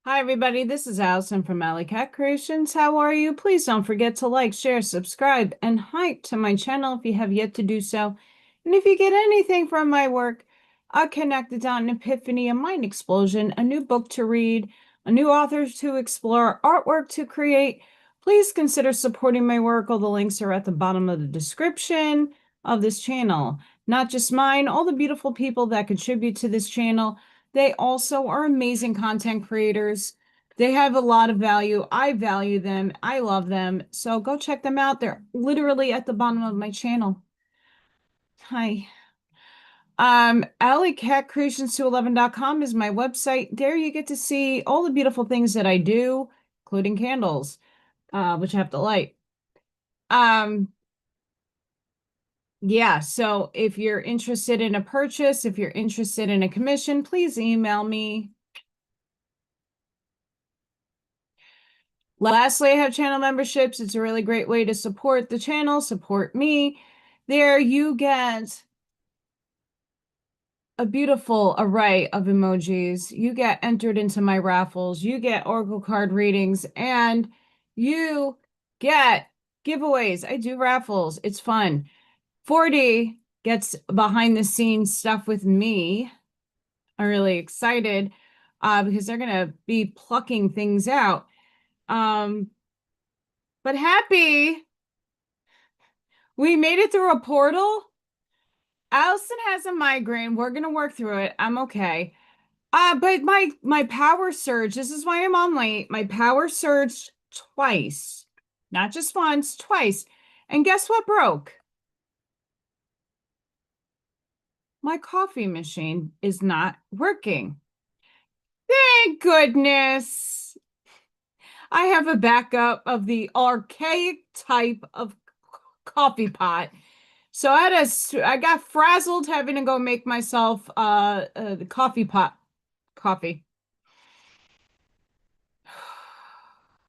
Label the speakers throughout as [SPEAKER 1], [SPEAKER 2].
[SPEAKER 1] Hi, everybody. This is Allison from AllyKat Creations. How are you? Please don't forget to like, share, subscribe, and hype to my channel if you have yet to do so. And if you get anything from my work, a connected dot, an epiphany, a mind explosion, a new book to read, a new author to explore, artwork to create, please consider supporting my work. All the links are at the bottom of the description of this channel. Not just mine, all the beautiful people that contribute to this channel. They also are amazing content creators. They have a lot of value. I value them. I love them. So go check them out. They're literally at the bottom of my channel. Hi. AllyKatCreations211.com is my website. There you get to see all the beautiful things that I do, including candles, which I have to light. Yeah, so if you're interested in a purchase, if you're interested in a commission, please email me. Lastly, I have channel memberships. It's a really great way to support the channel, support me. There you get a beautiful array of emojis. You get entered into my raffles. You get Oracle card readings, and you get giveaways. I do raffles. It's fun. 40 gets behind the scenes stuff with me. I'm really excited because they're going to be plucking things out. But happy we made it through a portal. Allison has a migraine. We're gonna work through it. I'm okay. But my power surge. This is why I'm on late. My power surged twice, not just once, twice. And guess what broke? My coffee machine is not working. Thank goodness. I have a backup of the archaic type of coffee pot. So I got frazzled having to go make myself the coffee pot coffee.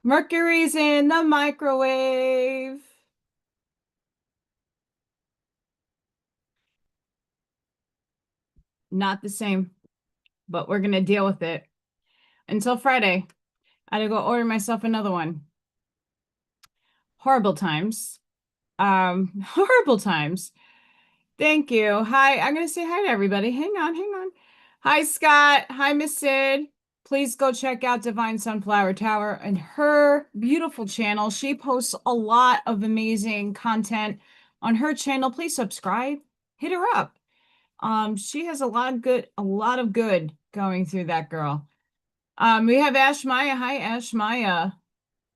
[SPEAKER 1] Mercury's in the microwave. Not the same, but we're gonna deal with it until Friday. I had to go order myself another one. Horrible times. Horrible times. Thank you. Hi, I'm gonna say hi to everybody. Hang on, hang on. Hi, Scott. Hi, Miss Sid. Please go check out Divine Sunflower Tower and her beautiful channel. She posts a lot of amazing content on her channel. Please subscribe. Hit her up. She has a lot of good going through that girl. We have Ash Maya. Hi, Ash Maya.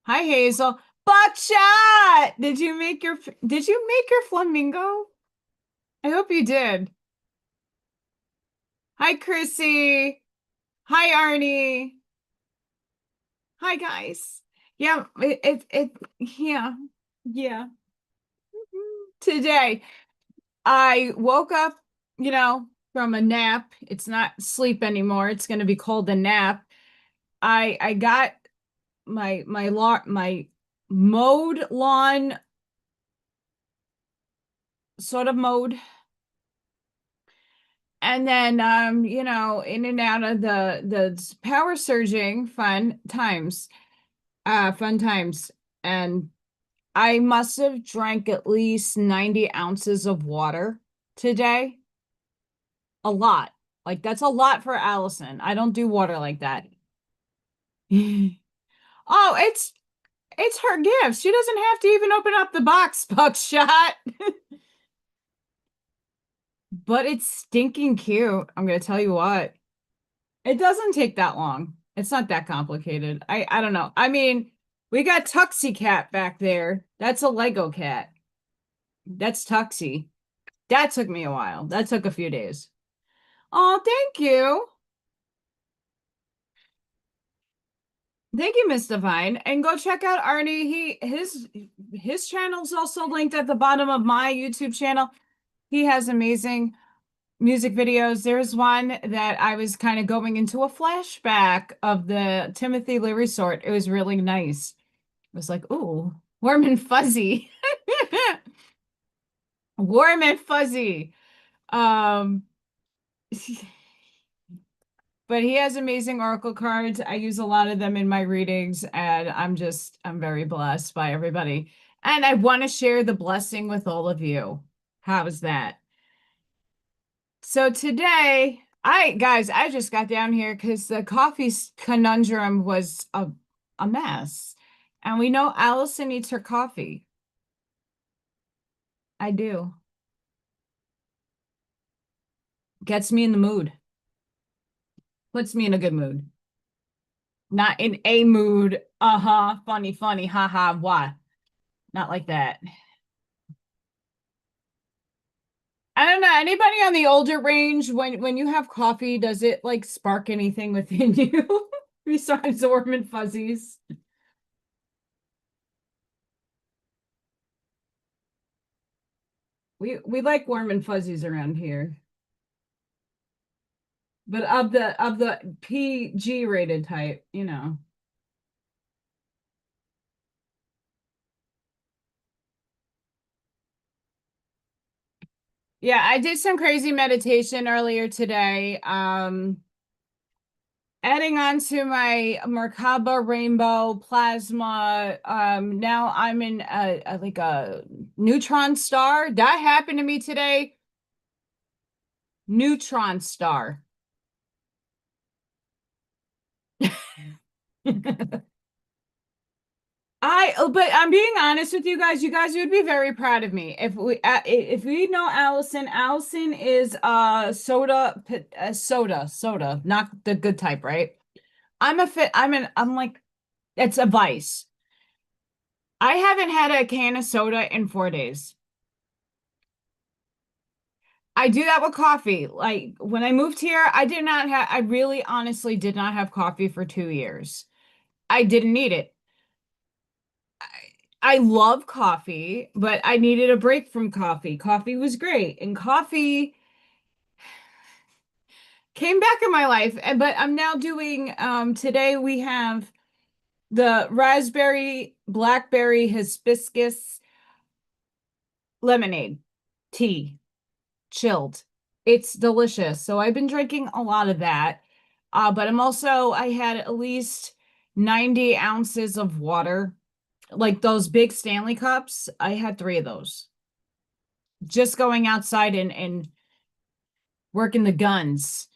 [SPEAKER 1] Hi, Hazel. Buckshot! Did you make your flamingo? I hope you did. Hi, Chrissy. Hi, Arnie. Hi, guys. Yeah, yeah, yeah. Today, I woke up, from a nap. It's not sleep anymore. It's going to be called a nap. I got my mowed lawn sort of mowed, and then in and out of the power surging fun times. And I must have drank at least 90 ounces of water today. A lot. Like that's a lot for Allison. I don't do water like that. Oh, it's her gift. She doesn't have to even open up the box, Buckshot. But it's stinking cute. I'm gonna tell you what. It doesn't take that long. It's not that complicated. I don't know. I mean, we got Tuxie Cat back there. That's a Lego cat. That's Tuxie. That took me a while. That took a few days. Oh, thank you. Thank you, Miss Divine. And go check out Arnie. His channel's also linked at the bottom of my YouTube channel. He has amazing music videos. There's one that I was kind of going into a flashback of the Timothy Leary sort. It was really nice. It was like, ooh, warm and fuzzy. Warm and fuzzy. Um But he has amazing oracle cards. I use a lot of them in my readings, and I'm very blessed by everybody. And I want to share the blessing with all of you. How's that? So today, I just got down here because the coffee conundrum was a mess. And we know Allison eats her coffee. I do. Gets me in the mood. Puts me in a good mood. Not in a mood. Uh-huh. Funny, funny. Ha ha. What? Not like that. I don't know. Anybody on the older range, when you have coffee, does it like spark anything within you besides warm and fuzzies? We like warm and fuzzies around here. But of the PG rated type, you know. Yeah, I did some crazy meditation earlier today. Adding on to my Merkaba rainbow plasma. Now I'm in like a neutron star. That happened to me today. Neutron star. But I'm being honest with you guys. You guys would be very proud of me if we know Allison. Allison is soda, not the good type, right? I'm a fit. I'm like it's a vice. I haven't had a can of soda in 4 days. I do that with coffee. Like when I moved here, I really honestly did not have coffee for 2 years. I didn't need it. I love coffee, but I needed a break from coffee. Coffee was great, and coffee came back in my life. But I'm now doing today we have the raspberry, blackberry, hibiscus lemonade tea, chilled. It's delicious. So I've been drinking a lot of that. But I had at least 90 ounces of water, like those big Stanley cups. I had three of those. Just going outside and working the guns.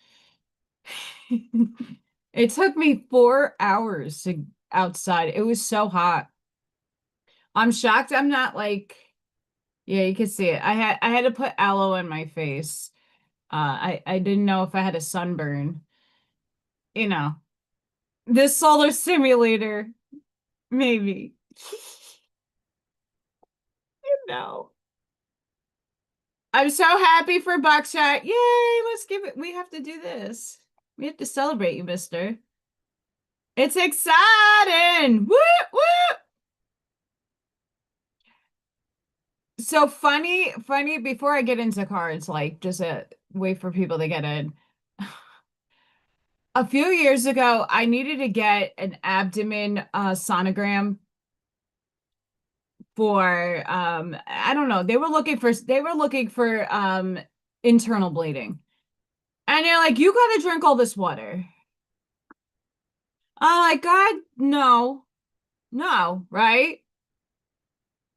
[SPEAKER 1] It took me 4 hours to outside. It was so hot. I'm shocked I'm not like, yeah, you can see it. I had to put aloe in my face. I didn't know if I had a sunburn. You know, this solar simulator, maybe. You know. I'm so happy for Buckshot. Yay, let's give it. We have to do this. We have to celebrate you, mister. It's exciting. Whoop, whoop. So funny, before I get into cards, like just a wait for people to get in. A few years ago, I needed to get an abdomen sonogram for I don't know. They were looking for internal bleeding. And they're like, you gotta drink all this water. I'm like, God, no, no, right?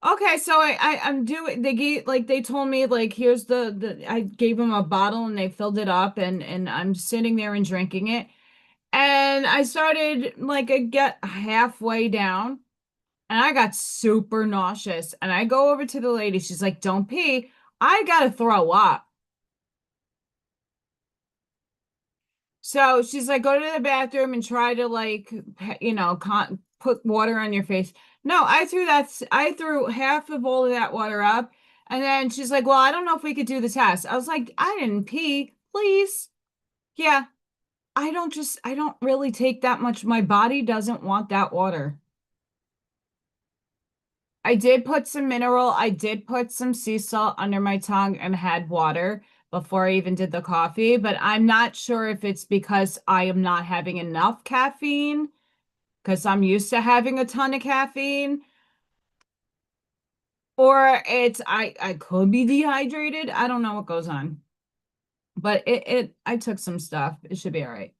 [SPEAKER 1] Okay, so I'm doing they told me like here's the I gave them a bottle and they filled it up and I'm sitting there and drinking it. And I started like I get halfway down and I got super nauseous. And I go over to the lady, she's like, don't pee. I gotta throw up. So she's like, go to the bathroom and try to like, put water on your face. No, I threw half of all of that water up. And then she's like, well, I don't know if we could do the test. I was like, I didn't pee, please. Yeah, I don't really take that much. My body doesn't want that water. I did put some sea salt under my tongue and had water before I even did the coffee, but I'm not sure if it's because I am not having enough caffeine, because I'm used to having a ton of caffeine, or I could be dehydrated. I don't know what goes on. But I took some stuff. It should be all right.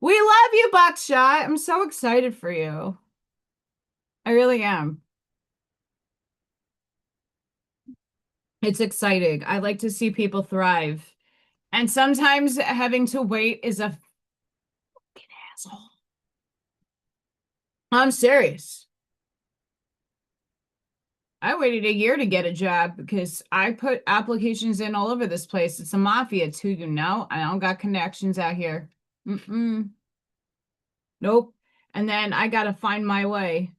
[SPEAKER 1] We love you, Buckshot. I'm so excited for you. I really am. It's exciting. I like to see people thrive. And sometimes having to wait is a fucking asshole. I'm serious. I waited a year to get a job because I put applications in all over this place. It's a mafia too, you know. I don't got connections out here. Mm-mm. Nope. And then I gotta find my way.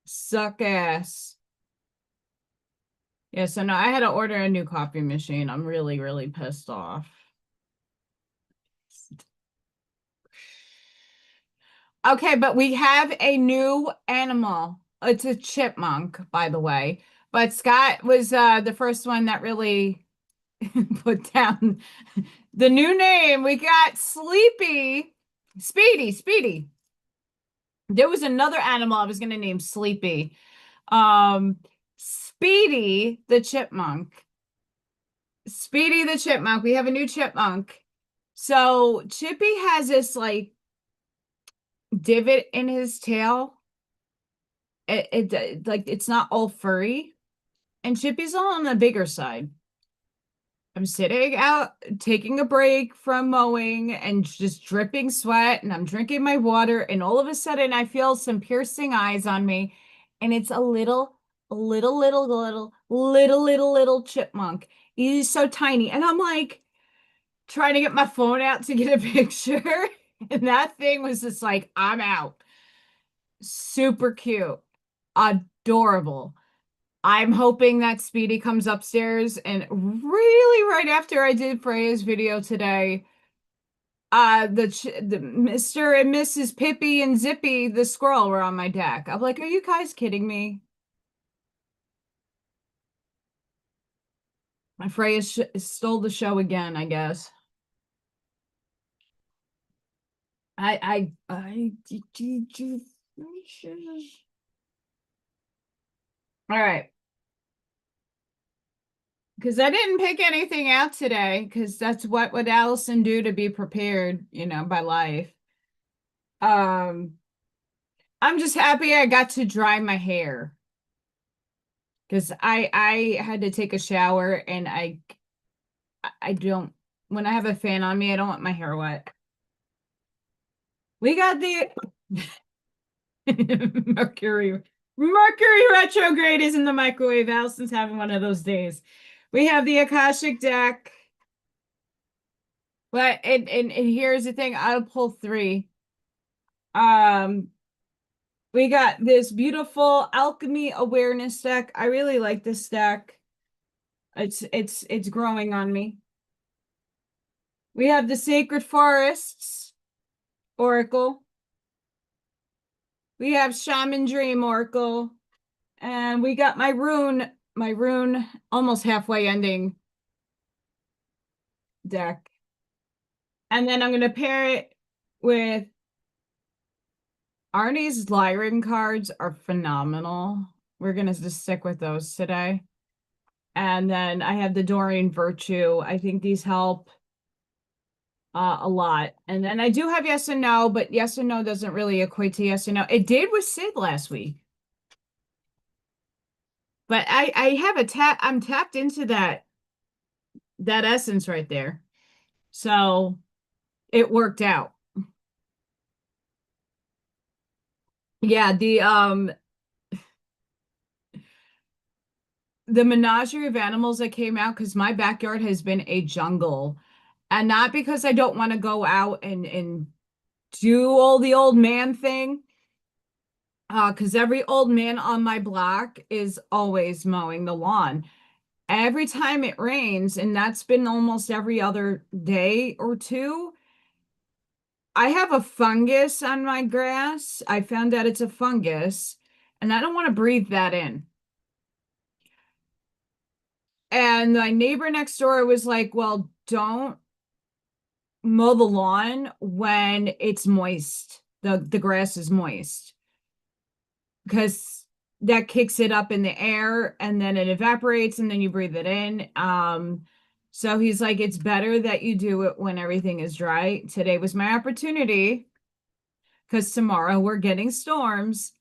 [SPEAKER 1] Suck ass. Yeah, so no, I had to order a new coffee machine. I'm really, really pissed off. Okay, but we have a new animal. It's a chipmunk, by the way. But Scott was the first one that really put down the new name. We got Sleepy, Speedy. There was another animal I was going to name Sleepy. Speedy the chipmunk. Speedy the chipmunk. We have a new chipmunk. So Chippy has this like divot in his tail. It like it's not all furry, and Chippy's all on the bigger side. I'm sitting out taking a break from mowing and just dripping sweat, and I'm drinking my water, and all of a sudden I feel some piercing eyes on me, and it's a little chipmunk. He's so tiny, and I'm like trying to get my phone out to get a picture, and that thing was just like, I'm out. Super cute, adorable. I'm hoping that Speedy comes upstairs and really right after I did Freya's video today, the Mr. and Mrs. Pippi and Zippy the squirrel were on my deck. I'm like, are you guys kidding me? My Freya stole the show again, I guess. All right. Because I didn't pick anything out today, because that's what would Allison do to be prepared, you know, by life. Um, I'm just happy I got to dry my hair because I had to take a shower and I don't when I have a fan on me, I don't want my hair wet. We got the Mercury retrograde is in the microwave. Allison's having one of those days. We have the Akashic deck. But and here's the thing, I'll pull three. We got this beautiful alchemy awareness deck. I really like this deck. It's growing on me. We have the Sacred Forests Oracle. We have Shaman Dream Oracle. And we got my rune almost halfway ending deck. And then I'm going to pair it with Arnie's Lyran cards are phenomenal. We're going to just stick with those today. And then I have the Doreen Virtue. I think these help a lot. And then I do have yes and no, but yes and no doesn't really equate to yes and no. It did with Sid last week. But I have I'm tapped into that essence right there. So it worked out. Yeah, the menagerie of animals that came out because my backyard has been a jungle. And not because I don't want to go out and do all the old man thing. Because every old man on my block is always mowing the lawn. Every time it rains, and that's been almost every other day or two, I have a fungus on my grass. I found out it's a fungus, and I don't want to breathe that in. And my neighbor next door was like, well, don't mow the lawn when it's moist. The grass is moist because that kicks it up in the air and then it evaporates and then you breathe it in. So he's like, it's better that you do it when everything is dry. Today was my opportunity because tomorrow we're getting storms.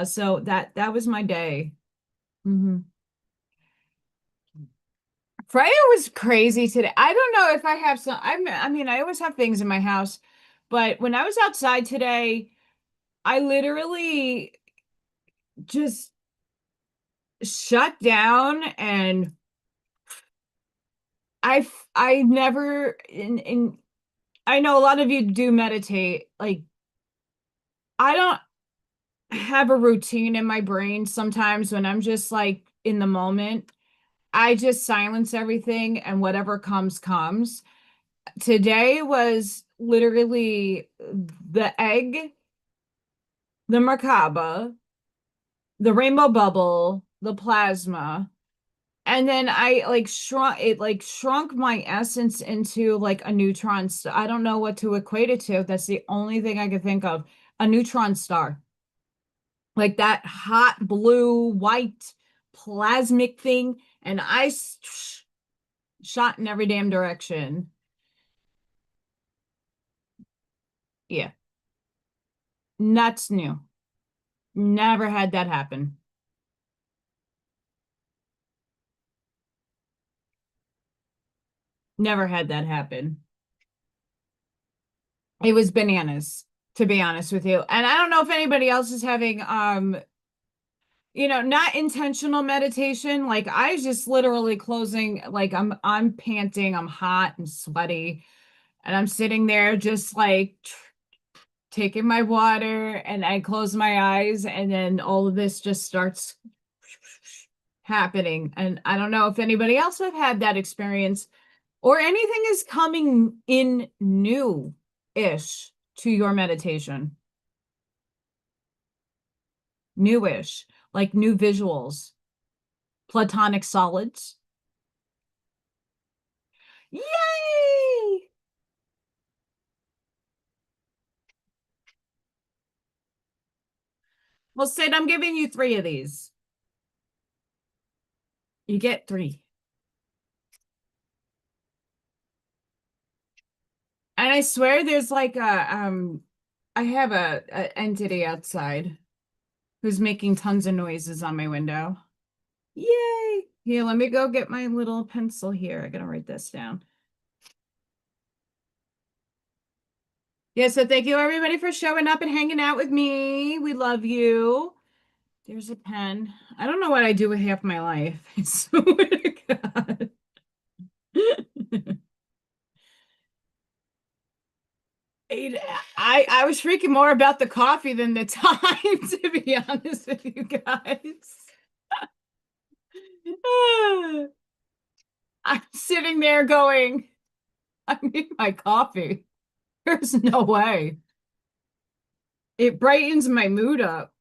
[SPEAKER 1] So that was my day. Hmm. Freya was crazy today. I don't know if I have some. I mean, I always have things in my house, but when I was outside today, I literally just shut down and I never in I know a lot of you do meditate. Like I don't have a routine in my brain sometimes when I'm just like in the moment. I just silence everything and whatever comes comes. Today was literally the egg, the merkaba, the rainbow bubble, the plasma. And then I like shrunk my essence into like a neutron star. I don't know what to equate it to. That's the only thing I could think of. A neutron star. Like that hot blue, white, plasmic thing. And shot in every damn direction. Yeah. Nuts new. Never had that happen. Never had that happen. It was bananas, to be honest with you. And I don't know if anybody else is having not intentional meditation. Like I just literally closing, like I'm panting, I'm hot and sweaty, and I'm sitting there just like taking my water and I close my eyes and then all of this just starts happening. And I don't know if anybody else have had that experience or anything is coming in new-ish to your meditation. Newish, like new visuals, platonic solids. Yay! Well, Sid, I'm giving you three of these. You get three. And I swear there's like I have a entity outside who's making tons of noises on my window. Yay! Here, let me go get my little pencil here. I gotta write this down. Yeah, so thank you everybody for showing up and hanging out with me. We love you. There's a pen. I don't know what I do with half my life. I swear to God. I was freaking more about the coffee than the time, to be honest with you guys. I'm sitting there going, I need my coffee. There's no way. It brightens my mood up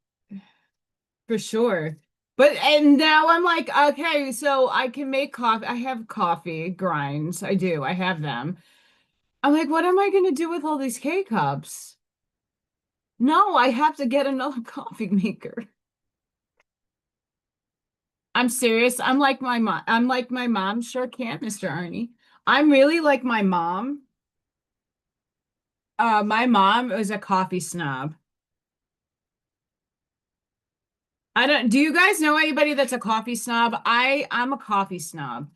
[SPEAKER 1] for sure. But and now I'm like, okay, so I can make coffee. I have coffee grinds. I do. I have them. I'm like, what am I going to do with all these K cups? No, I have to get another coffee maker. I'm serious. I'm like my mom. I'm like my mom. Sure can, Mr. Arnie. I'm really like my mom. My mom was a coffee snob. I don't, do you guys know anybody that's a coffee snob? I'm a coffee snob.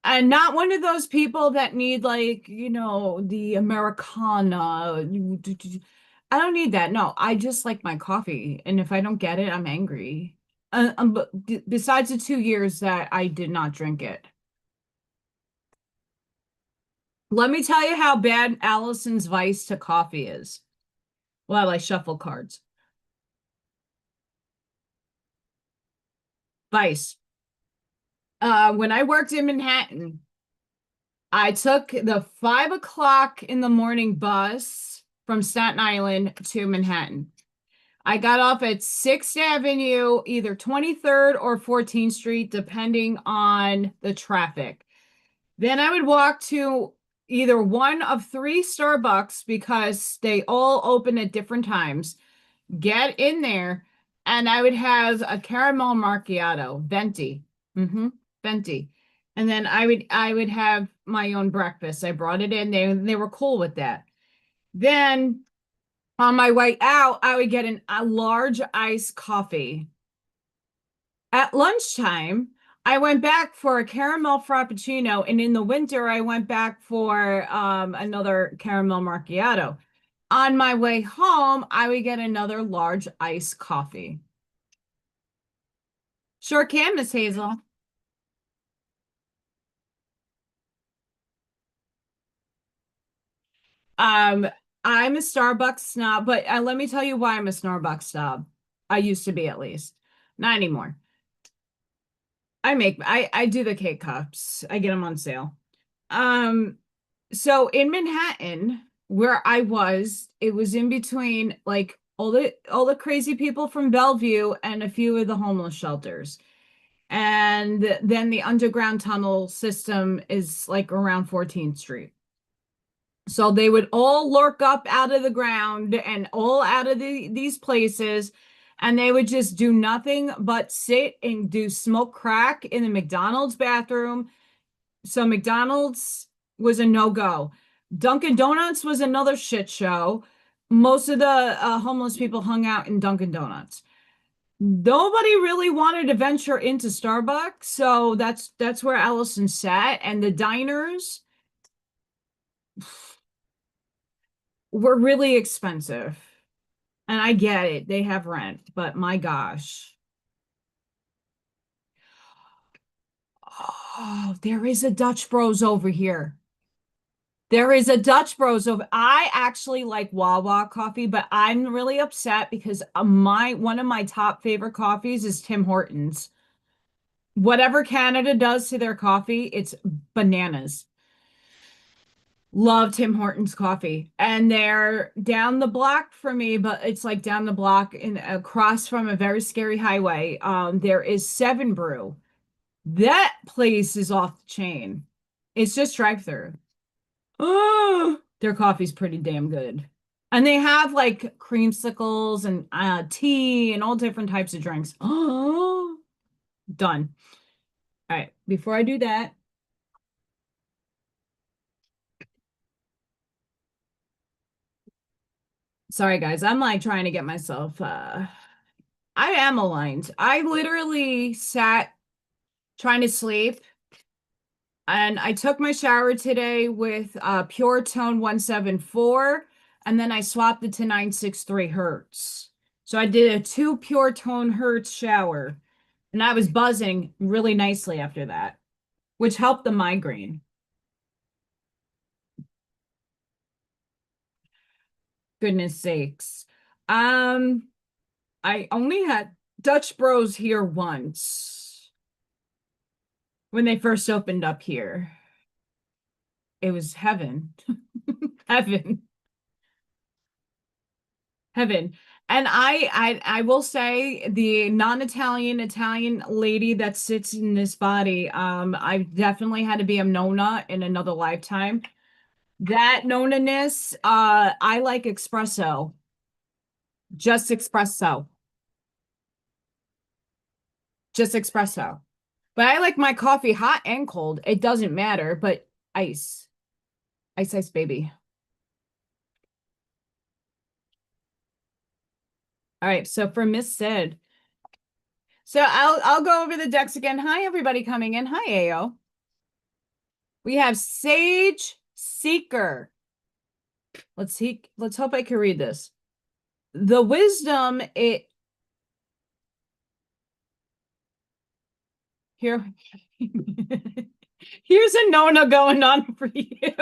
[SPEAKER 1] And not one of those people that need like, the Americana. I don't need that. No, I just like my coffee. And if I don't get it, I'm angry. Besides the 2 years that I did not drink it. Let me tell you how bad Allison's vice to coffee is. Well, I shuffle cards. Vice. When I worked in Manhattan, I took the 5 o'clock in the morning bus from Staten Island to Manhattan. I got off at 6th Avenue, either 23rd or 14th Street, depending on the traffic. Then I would walk to either one of three Starbucks because they all open at different times. Get in there, and I would have a caramel macchiato, venti. venti. And then I would have my own breakfast. I brought it in. They were cool with that. Then on my way out, I would get a large iced coffee. At lunchtime, I went back for a caramel frappuccino, and in the winter, I went back for another caramel macchiato. On my way home, I would get another large iced coffee. Sure can, Miss Hazel. Um, I'm a Starbucks snob, but let me tell you why I'm a Starbucks snob. I used to be, at least. Not anymore. I do the K cups. I get them on sale. Um, so in Manhattan, where I was, it was in between like all the crazy people from Bellevue and a few of the homeless shelters. And then the underground tunnel system is like around 14th Street. So they would all lurk up out of the ground and all out of these places, and they would just do nothing but sit and do smoke crack in the McDonald's bathroom. So McDonald's was a no-go. Dunkin' Donuts was another shit show. Most of the homeless people hung out in Dunkin' Donuts. Nobody really wanted to venture into Starbucks, so that's where Allison sat. And the diners were really expensive. And I get it, they have rent, but my gosh. Oh, there is a Dutch Bros over here. There is a Dutch Bros over. I actually like Wawa coffee, but I'm really upset because my one of my top favorite coffees is Tim Hortons. Whatever Canada does to their coffee, it's bananas. Love Tim Hortons coffee. And they're down the block from me, but it's like down the block in across from a very scary highway. There is Seven Brew. That place is off the chain. It's just drive-through. Oh, their coffee's pretty damn good. And they have like creamsicles and tea and all different types of drinks. Oh, done. All right, before I do that, sorry guys, I'm like trying to get myself I am aligned. I literally sat trying to sleep, and I took my shower today with Pure Tone 174, and then I swapped it to 963 hertz. So I did a 2 Pure Tone hertz shower, and I was buzzing really nicely after that, which helped the migraine. Goodness sakes. Um, I only had Dutch Bros here once when they first opened up here. It was heaven. Heaven. Heaven. And I will say the non-Italian Italian lady that sits in this body, I definitely had to be a Nona in another lifetime. That Nona-ness, I like espresso. Just espresso. Just espresso. But I like my coffee hot and cold. It doesn't matter, but ice. Ice, ice, baby. All right, so for Miss Sid. So I'll go over the decks again. Hi, everybody coming in. Hi, AO. We have Sage Seeker. Let's see. Let's hope I can read this. The wisdom it here. Here's a Nona going on for you.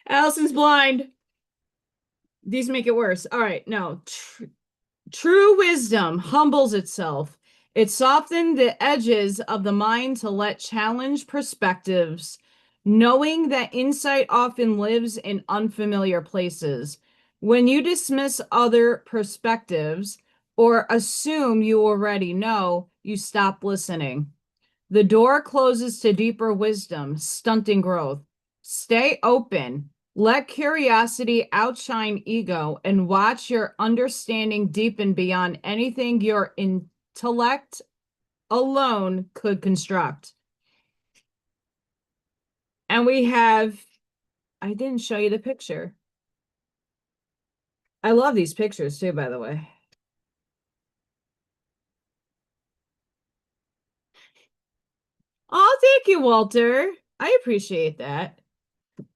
[SPEAKER 1] Allison's blind. These make it worse. All right, no. True wisdom humbles itself. It softened the edges of the mind to let challenge perspectives, knowing that insight often lives in unfamiliar places. When you dismiss other perspectives or assume you already know, you stop listening. The door closes to deeper wisdom, stunting growth. Stay open. Let curiosity outshine ego and watch your understanding deepen beyond anything your intellect alone could construct. And we have, I didn't show you the picture. I love these pictures too, by the way. Oh, thank you, Walter. I appreciate that.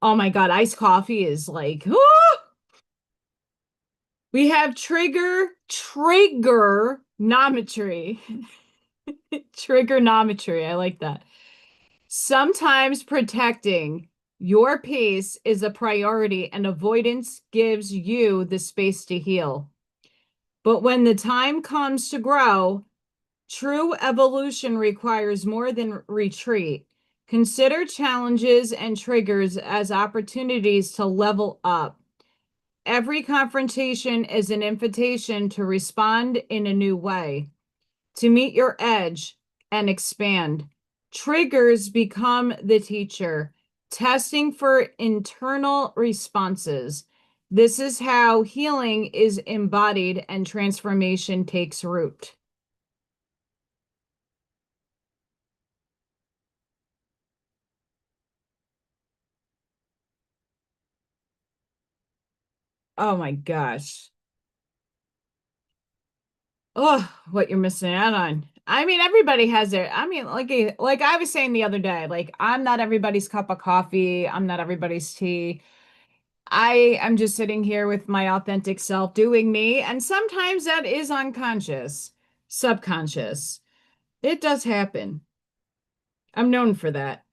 [SPEAKER 1] Oh my God, iced coffee is like, oh! We have trigonometry. Trigonometry. I like that. Sometimes protecting your peace is a priority and avoidance gives you the space to heal. But when the time comes to grow, true evolution requires more than retreat. Consider challenges and triggers as opportunities to level up. Every confrontation is an invitation to respond in a new way, to meet your edge and expand. Triggers become the teacher, testing for internal responses. This is how healing is embodied and transformation takes root. Oh my gosh. Oh, what you're missing out on. I mean, everybody has their, I mean, like I was saying the other day, like I'm not everybody's cup of coffee. I'm not everybody's tea. I am just sitting here with my authentic self doing me, and sometimes that is unconscious, subconscious. It does happen. I'm known for that.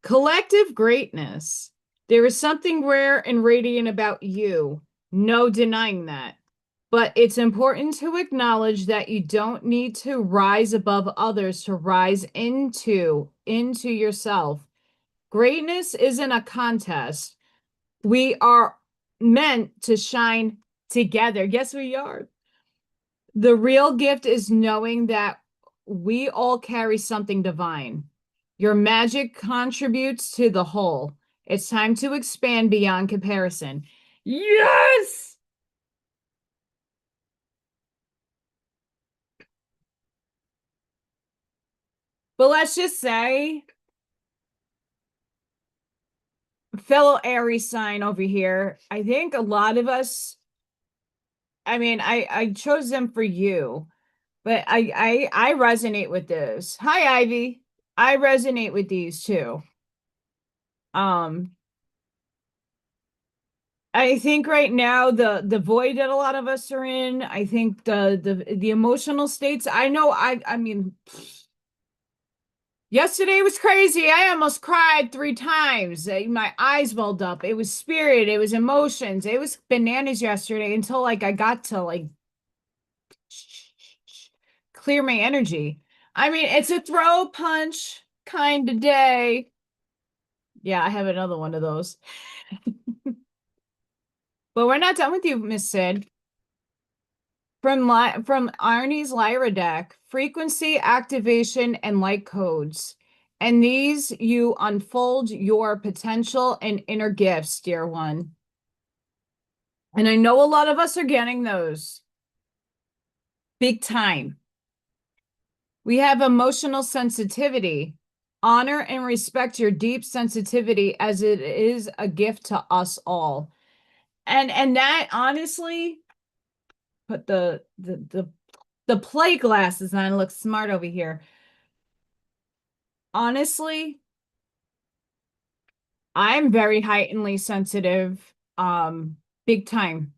[SPEAKER 1] Collective greatness. There is something rare and radiant about you. No denying that. But it's important to acknowledge that you don't need to rise above others to rise into yourself. Greatness isn't a contest. We are meant to shine together. Yes, we are. The real gift is knowing that we all carry something divine. Your magic contributes to the whole. It's time to expand beyond comparison. Yes! But let's just say, fellow Aries sign over here, I think a lot of us, I mean, I chose them for you, but I resonate with this. Hi, Ivy. I resonate with these too. Um, I think right now the void that a lot of us are in, I think the emotional states, I mean yesterday was crazy. I almost cried 3 times. My eyes welled up. It was spirit, it was emotions. It was bananas yesterday until like I got to like clear my energy. I mean, it's a throw punch kind of day. Yeah, I have another one of those. But we're not done with you, Miss Sid. From Arnie's Lyra deck, frequency, activation, and light codes. And these you unfold your potential and inner gifts, dear one. And I know a lot of us are getting those big time. We have emotional sensitivity. Honor and respect your deep sensitivity as it is a gift to us all. And that honestly, put the play glasses on, look smart over here. Honestly, I'm very heightenedly sensitive, big time.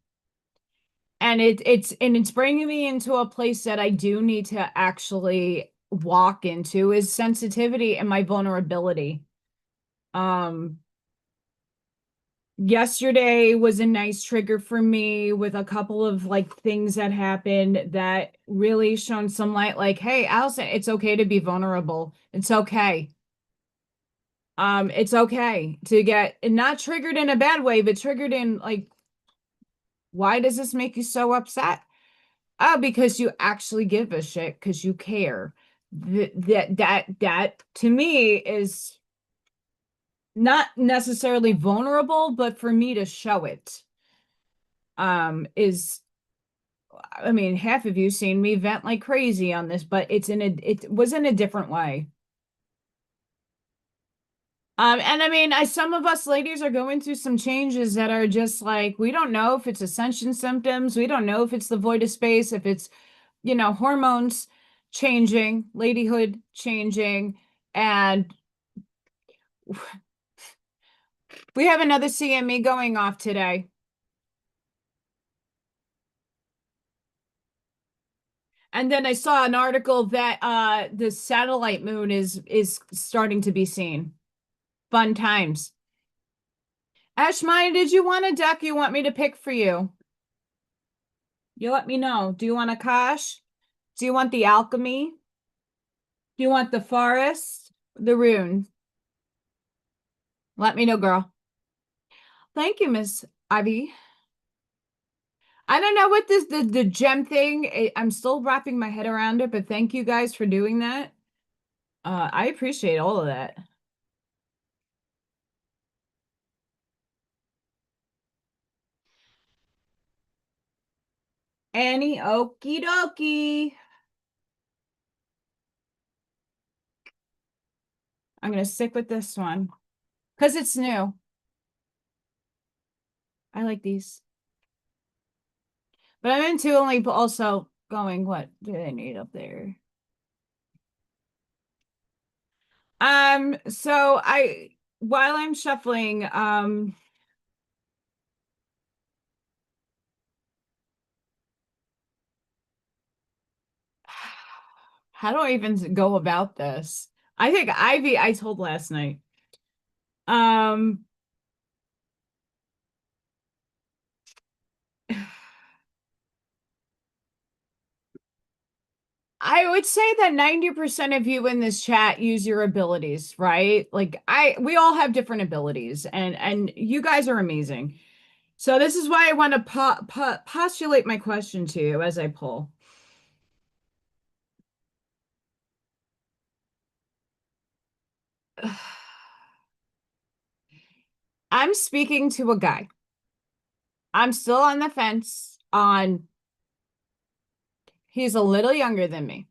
[SPEAKER 1] And it's bringing me into a place that I do need to actually walk into is sensitivity and my vulnerability. Um, Yesterday was a nice trigger for me with a couple of like things that happened that really shone some light like, hey, Allison, it's okay to be vulnerable. It's okay. It's okay to get not triggered in a bad way, but triggered in like, why does this make you so upset? Oh, because you actually give a shit because you care. That to me is not necessarily vulnerable, but for me to show it, is I mean, half of you seen me vent like crazy on this, but it was in a different way. And I mean, some of us ladies are going through some changes that are just like, we don't know if it's ascension symptoms. We don't know if it's the void of space, if it's, hormones changing, ladyhood changing. And we have another CME going off today. And then I saw an article that the satellite moon is starting to be seen. Fun times. Ashmai, did you want a deck you want me to pick for you? You let me know. Do you want a Kash? Do you want the alchemy? Do you want the forest? The rune? Let me know, girl. Thank you, Miss Ivy. I don't know what the gem thing. I'm still wrapping my head around it, but thank you guys for doing that. I appreciate all of that. Annie, okie dokie. I'm gonna stick with this one because it's new. I like these. But I'm into only also going, what do they need up there? So while I'm shuffling, how do I even go about this? I think Ivy, I told last night. Um, I would say that 90% of you in this chat use your abilities, right? Like we all have different abilities and you guys are amazing. So this is why I want to postulate my question to you as I pull. I'm speaking to a guy. I'm still on the fence on he's a little younger than me.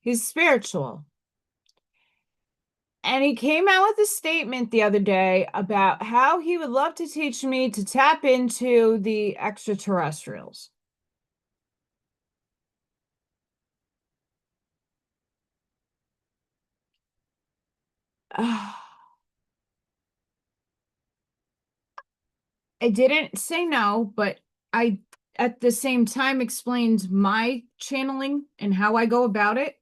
[SPEAKER 1] He's spiritual. And he came out with a statement the other day about how he would love to teach me to tap into the extraterrestrials. I didn't say no, but I at the same time explained my channeling and how I go about it.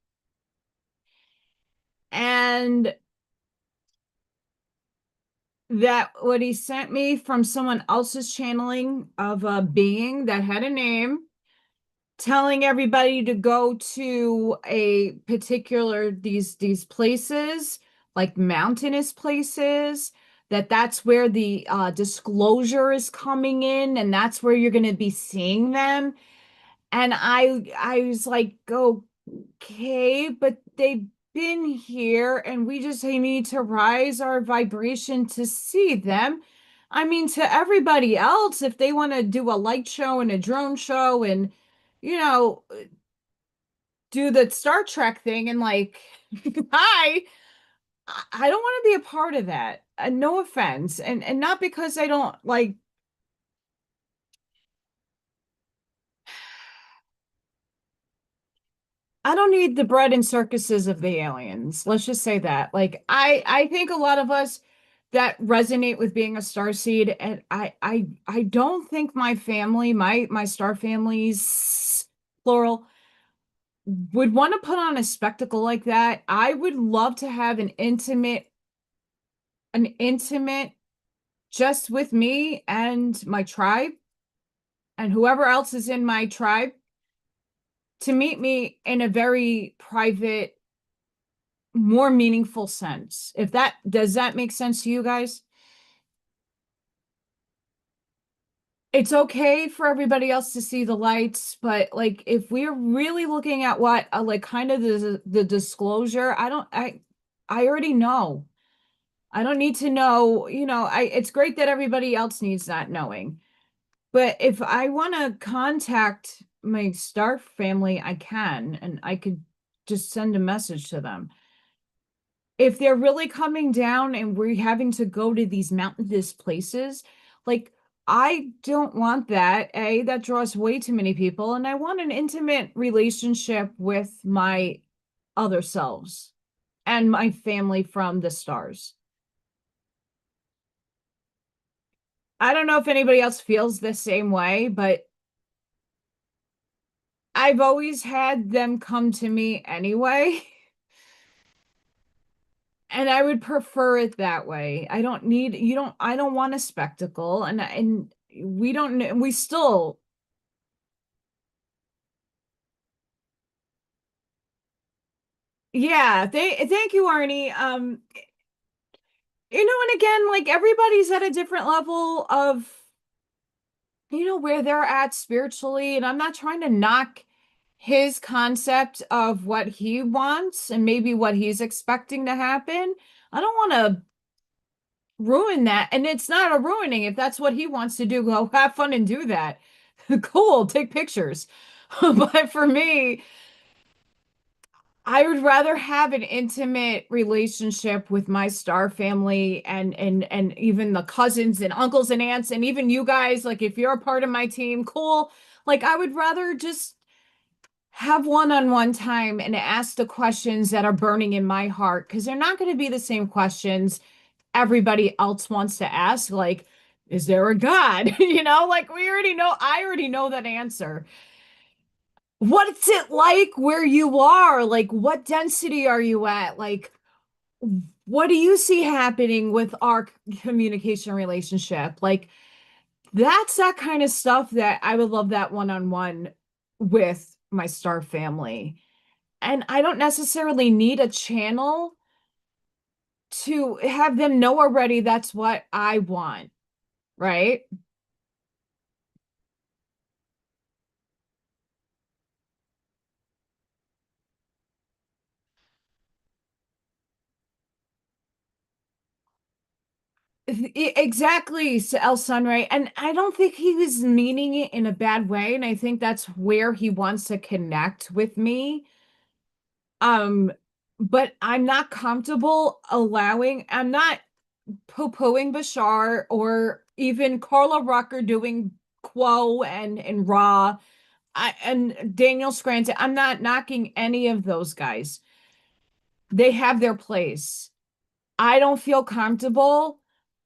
[SPEAKER 1] And that what he sent me from someone else's channeling of a being that had a name, telling everybody to go to a particular these places, like mountainous places, that's where the disclosure is coming in, and that's where you're going to be seeing them. And I was like, okay, but they've been here and we just need to rise our vibration to see them. I mean, to everybody else, if they want to do a light show and a drone show and, you know, do the Star Trek thing and like, hi, I don't want to be a part of that. No offense. And not because I don't like I don't need the bread and circuses of the aliens. Let's just say that. Like I think a lot of us that resonate with being a star seed, and I don't think my family, my star families, plural, would want to put on a spectacle like that. I would love to have an intimate just with me and my tribe and whoever else is in my tribe to meet me in a very private, more meaningful sense. If that does that make sense to you guys? It's okay for everybody else to see the lights, but like if we're really looking at what like kind of the disclosure, I already know. I don't need to know, I it's great that everybody else needs that knowing. But if I want to contact my star family, I can, and I could just send a message to them. If they're really coming down and we're having to go to these mountainous places, like I don't want that. A, that draws way too many people, and I want an intimate relationship with my other selves and my family from the stars. I don't know if anybody else feels the same way, but I've always had them come to me anyway. And I would prefer it that way. I don't need, you don't, I don't want a spectacle. And we don't, we still, yeah, thank you, Arnie. And again, like everybody's at a different level of, where they're at spiritually. And I'm not trying to knock his concept of what he wants and maybe what he's expecting to happen. I don't want to ruin that. And it's not a ruining. If that's what he wants to do, go have fun and do that. Cool, take pictures. But for me, I would rather have an intimate relationship with my star family and even the cousins and uncles and aunts and even you guys. Like if you're a part of my team, cool. Like I would rather just have one-on-one time and ask the questions that are burning in my heart because they're not going to be the same questions everybody else wants to ask. Like, is there a God? Like we already know, I already know that answer. What's it like where you are? Like, what density are you at? Like, what do you see happening with our communication relationship? Like, that's that kind of stuff that I would love that one-on-one with my star family. And I don't necessarily need a channel to have them know already that's what I want, right? Exactly, El Sunray. And I don't think he was meaning it in a bad way. And I think that's where he wants to connect with me. Um, but I'm not comfortable I'm not poo-pooing Bashar or even Carla Rucker doing Quo and Raw. And Daniel Scranton. I'm not knocking any of those guys. They have their place. I don't feel comfortable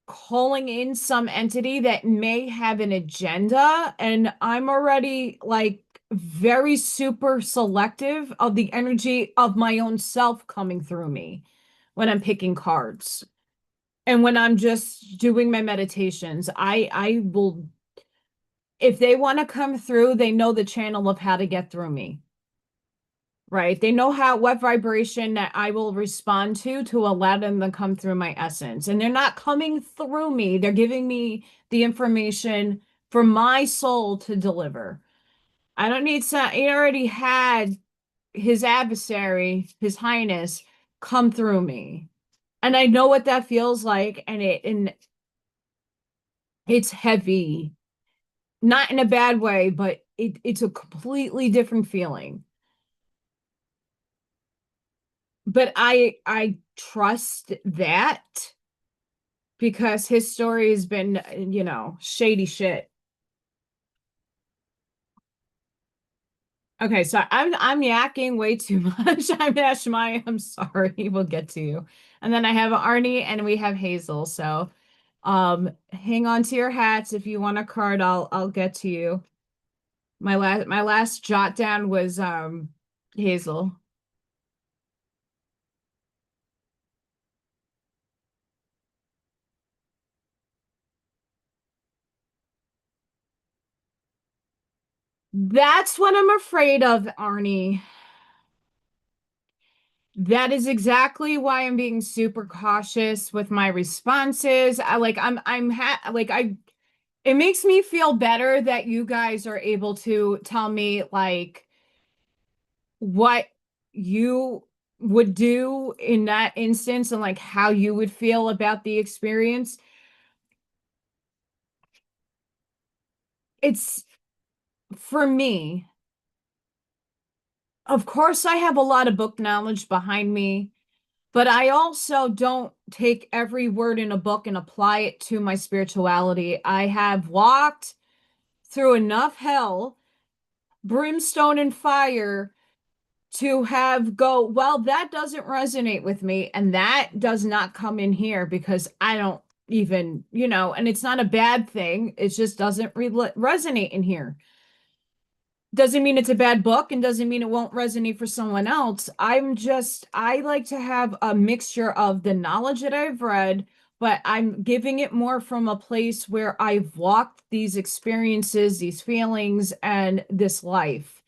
[SPEAKER 1] calling in some entity that may have an agenda, and I'm already like very super selective of the energy of my own self coming through me when I'm picking cards. And when I'm just doing my meditations, I will, if they want to come through, they know the channel of how to get through me. Right. They know what vibration that I will respond to allow them to come through my essence. And they're not coming through me. They're giving me the information for my soul to deliver. I don't need some, he already had his adversary, his highness, come through me. And I know what that feels like. And it's heavy. Not in a bad way, but it's a completely different feeling. But I trust that because his story has been, shady shit. Okay, so I'm yakking way too much. I'm Ashmai. I'm sorry. We'll get to you. And then I have Arnie and we have Hazel. So hang on to your hats. If you want a card, I'll get to you. My last jot down was Hazel. That's what I'm afraid of, Arnie. That is exactly why I'm being super cautious with my responses. It makes me feel better that you guys are able to tell me like what you would do in that instance and like how you would feel about the experience. it's for me, of course, I have a lot of book knowledge behind me, but I also don't take every word in a book and apply it to my spirituality. I have walked through enough hell, brimstone and fire to have go, well, that doesn't resonate with me, and that does not come in here because I don't even, and it's not a bad thing. It just doesn't resonate in here. Doesn't mean it's a bad book and doesn't mean it won't resonate for someone else. I like to have a mixture of the knowledge that I've read, but I'm giving it more from a place where I've walked these experiences, these feelings, and this life.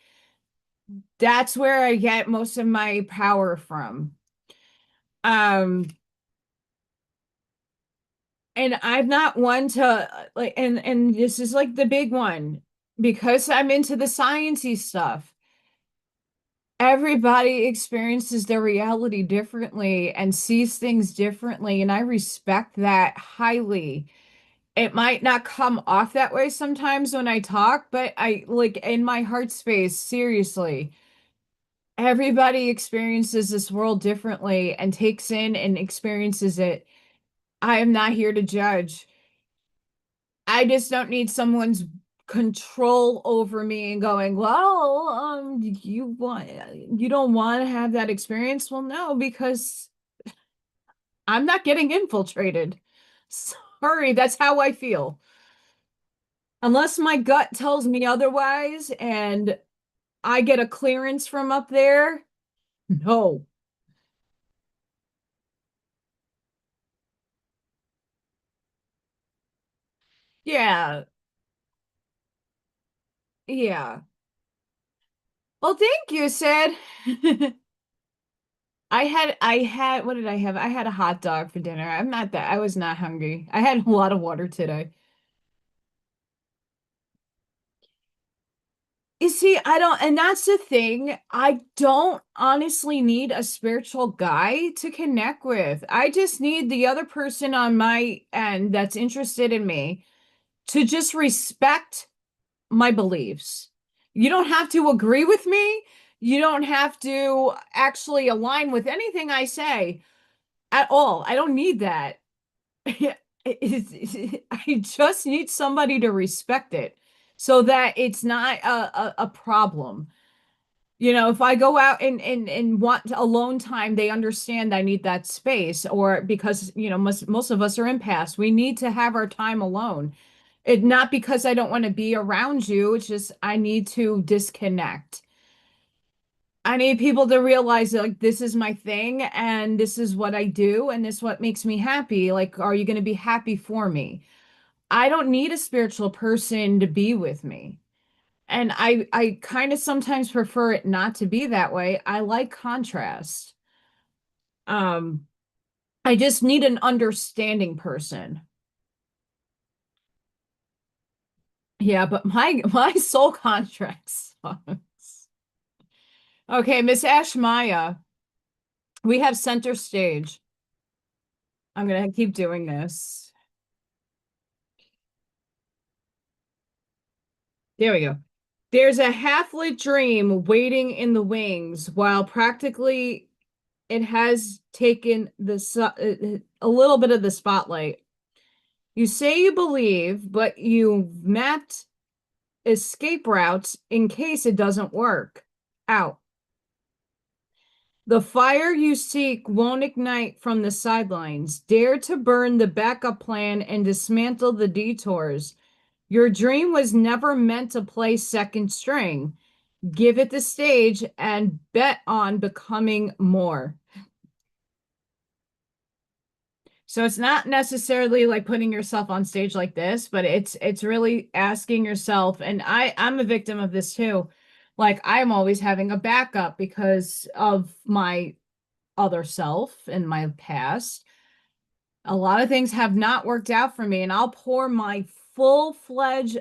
[SPEAKER 1] That's where I get most of my power from. Um, and I'm not one to like, and this is like the big one because I'm into the sciencey stuff. Everybody experiences their reality differently and sees things differently, and I respect that highly. It might not come off that way sometimes when I talk, but I like in my heart space, seriously, everybody experiences this world differently and takes in and experiences it. I am not here to judge. I just don't need someone's control over me and going, well, you don't want to have that experience. Well, no, because I'm not getting infiltrated. Sorry, that's how I feel. Unless my gut tells me otherwise and I get a clearance from up there, no. Yeah, yeah. Well, thank you, Sid. What did I have? I had a hot dog for dinner. I was not hungry. I had a lot of water today. You see, I don't, and that's the thing. I don't honestly need a spiritual guy to connect with. I just need the other person on my end that's interested in me to just respect my beliefs. You don't have to agree with me. You don't have to actually align with anything I say at all. I don't need that. I just need somebody to respect it so that it's not a problem. If I go out and want alone time, they understand I need that space, or because, most of us are empaths. We need to have our time alone. It not because I don't want to be around you, it's just I need to disconnect. I need people to realize that, like, this is my thing and this is what I do and this is what makes me happy. Like, are you going to be happy for me? I don't need a spiritual person to be with me. And I kind of sometimes prefer it not to be that way. I like contrast. Um, I just need an understanding person. Yeah, but my soul contract sucks. Okay, Miss Ash Maya, we have center stage. I'm gonna keep doing this. There we go. There's a half-lit dream waiting in the wings, while practically it has taken a little bit of the spotlight. You say you believe, but you mapped escape routes in case it doesn't work out. The fire you seek won't ignite from the sidelines. Dare to burn the backup plan and dismantle the detours. Your dream was never meant to play second string. Give it the stage and bet on becoming more. So it's not necessarily like putting yourself on stage like this, but it's really asking yourself, and I'm a victim of this too. Like I'm always having a backup because of my other self in my past. A lot of things have not worked out for me, and I'll pour my full-fledged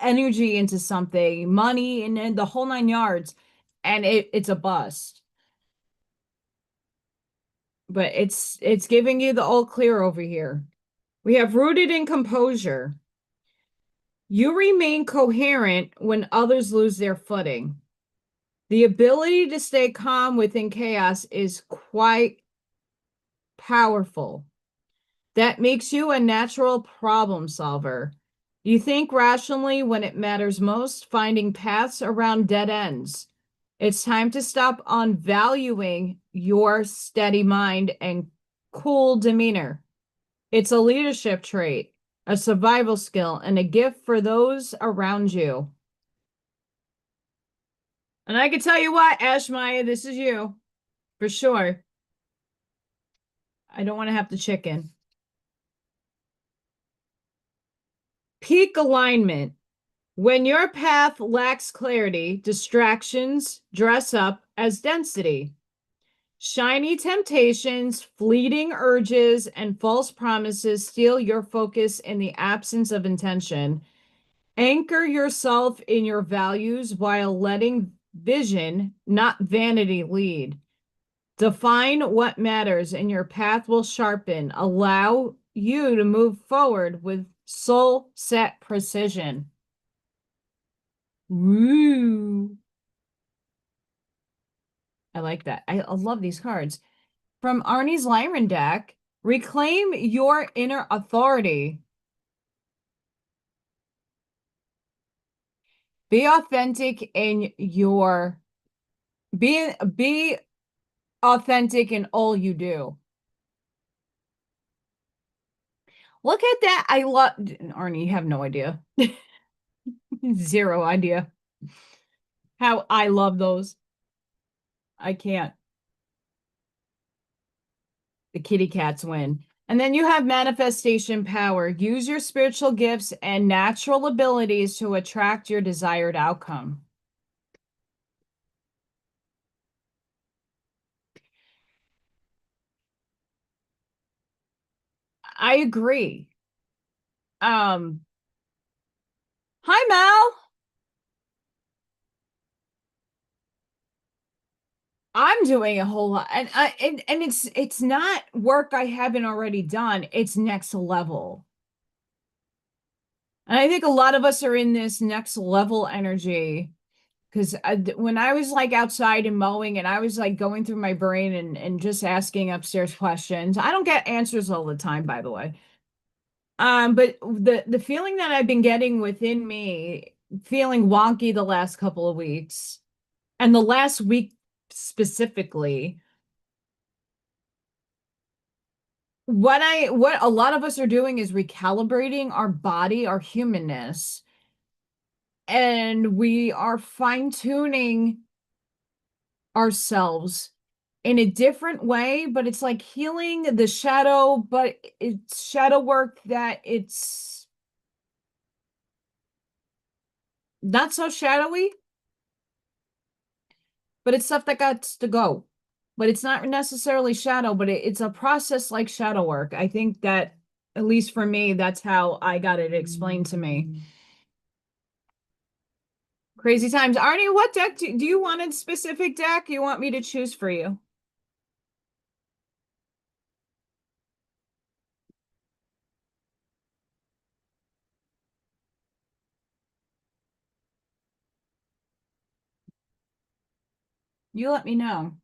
[SPEAKER 1] energy into something, money, and the whole nine yards, and it's a bust. But it's giving you the all clear over here. We have rooted in composure. You remain coherent when others lose their footing. The ability to stay calm within chaos is quite powerful. That makes you a natural problem solver. You think rationally when it matters most, finding paths around dead ends. It's time to stop on valuing your steady mind and cool demeanor. It's a leadership trait, a survival skill, and a gift for those around you. And I can tell you what, Ashmaya, this is you for sure. I don't want to have to chicken. Peak alignment. When your path lacks clarity, distractions dress up as density. Shiny temptations, fleeting urges, and false promises steal your focus in the absence of intention. Anchor yourself in your values while letting vision, not vanity, lead. Define what matters, and your path will sharpen. Allow you to move forward with soul set precision. Woo. I like that. I love these cards. From Arnie's Lyran deck, reclaim your inner authority. Be authentic in your be authentic in all you do. Look at that. I love Arnie, you have no idea. Zero idea how I love those. I can't. The kitty cats win. And then you have manifestation power. Use your spiritual gifts and natural abilities to attract your desired outcome. I agree. Hi Mel. I'm doing a whole lot, and it's not work I haven't already done. It's next level. And I think a lot of us are in this next level energy because when I was like outside and mowing and I was like going through my brain and just asking upstairs questions. I don't get answers all the time, by the way. But the feeling that I've been getting within me, feeling wonky the last couple of weeks, and the last week specifically, what a lot of us are doing is recalibrating our body, our humanness, and we are fine-tuning ourselves in a different way, but it's like healing the shadow, but it's shadow work that it's not so shadowy, but it's stuff that got to go. But it's not necessarily shadow, but it's a process like shadow work. I think that, at least for me, that's how I got it explained to me. Crazy times. Arnie, what deck do you want a specific deck you want me to choose for you? You let me know.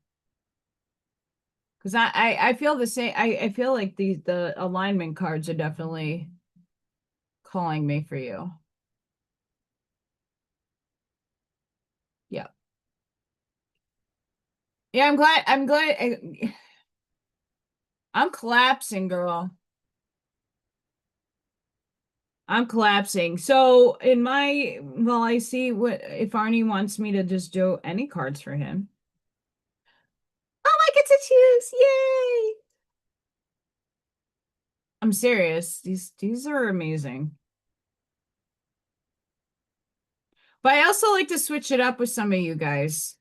[SPEAKER 1] Because I feel the same. I feel like the alignment cards are definitely calling me for you. Yeah. Yeah, I'm glad I'm collapsing, girl. I'm collapsing. So in my well, I see what if Arnie wants me to just do any cards for him. Oh, I get to choose. Yay. I'm serious. These are amazing. But I also like to switch it up with some of you guys.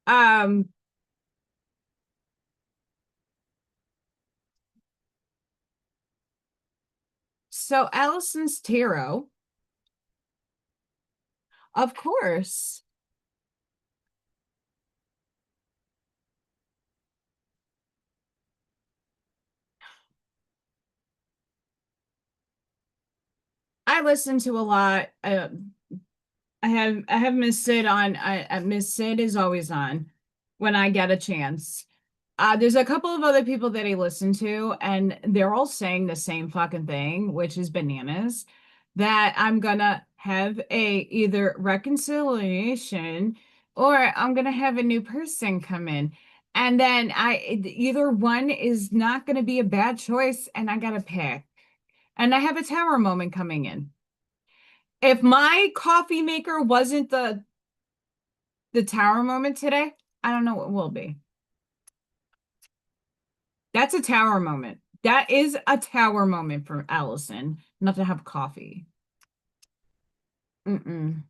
[SPEAKER 1] Um, so Allison's tarot, of course. I listen to a lot. I have Miss Sid on. Miss Sid is always on when I get a chance. There's a couple of other people that I listen to, and they're all saying the same fucking thing, which is bananas. That I'm gonna have a either reconciliation or I'm gonna have a new person come in. And then either one is not gonna be a bad choice, and I gotta pick. And I have a tower moment coming in. If my coffee maker wasn't the tower moment today, I don't know what will be. That's a tower moment. That is a tower moment for Allison, not to have coffee. Mm-mm.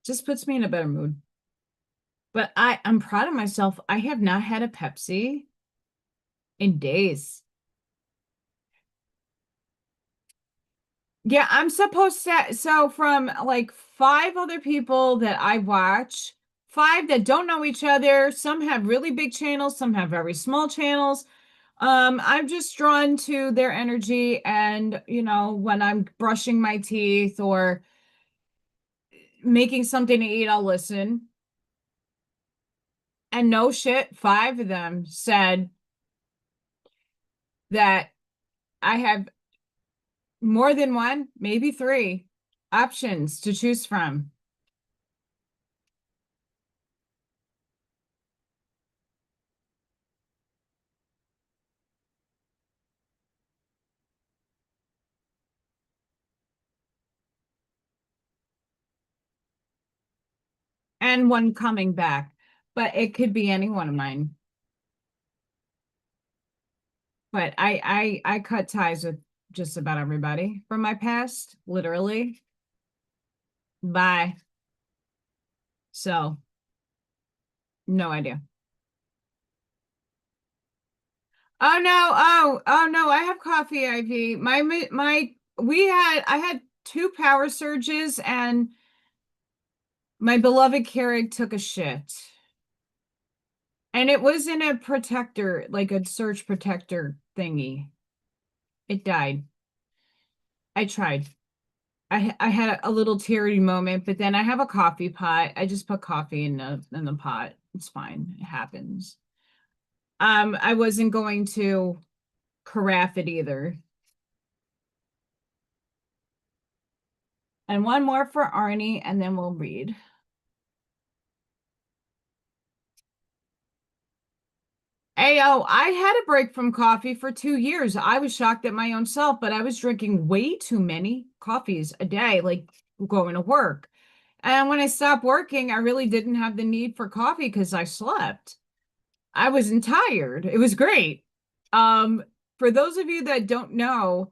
[SPEAKER 1] Just puts me in a better mood. But I'm proud of myself. I have not had a Pepsi in days. Yeah, I'm supposed to. So from like five other people that I watch, five that don't know each other, some have really big channels, some have very small channels. I'm just drawn to their energy, and when I'm brushing my teeth or making something to eat, I'll listen. And no shit, five of them said that I have more than one, maybe three options to choose from. And one coming back, but it could be any one of mine. But I cut ties with just about everybody from my past, literally. Bye. So, no idea. Oh no, oh no, I have coffee IV. I had two power surges, and my beloved Keurig took a shit. And it was in a protector, like a surge protector thingy. It died. I tried. I had a little teary moment, but then I have a coffee pot. I just put coffee in the pot. It's fine. It happens. I wasn't going to carafe it either. And one more for Arnie, and then we'll read. Ayo, I had a break from coffee for 2 years. I was shocked at my own self, but I was drinking way too many coffees a day, like going to work. And when I stopped working, I really didn't have the need for coffee because I slept. I wasn't tired. It was great. Um, for those of you that don't know,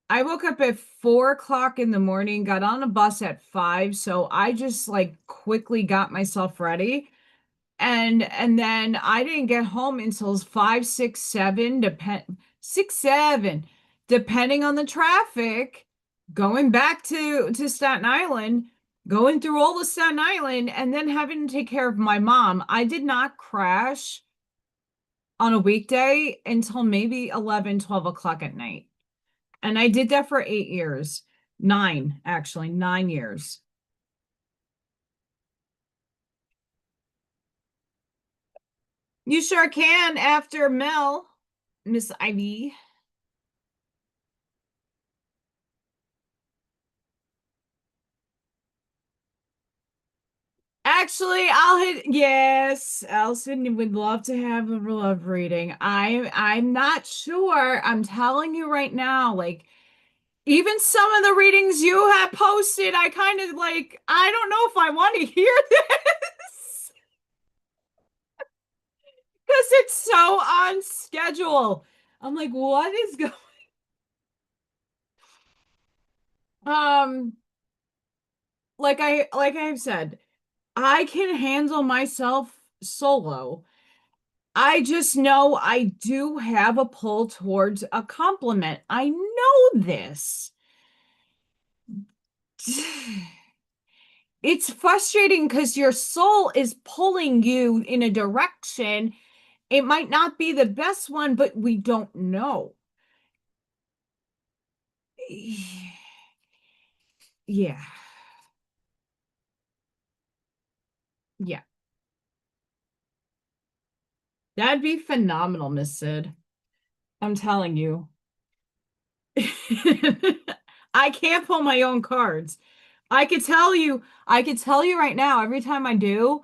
[SPEAKER 1] I woke up at 4 o'clock in the morning, got on a bus at 5, so I just like quickly got myself ready. And then I didn't get home until 5, 6, 7, 6, 7, depending on the traffic, going back to Staten Island, going through all of Staten Island, and then having to take care of my mom. I did not crash on a weekday until maybe 11, 12 o'clock at night. And I did that for 8 years. Nine, actually, 9 years. You sure can after Mel, Miss Ivy. Actually, I'll hit yes. Allison would love to have a love reading. I'm not sure. I'm telling you right now, like even some of the readings you have posted, I kind of like, I don't know if I want to hear this because it's so on schedule. I'm like, what is going like I've said, I can handle myself solo. I just know I do have a pull towards a compliment. I know this. It's frustrating because your soul is pulling you in a direction. It might not be the best one, but we don't know. Yeah. Yeah. That'd be phenomenal, Miss Sid. I'm telling you. I can't pull my own cards. I could tell you right now, every time I do,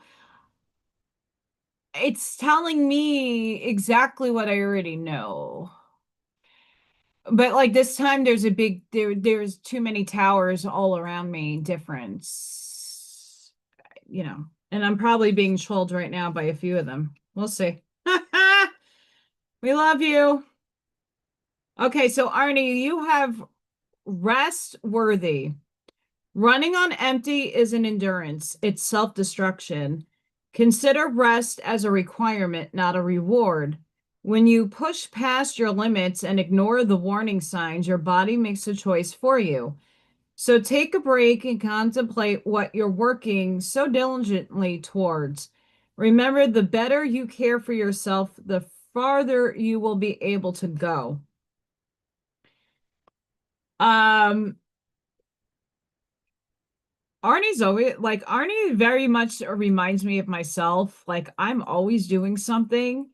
[SPEAKER 1] it's telling me exactly what I already know. But like this time there's too many towers all around me, difference. And I'm probably being trolled right now by a few of them. We'll see. We love you. Okay, so Arnie, you have rest worthy. Running on empty is an endurance. It's self-destruction. Consider rest as a requirement, not a reward. When you push past your limits and ignore the warning signs, your body makes a choice for you. So take a break and contemplate what you're working so diligently towards. Remember, the better you care for yourself, the farther you will be able to go. Um, Arnie very much reminds me of myself. Like I'm always doing something.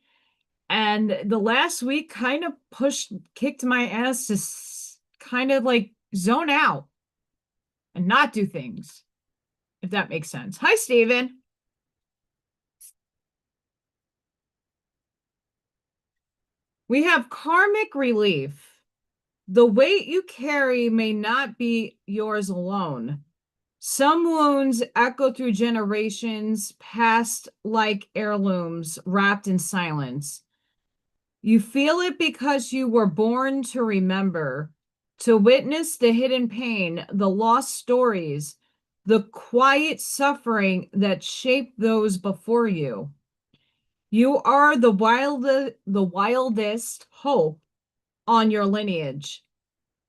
[SPEAKER 1] And the last week kind of kicked my ass to kind of like zone out and not do things, if that makes sense. Hi, Steven. We have karmic relief. The weight you carry may not be yours alone. Some wounds echo through generations, past like heirlooms wrapped in silence. You feel it because you were born to remember, to witness the hidden pain, the lost stories, the quiet suffering that shaped those before you. You are the wildest hope on your lineage,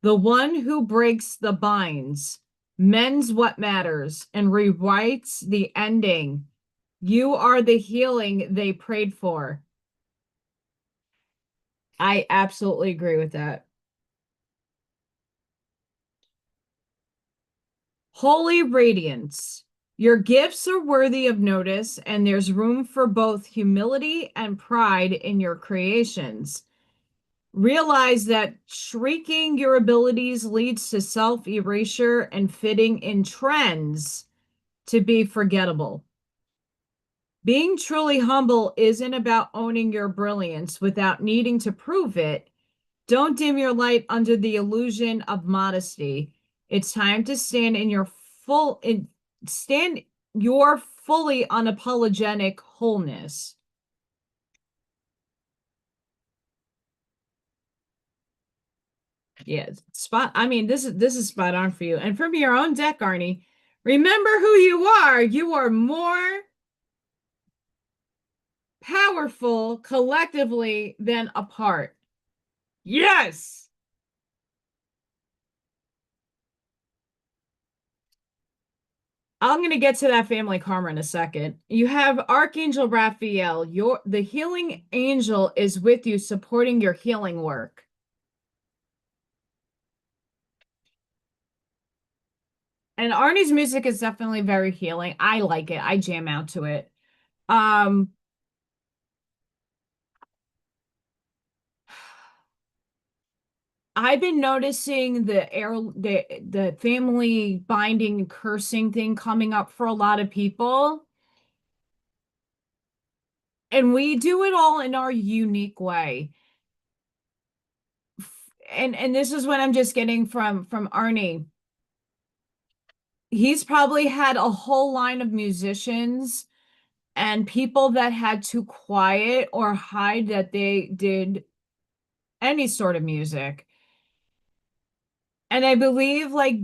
[SPEAKER 1] the one who breaks the binds, mends what matters, and rewrites the ending. You are the healing they prayed for. I absolutely agree with that. Holy radiance. Your gifts are worthy of notice, and there's room for both humility and pride in your creations. Realize that shrieking your abilities leads to self-erasure and fitting in trends to be forgettable. Being truly humble isn't about owning your brilliance without needing to prove it. Don't dim your light under the illusion of modesty. It's time to stand your fully unapologetic wholeness. Yeah, I mean, this is spot on for you. And from your own deck, Arnie, remember who you are. You are more powerful collectively than apart. Yes. I'm going to get to that family karma in a second. You have Archangel Raphael. The healing angel is with you, supporting your healing work. And Arnie's music is definitely very healing. I like it. I jam out to it. Um, I've been noticing the family binding and cursing thing coming up for a lot of people. And we do it all in our unique way. And this is what I'm just getting from Arnie. He's probably had a whole line of musicians and people that had to quiet or hide that they did any sort of music. And I believe, like,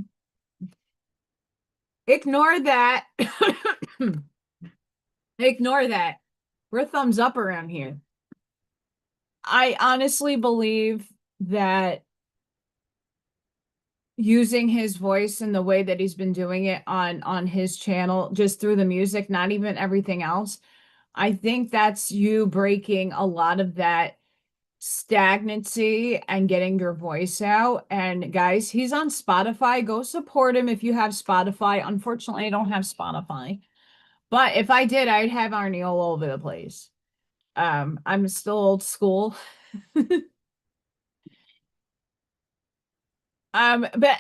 [SPEAKER 1] ignore that. Ignore that. We're thumbs up around here. I honestly believe that using his voice in the way that he's been doing it on his channel, just through the music, not even everything else. I think that's you breaking a lot of that stagnancy and getting your voice out. And guys, he's on Spotify. Go support him if you have Spotify. Unfortunately, I don't have Spotify. But if I did, I'd have Arnie all over the place. I'm still old school. But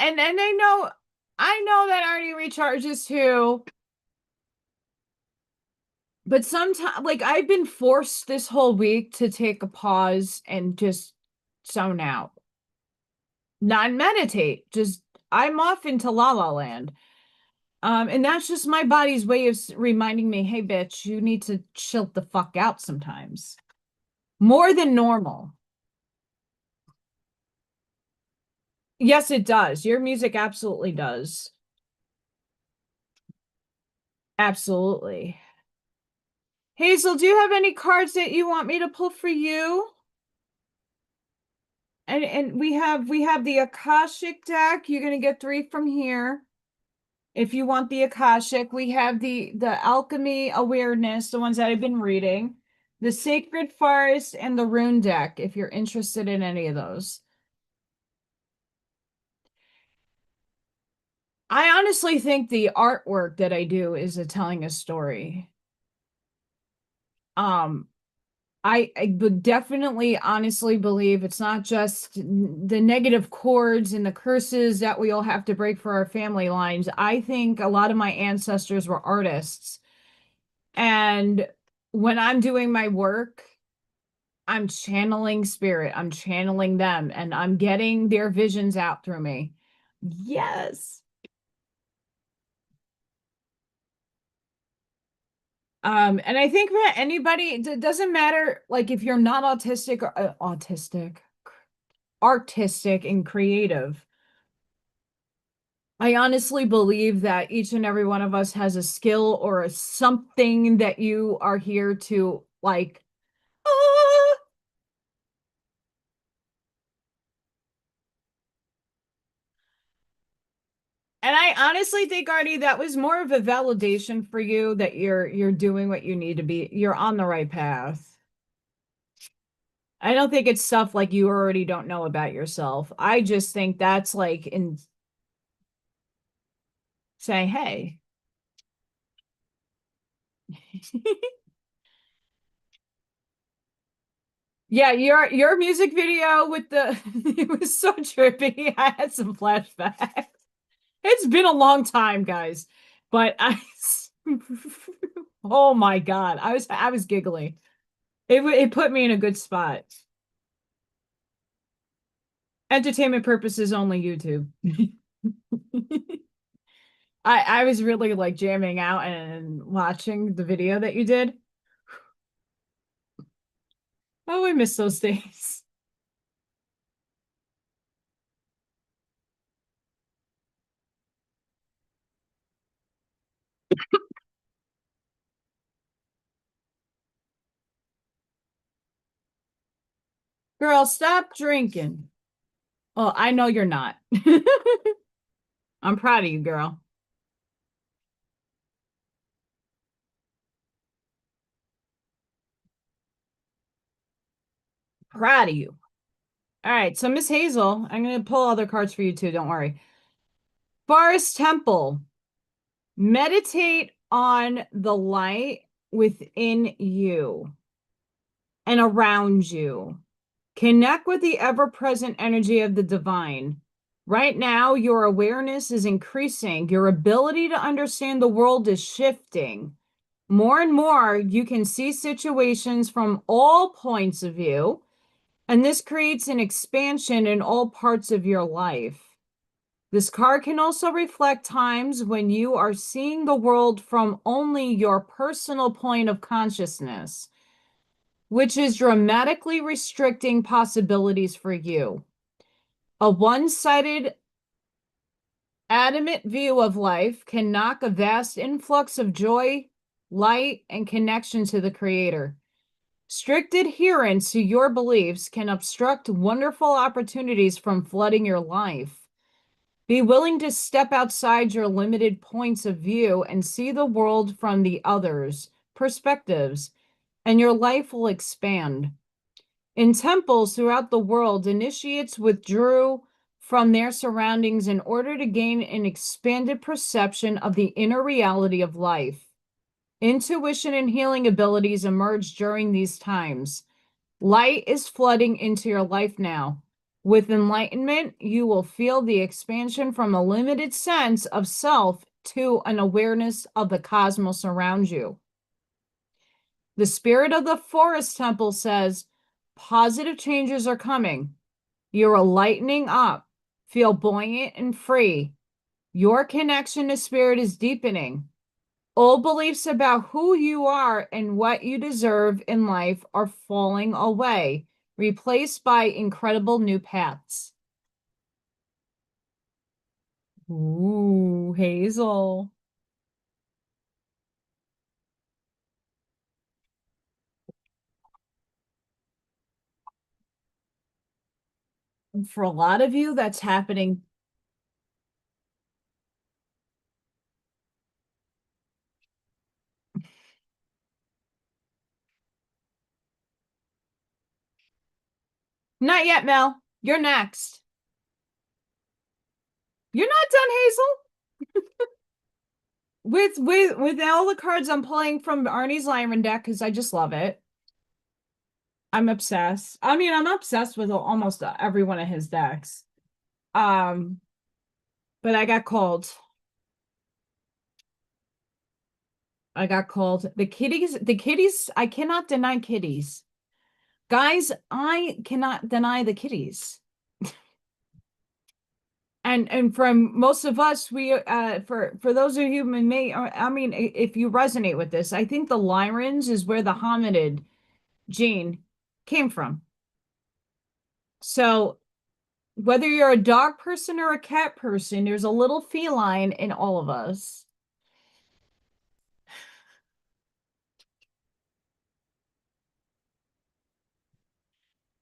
[SPEAKER 1] and I know that Arnie recharges too. But sometimes, like, I've been forced this whole week to take a pause and just zone out, not meditate. Just I'm off into la la land. And that's just my body's way of reminding me, hey, bitch, you need to chill the fuck out sometimes, more than normal. Yes, it does. Your music absolutely does. Absolutely. Hazel, do you have any cards that you want me to pull for you? And we have the Akashic deck. You're gonna get 3 from here. If you want the Akashic, we have the Alchemy Awareness, the ones that I've been reading, the Sacred Forest, and the Rune deck, if you're interested in any of those. I honestly think the artwork that I do is telling a story. Um, I would definitely honestly believe it's not just the negative chords and the curses that we all have to break for our family lines. I think a lot of my ancestors were artists. And when I'm doing my work, I'm channeling spirit, I'm channeling them, and I'm getting their visions out through me. Yes. And I think that anybody, it doesn't matter, like if you're not autistic or artistic and creative. I honestly believe that each and every one of us has a skill or a something that you are here to like. "Ah." And I honestly think, Artie, that was more of a validation for you that you're doing what you need to be. You're on the right path. I don't think it's stuff like you already don't know about yourself. I just think that's like in saying, hey. Yeah, your music video with the it was so trippy. I had some flashbacks. It's been a long time, guys, but I oh my God, I was giggling. It put me in a good spot. Entertainment purposes only YouTube. I was really like jamming out and watching the video that you did. Oh, I miss those days. Girl, stop drinking. Well, I know you're not. I'm proud of you, girl. Proud of you. All right, so Miss Hazel, I'm going to pull other cards for you too. Don't worry. Forest Temple. Meditate on the light within you and around you. Connect with the ever-present energy of the divine. Right now, your awareness is increasing. Your ability to understand the world is shifting. More and more, you can see situations from all points of view, and this creates an expansion in all parts of your life. This card can also reflect times when you are seeing the world from only your personal point of consciousness, which is dramatically restricting possibilities for you. A one-sided, adamant view of life can knock a vast influx of joy, light, and connection to the Creator. Strict adherence to your beliefs can obstruct wonderful opportunities from flooding your life. Be willing to step outside your limited points of view and see the world from the others' perspectives, and your life will expand. In temples throughout the world, initiates withdrew from their surroundings in order to gain an expanded perception of the inner reality of life. Intuition and healing abilities emerge during these times. Light is flooding into your life now. With enlightenment, you will feel the expansion from a limited sense of self to an awareness of the cosmos around you. The spirit of the forest temple says, positive changes are coming. You're lightening up. Feel buoyant and free. Your connection to spirit is deepening. Old beliefs about who you are and what you deserve in life are falling away, replaced by incredible new paths. Ooh, Hazel. For a lot of you, that's happening. Not yet, Mel. You're next. You're not done, Hazel. With all the cards I'm pulling from Arnie's Lyran deck, because I just love it. I'm obsessed. I mean, I'm obsessed with almost every one of his decks. But I got called. I got called. The kitties, I cannot deny kitties. Guys, I cannot deny the kitties. And from most of us, we for those of you who may, I mean, if you resonate with this, I think the Lyrans is where the hominid gene came from. So whether you're a dog person or a cat person, there's a little feline in all of us.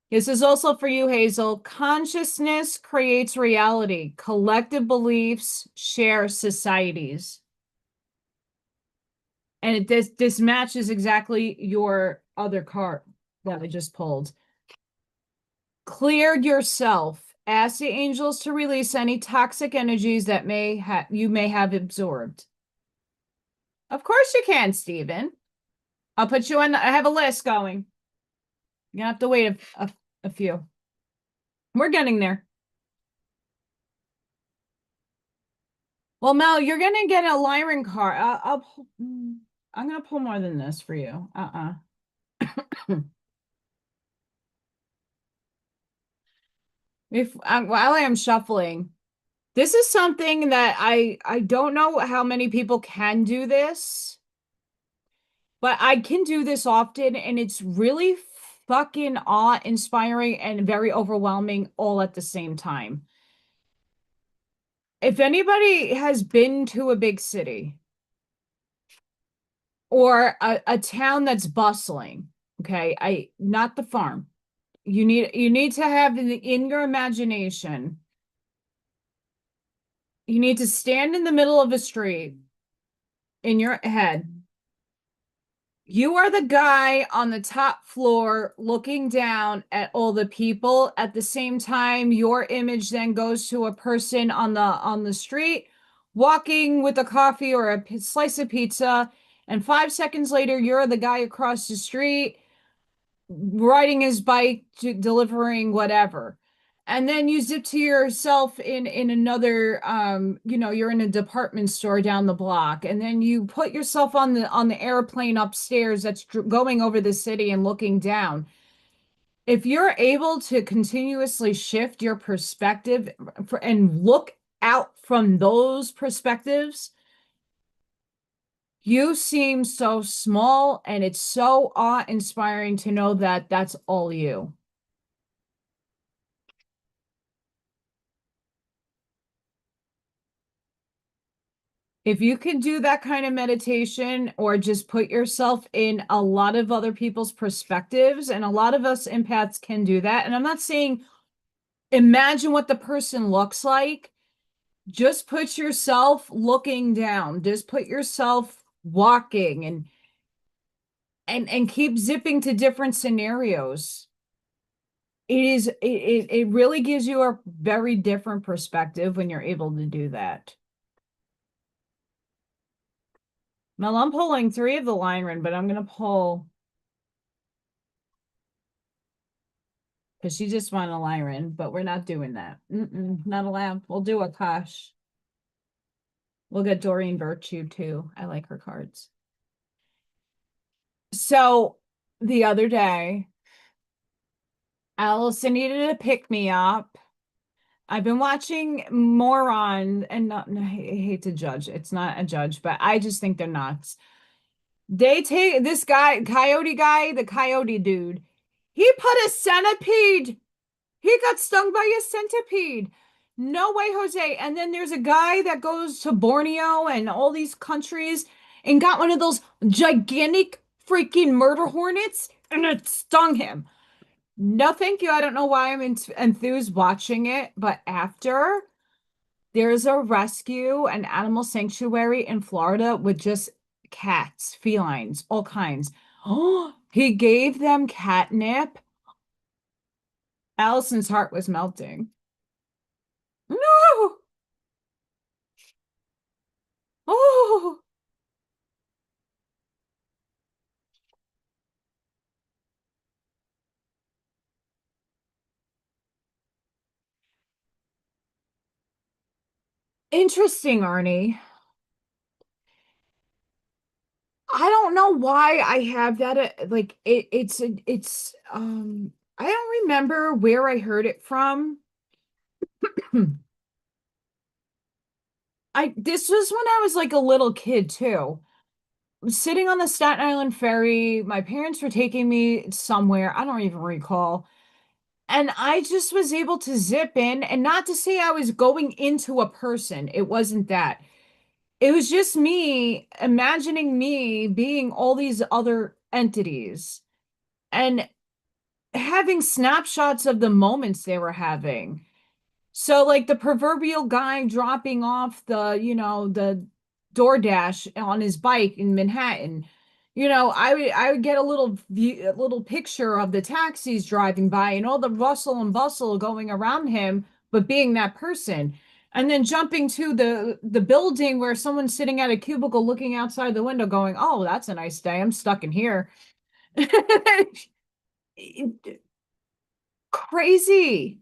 [SPEAKER 1] This is also for you, Hazel. Consciousness creates reality. Collective beliefs share societies. And this matches exactly your other card that I just pulled. Clear yourself. Ask the angels to release any toxic energies that you may have absorbed. Of course you can, Stephen. I'll put you on. I have a list going. You have to wait a few. We're getting there. Well, Mel, you're gonna get a Lyran card. I'm gonna pull more than this for you. While I am shuffling, this is something that I don't know how many people can do this, but I can do this often, and it's really fucking awe-inspiring and very overwhelming all at the same time. If anybody has been to a big city or a town that's bustling, okay, not the farm. You need to have in your imagination, you need to stand in the middle of a street in your head. You are the guy on the top floor looking down at all the people. At the same time, your image then goes to a person on the street walking with a coffee or a slice of pizza, and 5 seconds later, you're the guy across the street riding his bike to delivering whatever. And then you zip to yourself in another you're in a department store down the block, and then you put yourself on the airplane upstairs that's going over the city and looking down. If you're able to continuously shift your perspective and look out from those perspectives, you seem so small, and it's so awe-inspiring to know that that's all you. If you can do that kind of meditation or just put yourself in a lot of other people's perspectives, and a lot of us empaths can do that. And I'm not saying imagine what the person looks like. Just put yourself looking down. Just put yourself walking and keep zipping to different scenarios. It really gives you a very different perspective when you're able to do that. Now I'm pulling 3 of the Lyran, but I'm gonna pull because she just wanted a Lyran, but we're not doing that. Not allowed. We'll do a Kosh. We'll get Doreen Virtue too. I like her cards. So the other day, Allison needed to pick me up. I've been watching Moron and not, I hate to judge. It's not a judge, but I just think they're nuts. They take this guy, coyote guy, the coyote dude. He put a centipede. He got stung by a centipede. No way, Jose. And then there's a guy that goes to Borneo and all these countries and got one of those gigantic freaking murder hornets and it stung him. No, thank you. I don't know why I'm enthused watching it, but after there's a rescue, an animal sanctuary in Florida with just cats, felines, all kinds. Oh, he gave them catnip. Allison's heart was melting. No. Oh, interesting, Arnie. I don't know why I have that. Like it's I don't remember where I heard it from. This was when I was like a little kid too. Sitting on the Staten Island ferry, my parents were taking me somewhere, I don't even recall. And I just was able to zip in, and not to say I was going into a person. It wasn't that. It was just me imagining me being all these other entities and having snapshots of the moments they were having. So like the proverbial guy dropping off the DoorDash on his bike in Manhattan. I would get a little picture of the taxis driving by and all the rustle and bustle going around him, but being that person. And then jumping to the building where someone's sitting at a cubicle looking outside the window going, "Oh, that's a nice day. I'm stuck in here." Crazy.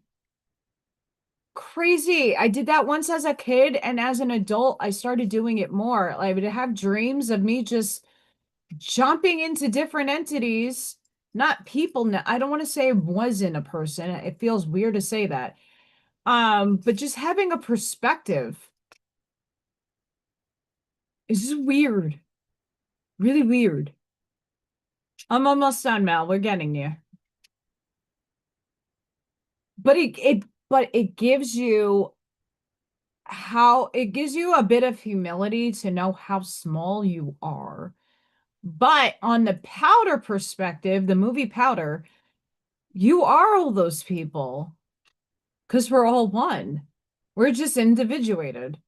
[SPEAKER 1] Crazy. I did that once as a kid, and as an adult, I started doing it more. I would have dreams of me just jumping into different entities, not people. I don't want to say I wasn't a person. It feels weird to say that. But just having a perspective is just weird. Really weird. I'm almost done, Mel. We're getting there. But it gives you a bit of humility to know how small you are. But on the Powder perspective, the movie Powder, you are all those people because we're all one. We're just individuated.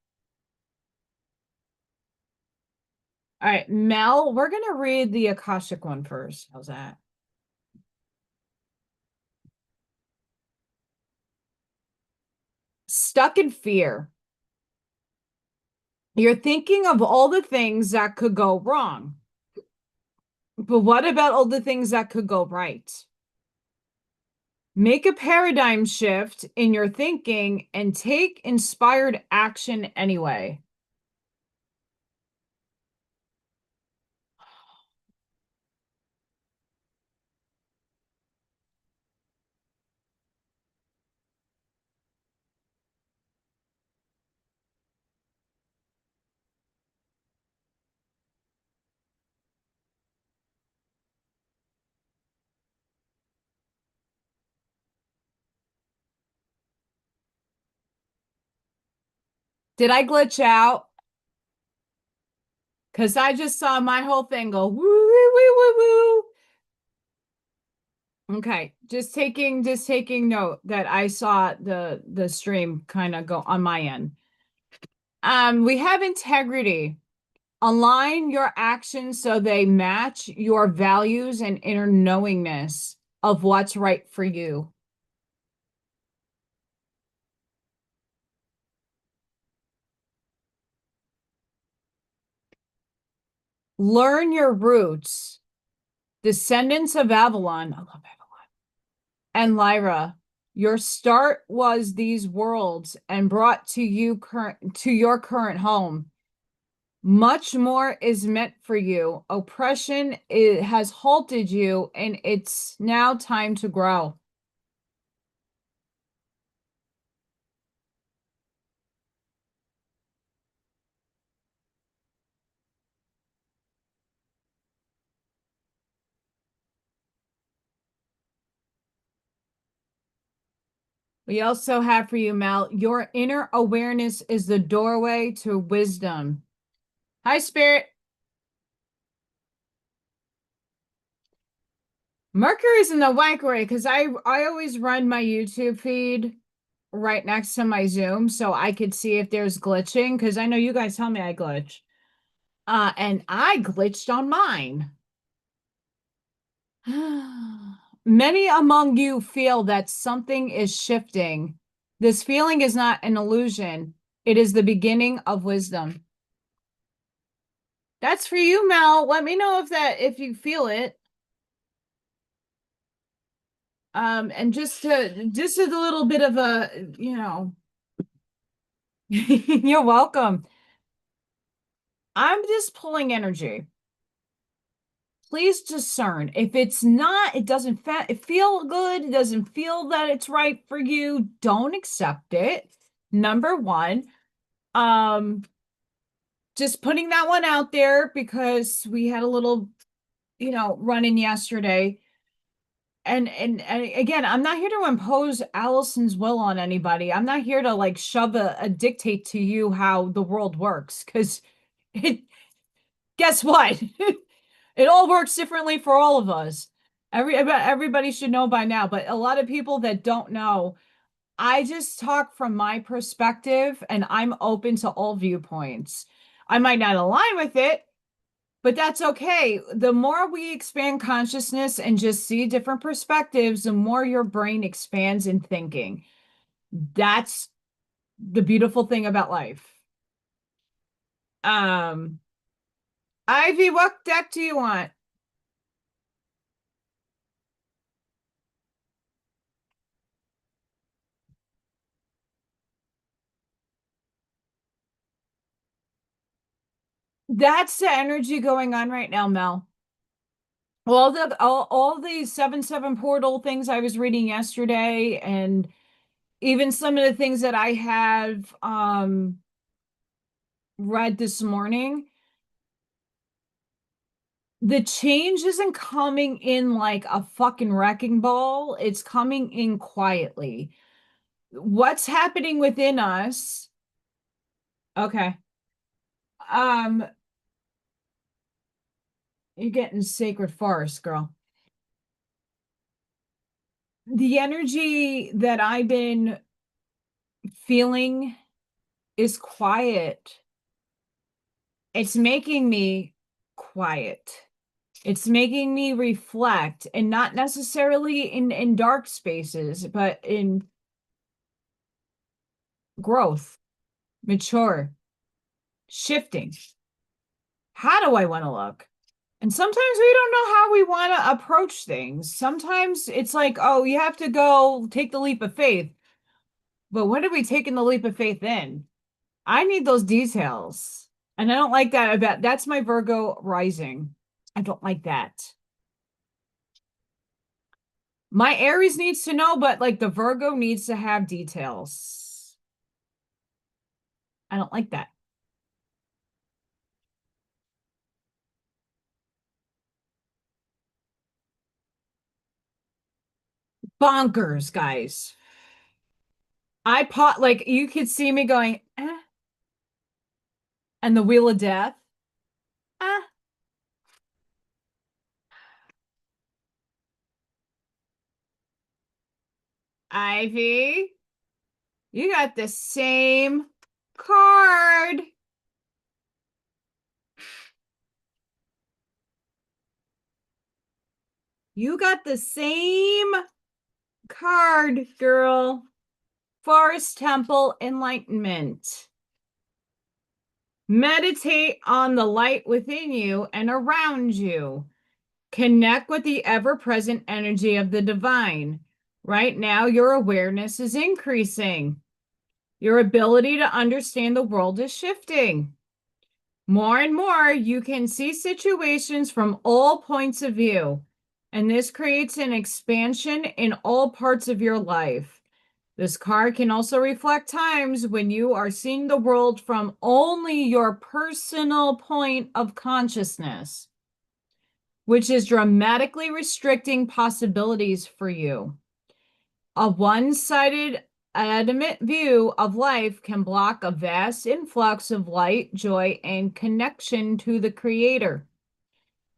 [SPEAKER 1] All right, Mel, we're going to read the Akashic one first. How's that? Stuck in fear. You're thinking of all the things that could go wrong. But what about all the things that could go right? Make a paradigm shift in your thinking and take inspired action anyway. Did I glitch out? Because I just saw my whole thing go woo, woo, woo, woo, woo. Okay, just taking note that I saw the stream kind of go on my end. We have integrity. Align your actions so they match your values and inner knowingness of what's right for you. Learn your roots. Descendants of Avalon. I love Avalon. And Lyra. Your start was these worlds and brought to you to your current home. Much more is meant for you. Oppression has halted you, and it's now time to grow. We also have for you, Mel, your inner awareness is the doorway to wisdom. Hi, Spirit. Mercury's in the wankery because I always run my YouTube feed right next to my Zoom so I could see if there's glitching because I know you guys tell me I glitch. And I glitched on mine. Many among you feel that something is shifting. This feeling is not an illusion. It is the beginning of wisdom. That's for you, Mel. Let me know if you feel it. And just a little bit of a, you're welcome. I'm just pulling energy. Please discern. If it's not, it doesn't feel good, it doesn't feel that it's right for you, don't accept it. Number one. Just putting that one out there because we had a little, run in yesterday. And again, I'm not here to impose Allison's will on anybody. I'm not here to like shove a dictate to you how the world works because it guess what? It all works differently for all of us. Everybody should know by now, but a lot of people that don't know, I just talk from my perspective and I'm open to all viewpoints. I might not align with it, but that's okay. The more we expand consciousness and just see different perspectives, the more your brain expands in thinking. That's the beautiful thing about life. Um, Ivy, what deck do you want? That's the energy going on right now, Mel. All the 7/7 portal things I was reading yesterday, and even some of the things that I have read this morning, the change isn't coming in like a fucking wrecking ball. It's coming in quietly. What's happening within us? Okay. Um, you're getting sacred forest, girl. The energy that I've been feeling is quiet. It's making me quiet. It's making me reflect, and not necessarily in dark spaces, but in growth, mature, shifting. How do I want to look? And sometimes we don't know how we want to approach things. Sometimes it's like, oh, you have to go take the leap of faith. But when are we taking the leap of faith in? I need those details. And I don't like that about that's my Virgo rising. I don't like that. My Aries needs to know, but like the Virgo needs to have details. I don't like that. Bonkers, guys. Like you could see me going, and the Wheel of Death. Ah, Ivy, you got the same card. You got the same card, girl. Forest Temple Enlightenment. Meditate on the light within you and around you. Connect with the ever-present energy of the divine. Right now, your awareness is increasing. Your ability to understand the world is shifting. More and more, you can see situations from all points of view, and this creates an expansion in all parts of your life. This card can also reflect times when you are seeing the world from only your personal point of consciousness, which is dramatically restricting possibilities for you. A one-sided, adamant view of life can block a vast influx of light, joy, and connection to the Creator.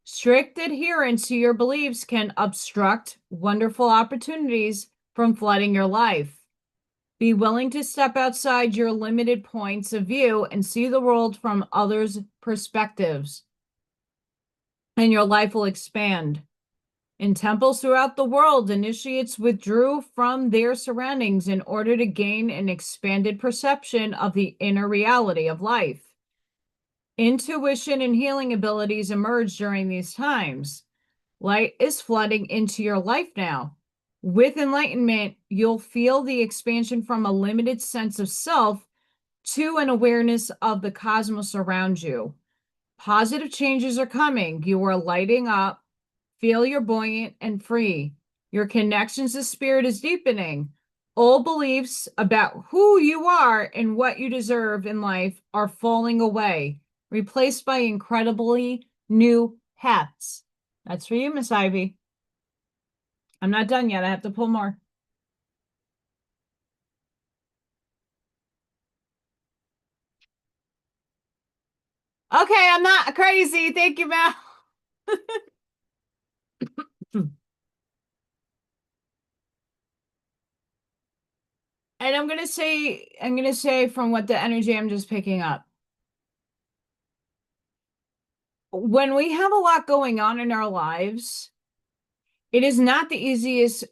[SPEAKER 1] Strict adherence to your beliefs can obstruct wonderful opportunities from flooding your life. Be willing to step outside your limited points of view and see the world from others' perspectives, and your life will expand. In temples throughout the world, initiates withdrew from their surroundings in order to gain an expanded perception of the inner reality of life. Intuition and healing abilities emerge during these times. Light is flooding into your life now. With enlightenment, you'll feel the expansion from a limited sense of self to an awareness of the cosmos around you. Positive changes are coming. You are lighting up. Feel you're buoyant and free. Your connections to spirit is deepening. Old beliefs about who you are and what you deserve in life are falling away, replaced by incredibly new paths. That's for you, Miss Ivy. I'm not done yet. I have to pull more. Okay, I'm not crazy. Thank you, Mel. And I'm gonna say from what the energy I'm just picking up. When we have a lot going on in our lives, it is not the easiest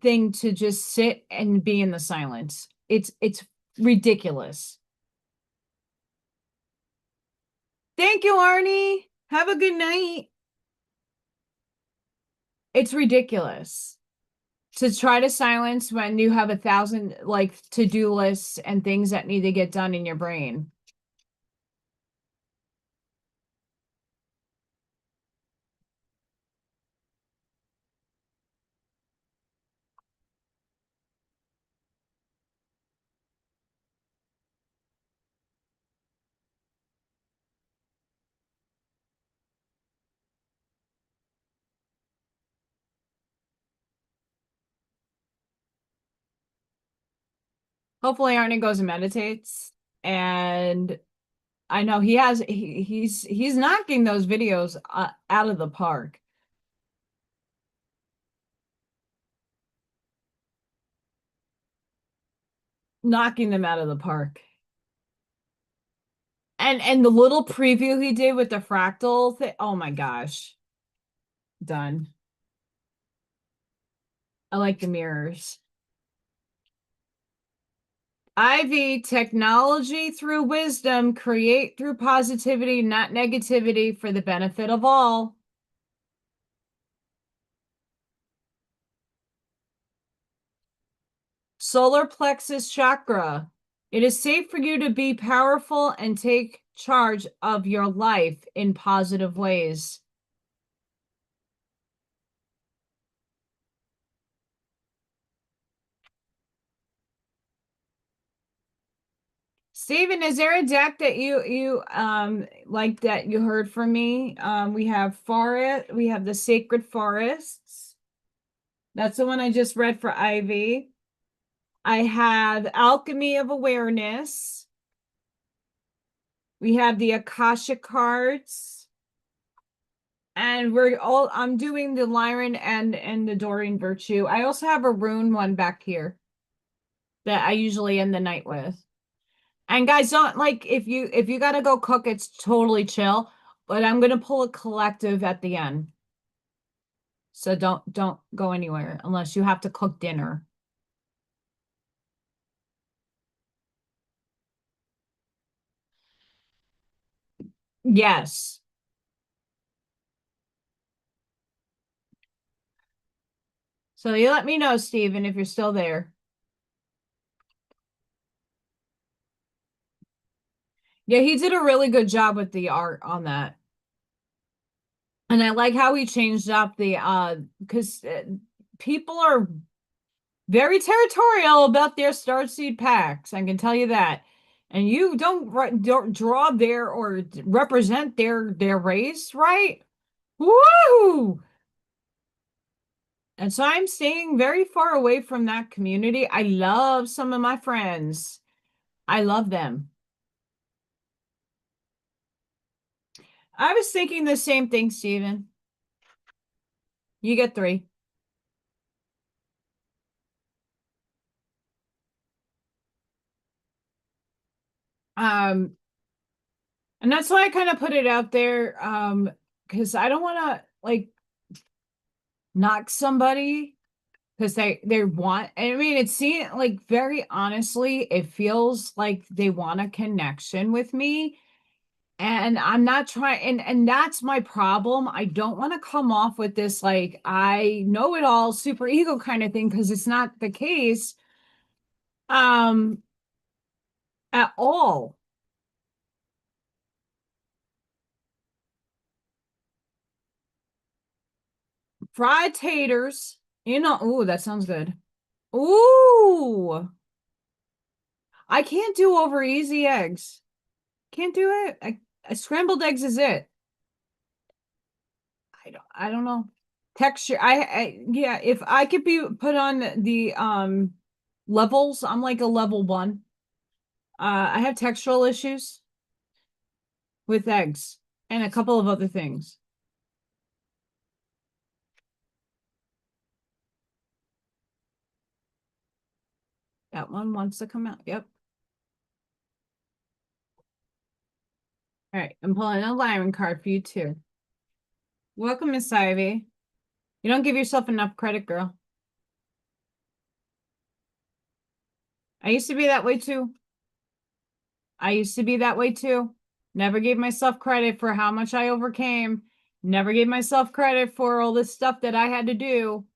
[SPEAKER 1] thing to just sit and be in the silence. It's ridiculous. Thank you, Arnie. Have a good night. It's ridiculous to try to silence when you have 1,000 like to-do lists and things that need to get done in your brain. Hopefully Arnie goes and meditates, and I know he's knocking those videos out of the park. Knocking them out of the park. And the little preview he did with the fractal thing, oh my gosh. Done. I like the mirrors. Ivy, technology through wisdom, create through positivity, not negativity, for the benefit of all. Solar plexus chakra. It is safe for you to be powerful and take charge of your life in positive ways. Stephen, is there a deck that you like that you heard from me? We have forest, we have the Sacred Forests. That's the one I just read for Ivy. I have Alchemy of Awareness. We have the Akasha cards. And I'm doing the Lyran and the Doreen Virtue. I also have a rune one back here that I usually end the night with. And guys, don't like if you gotta go cook, it's totally chill. But I'm gonna pull a collective at the end. So don't go anywhere unless you have to cook dinner. Yes. So you let me know, Steven, if you're still there. Yeah, he did a really good job with the art on that. And I like how he changed up the because people are very territorial about their starseed packs. I can tell you that. And you don't draw their or represent their race, right? Woo! And so I'm staying very far away from that community. I love some of my friends. I love them. I was thinking the same thing, Steven. You get three. Um, and that's why I kind of put it out there. Because I don't want to like knock somebody because they want. I mean, it's seen like very honestly, it feels like they want a connection with me. And I'm not trying, and that's my problem. I don't want to come off with this like I know it all super ego kind of thing because it's not the case um at all. Fried taters, ooh, that sounds good. Ooh, I can't do over easy eggs. Can't do it. Scrambled eggs is it. I don't know. Texture. Yeah, if I could be put on the levels, I'm like a level one. I have textural issues with eggs and a couple of other things. That one wants to come out. Yep. All right. I'm pulling a Lyran card for you too. Welcome, Miss Ivy. You don't give yourself enough credit, girl. I used to be that way too. I used to be that way too. Never gave myself credit for how much I overcame. Never gave myself credit for all this stuff that I had to do.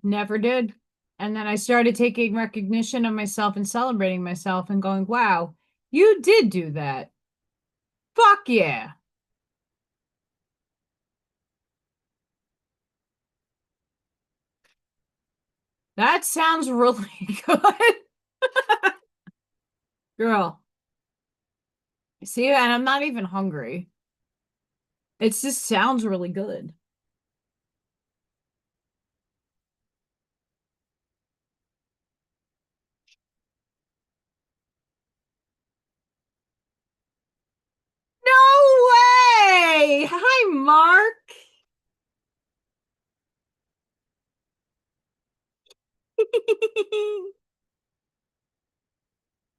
[SPEAKER 1] Never did. And then I started taking recognition of myself and celebrating myself and going, wow, you did do that. Fuck yeah. That sounds really good. Girl, see, and I'm not even hungry. It just sounds really good. No way! Hi, Mark.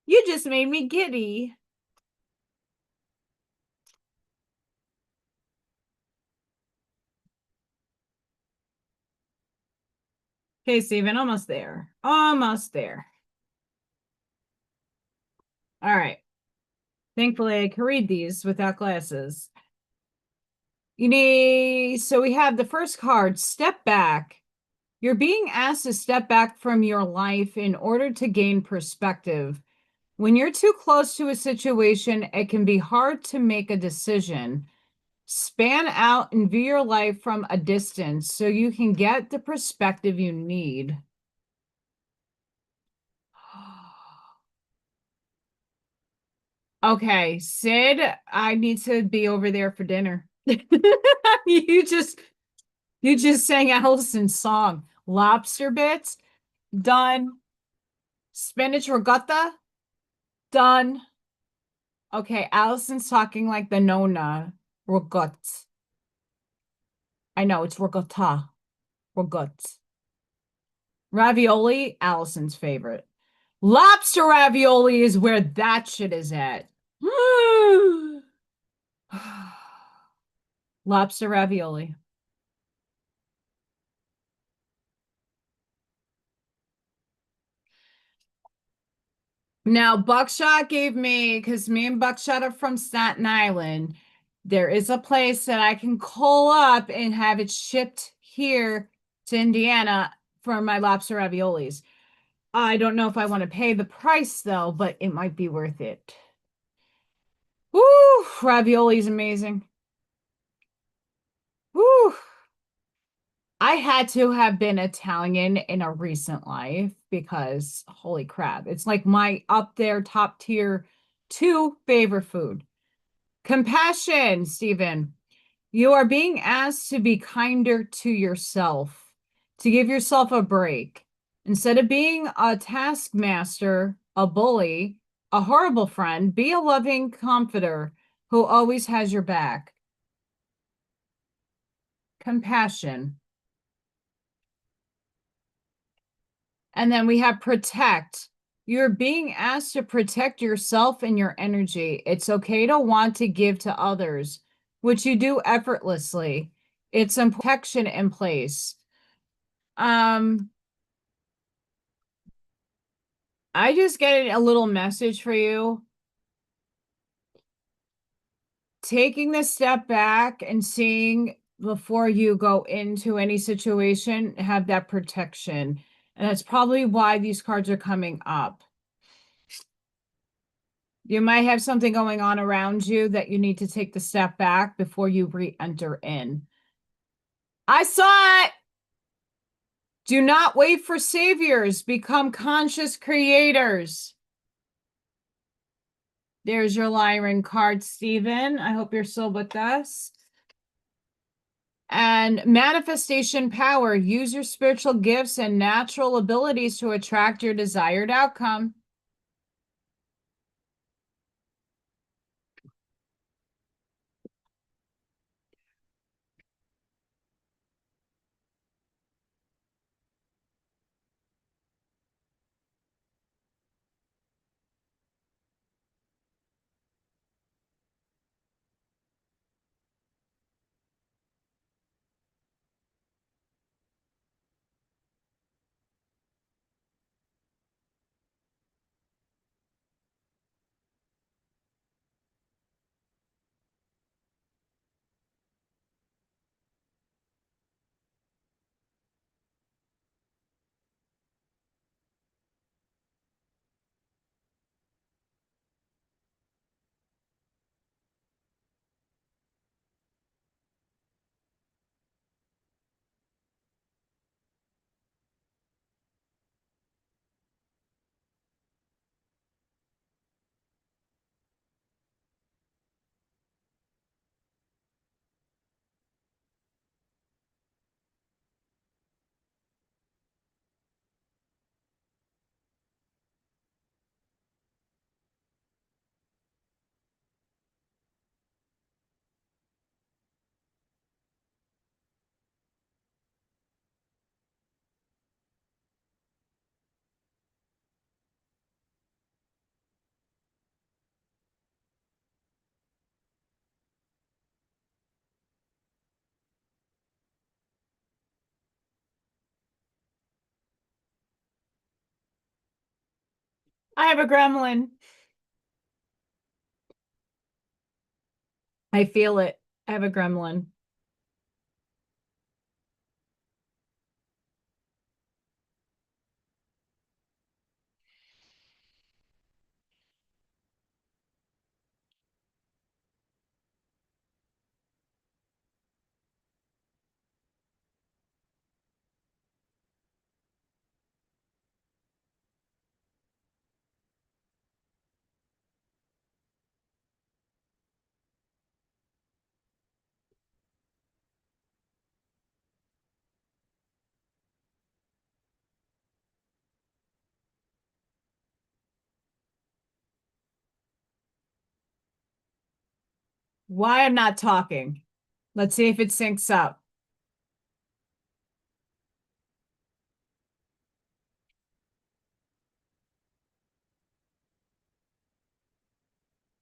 [SPEAKER 1] You just made me giddy. Okay, Steven, almost there. Almost there. All right. Thankfully, I can read these without glasses. So we have the first card, step back. You're being asked to step back from your life in order to gain perspective. When you're too close to a situation, it can be hard to make a decision. Span out and view your life from a distance so you can get the perspective you need. Okay, Sid, I need to be over there for dinner. You just you just sang Allison's song. Lobster bits, done. Spinach regatta, done. Okay, Allison's talking like the Nona. Regatta. I know it's regatta. Regatta. Ravioli, Allison's favorite. Lobster ravioli is where that shit is at. Lobster ravioli. Now, Buckshot gave me, because me and Buckshot are from Staten Island, there is a place that I can call up and have it shipped here to Indiana for my lobster raviolis. I don't know if I want to pay the price though, but it might be worth it. Woo! Ravioli is amazing. Woo! I had to have been Italian in a recent life because holy crap, it's like my up there top tier two favorite food. Compassion, Stephen. You are being asked to be kinder to yourself, to give yourself a break. Instead of being a taskmaster, a bully, a horrible friend, be a loving comforter who always has your back. Compassion. And then we have protect. You're being asked to protect yourself and your energy. It's okay to want to give to others, which you do effortlessly. It's some protection in place. Um, I just get a little message for you. Taking the step back and seeing before you go into any situation, have that protection. And that's probably why these cards are coming up. You might have something going on around you that you need to take the step back before you re-enter in. I saw it. Do not wait for saviors. Become conscious creators. There's your Lyran card, Stephen. I hope you're still with us. And manifestation power. Use your spiritual gifts and natural abilities to attract your desired outcome. I have a gremlin. I feel it. I have a gremlin. Why I'm not talking. Let's see if it syncs up.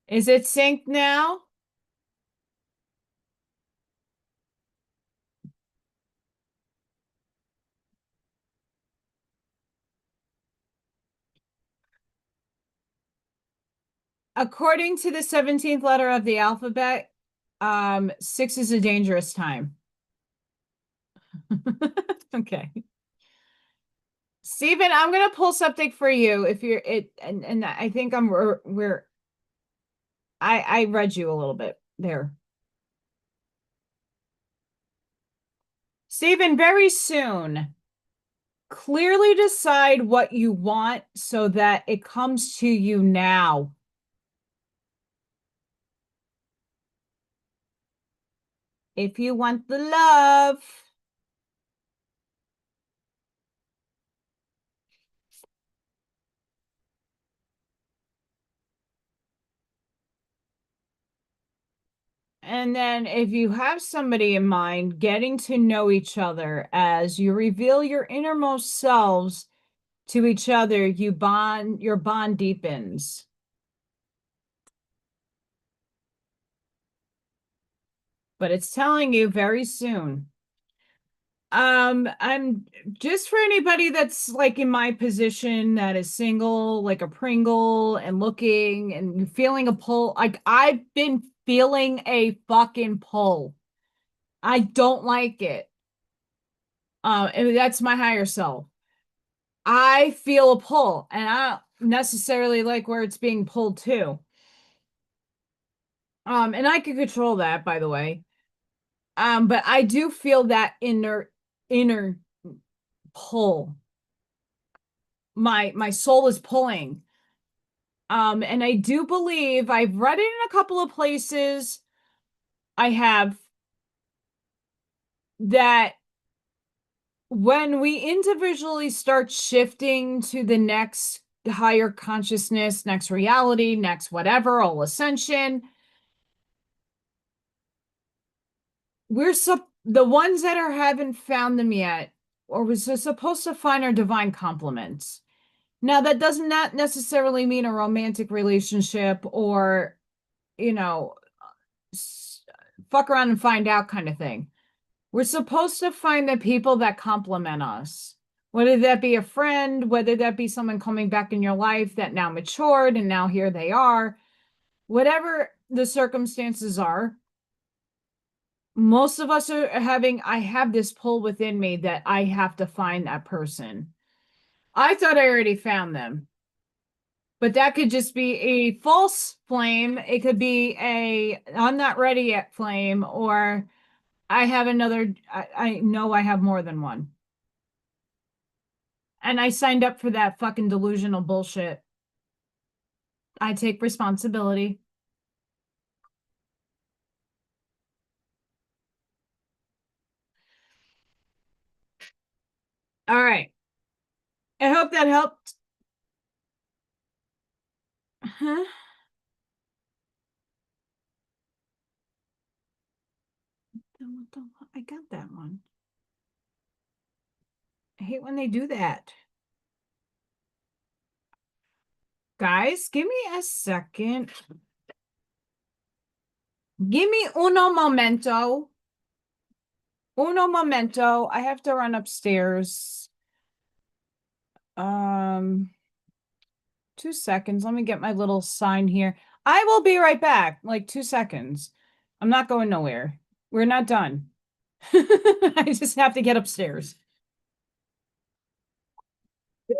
[SPEAKER 1] Is it synced now? According to the 17th letter of the alphabet, 6 is a dangerous time. Okay. Stephen, I'm gonna pull something for you if you're it and I think I read you a little bit there. Stephen, very soon, clearly decide what you want so that it comes to you now. If you want the love. And then if you have somebody in mind, getting to know each other as you reveal your innermost selves to each other, your bond deepens. But it's telling you very soon. I'm just for anybody that's like in my position that is single, like a Pringle and looking and feeling a pull. Like I've been feeling a fucking pull. I don't like it. And that's my higher self. I feel a pull, and I don't necessarily like where it's being pulled to. And I can control that, by the way. But I do feel that inner pull. My soul is pulling. And I do believe I've read it in a couple of places. I have that when we individually start shifting to the next higher consciousness, next reality, next whatever, all ascension, the ones that haven't found them yet, or was supposed to find our divine complements. Now, that does not necessarily mean a romantic relationship or, you know, fuck around and find out kind of thing. We're supposed to find the people that complement us, whether that be a friend, whether that be someone coming back in your life that now matured and now here they are, whatever the circumstances are. Most of us are having, I have this pull within me that I have to find that person. I thought I already found them, but that could just be a false flame. It could be a I'm not ready yet flame, or I have another, I know I have more than one. And I signed up for that fucking delusional bullshit. I take responsibility. All right. I hope that helped. Huh? I got that one. I hate when they do that. Guys, give me a second. Give me uno momento. Uno momento. I have to run upstairs. 2 seconds. Let me get my little sign here. I will be right back. Like 2 seconds. I'm not going nowhere. We're not done. I just have to get upstairs. No!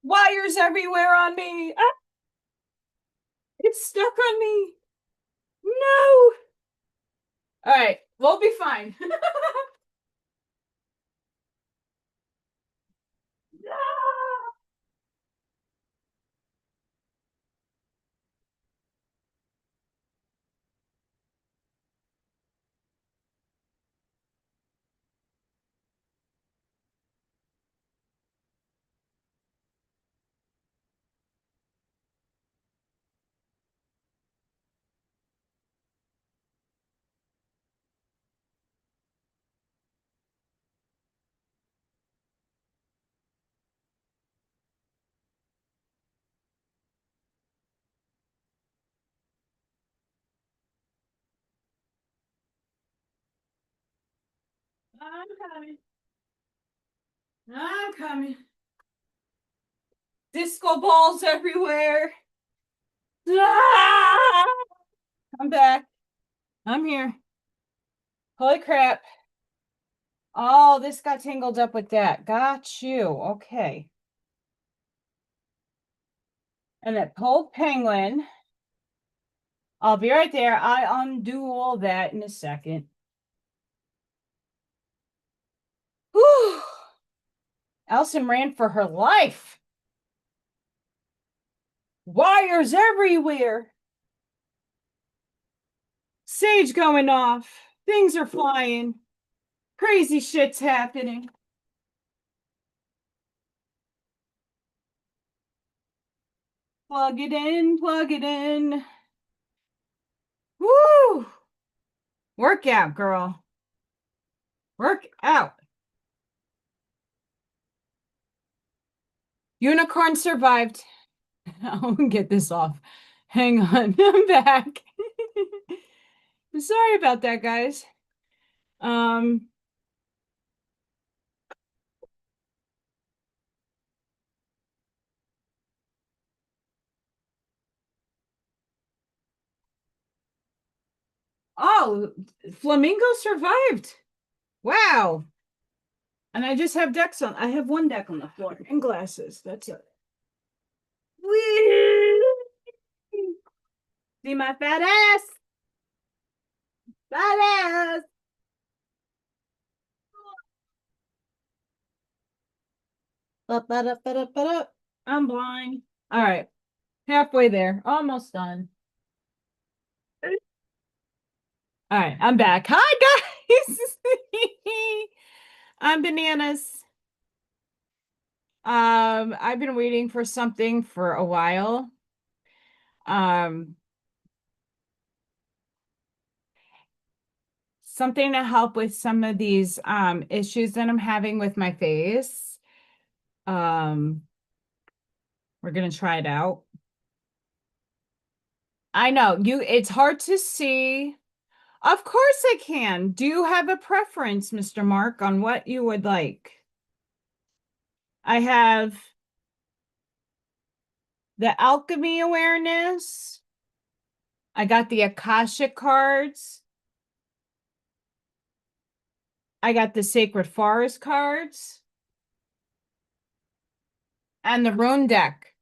[SPEAKER 1] Wires everywhere on me. Ah, it's stuck on me. No. All right. We'll be fine. No! I'm coming. I'm coming. Disco balls everywhere. Ah! I'm back. I'm here. Holy crap. Oh, this got tangled up with that. Got you. Okay. And that poor penguin. I'll be right there. I undo all that in a second. Whew. Elson ran for her life. Wires everywhere. Sage going off. Things are flying. Crazy shit's happening. Plug it in, plug it in. Woo! Workout, girl. Work out. Unicorn survived. I'll get this off. Hang on. I'm back. I'm sorry about that, guys. Um, oh, Flamingo survived. Wow. And I just have decks on. I have one deck on the floor and glasses. That's it. Whee! See my fat ass. Fat ass. I'm blind. All right. Halfway there. Almost done. All right. I'm back. Hi, guys. I'm Bananas. I've been waiting for something for a while. Um, Something to help with some of these issues that I'm having with my face. We're gonna try it out. I know it's hard to see. Of course I can. Do you have a preference, Mr. Mark, on what you would like? I have the alchemy awareness. I got the Akashic cards. I got the Sacred Forest cards. And the rune deck.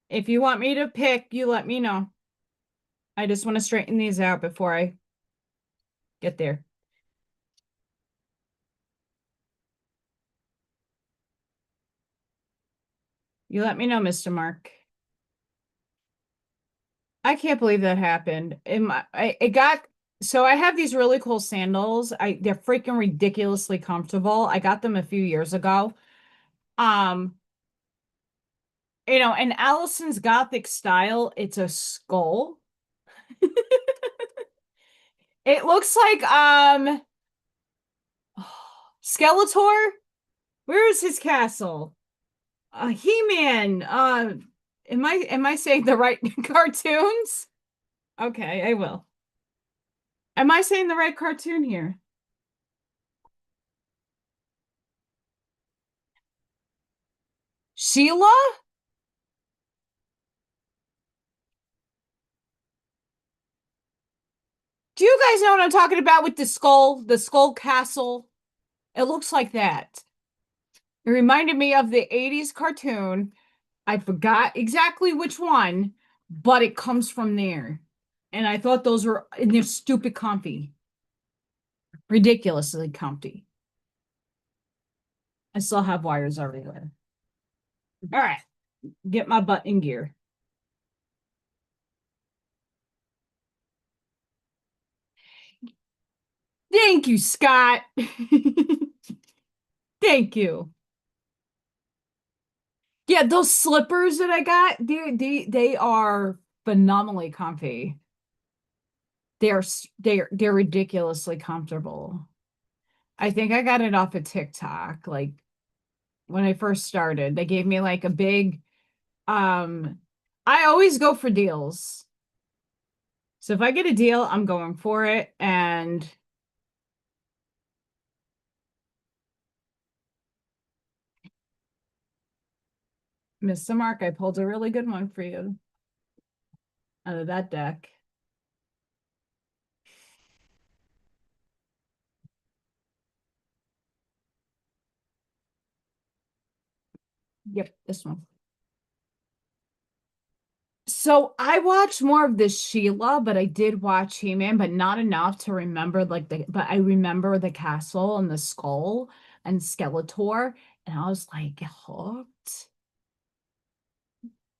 [SPEAKER 1] If you want me to pick, you let me know. I just want to straighten these out before I get there. You let me know, Mr. Mark. I can't believe that happened. So I have these really cool sandals. They're freaking ridiculously comfortable. I got them a few years ago. Um, in Allison's Gothic style, it's a skull. It looks like Skeletor. Where is his castle? He-Man. Am I saying the right cartoons? Okay, I will. Am I saying the right cartoon here? Sheila? Do you guys know what I'm talking about with the skull castle? It looks like that. It reminded me of the 80s cartoon. I forgot exactly which one, but it comes from there. And I thought and they're stupid comfy. Ridiculously comfy. I still have wires everywhere. All right. Get my butt in gear. Thank you, Scott. Thank you. Yeah, those slippers that I got, they are phenomenally comfy. They're ridiculously comfortable. I think I got it off of TikTok, like when I first started. They gave me like a big I always go for deals. So if I get a deal, I'm going for it. And Missed the mark. I pulled a really good one for you out of that deck. Yep, this one. So I watched more of the Sheila, but I did watch He-Man, but not enough to remember but I remember the castle and the skull and Skeletor, and I was like hooked.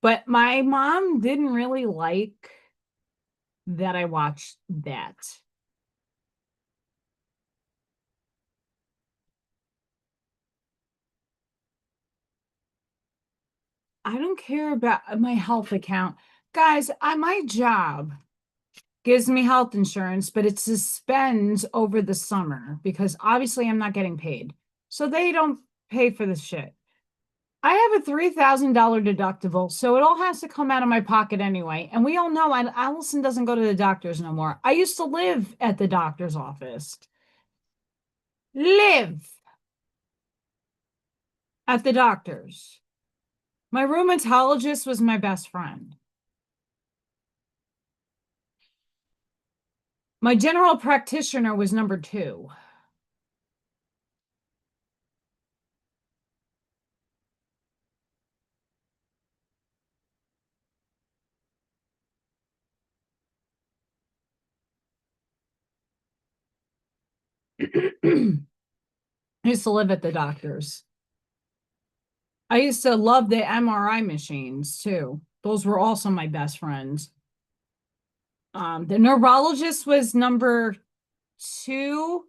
[SPEAKER 1] But my mom didn't really like that I watched that. I don't care about my health account. Guys, my job gives me health insurance, but it suspends over the summer because obviously I'm not getting paid. So they don't pay for this shit. I have a $3,000 deductible, so it all has to come out of my pocket anyway. And we all know Allison doesn't go to the doctors no more. I used to live at the doctor's office. Live at the doctor's. My rheumatologist was my best friend. My general practitioner was number 2. I used to live at the doctor's. I used to love the MRI machines too. Those were also my best friends. The neurologist was number 2,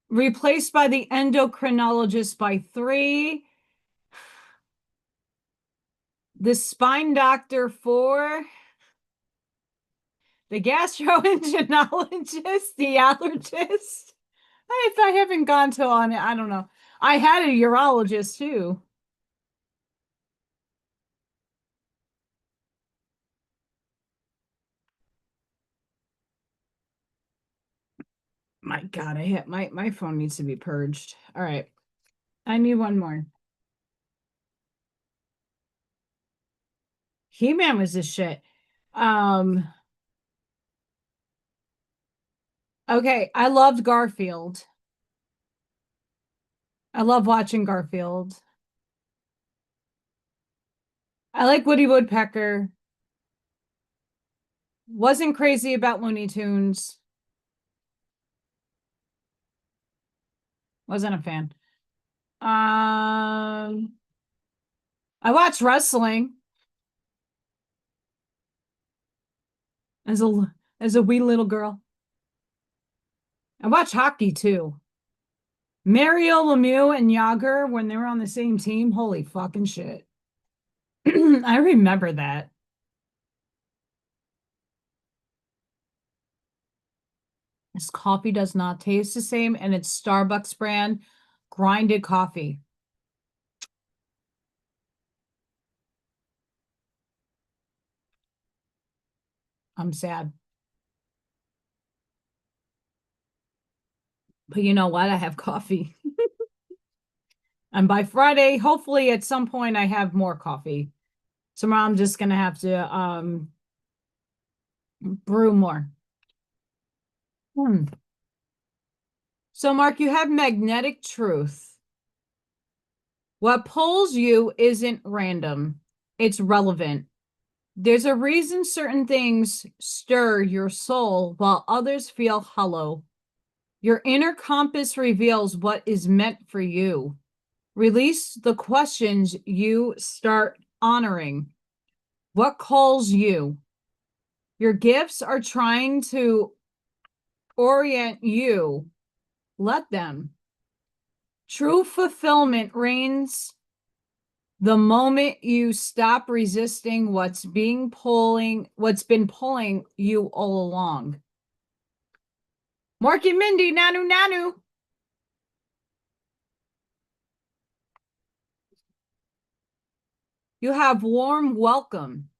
[SPEAKER 1] replaced by the endocrinologist by 3. The spine doctor 4. The gastroenterologist, the allergist. If I haven't gone to on it, I don't know. I had a urologist too. My God, I hit my phone needs to be purged. All right. I need one more. He-Man was this shit. Okay, I loved Garfield. I love watching Garfield. I like Woody Woodpecker. Wasn't crazy about Looney Tunes. Wasn't a fan. I watched wrestling as a wee little girl. I watched hockey too. Mario Lemieux and Yager when they were on the same team. Holy fucking shit. I remember that. This coffee does not taste the same, and it's Starbucks brand grinded coffee. I'm sad. But you know what? I have coffee. And by Friday, hopefully at some point I have more coffee. Tomorrow I'm just gonna have to brew more. So Mark, you have magnetic truth. What pulls you isn't random. It's relevant. There's a reason certain things stir your soul while others feel hollow. Your inner compass reveals what is meant for you. Release the questions you start honoring. What calls you? Your gifts are trying to orient you. Let them. True fulfillment reigns the moment you stop resisting what's been pulling you all along. Marky Mindy, Nanu Nanu. You have warm welcome.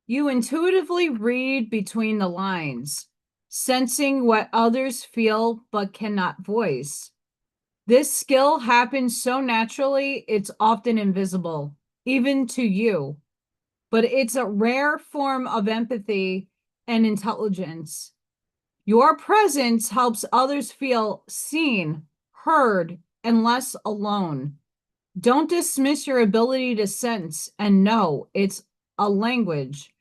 [SPEAKER 1] You intuitively read between the lines, sensing what others feel but cannot voice. This skill happens so naturally, it's often invisible. even to you, but it's a rare form of empathy and intelligence. Your presence helps others feel seen, heard, and less alone. Don't dismiss your ability to sense and know it's a language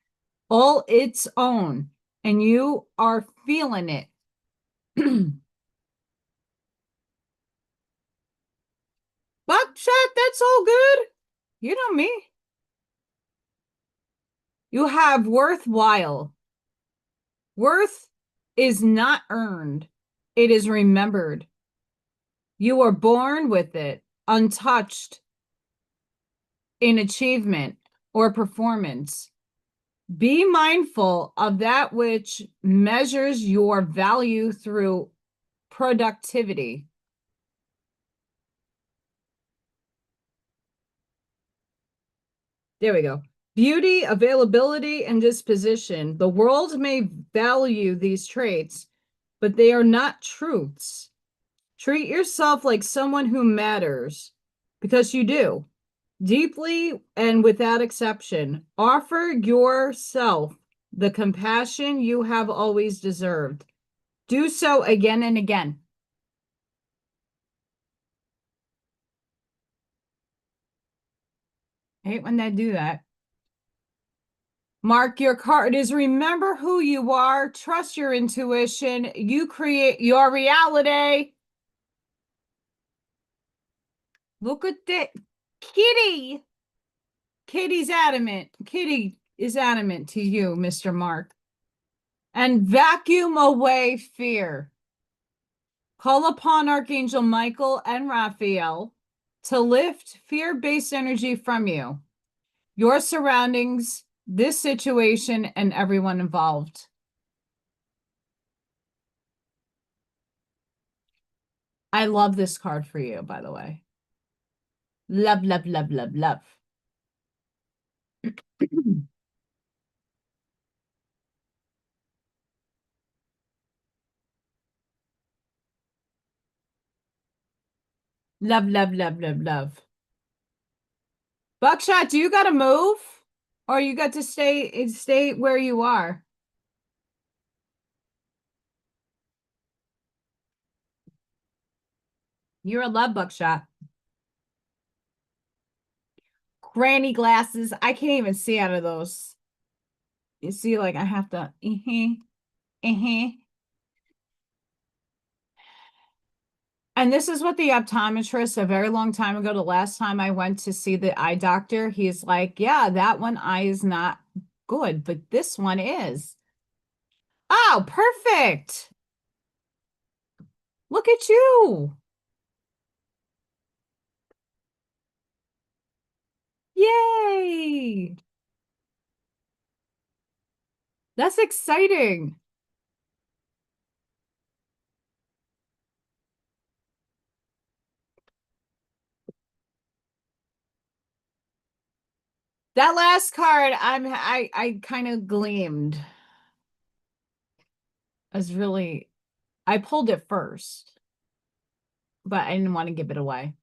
[SPEAKER 1] all its own, and you are feeling it. Buckshot, that's all good. You know me. You have worthwhile. Worth is not earned, it is remembered. You are born with it, untouched in achievement or performance. Be mindful of that which measures your value through productivity. There we go. Beauty, availability, and disposition. The world may value these traits, but they are not truths. Treat yourself like someone who matters, because you do, deeply and without exception. Offer yourself the compassion you have always deserved. Do so again and again. I hate when they do that. Mark your card is remember who you are, trust your intuition, you create your reality. Look at that. Kitty. Kitty's adamant. Kitty is adamant to you, Mr. Mark. And vacuum away fear. Call upon Archangel Michael and Raphael to lift fear-based energy from you, your surroundings, this situation, and everyone involved. I love this card for you, by the way. Love, love, love, love, love. Love, love, love, love, love. Buckshot, do you got to move? Or you got to stay where you are? You're a love, Buckshot. Granny glasses. I can't even see out of those. You see, like I have to. And this is what the optometrist a very long time ago, the last time I went to see the eye doctor, he's like, yeah, that one eye is not good, but this one is. Oh, perfect. Look at you. Yay. That's exciting. That last card, I kind of gleamed. I pulled it first, but I didn't want to give it away.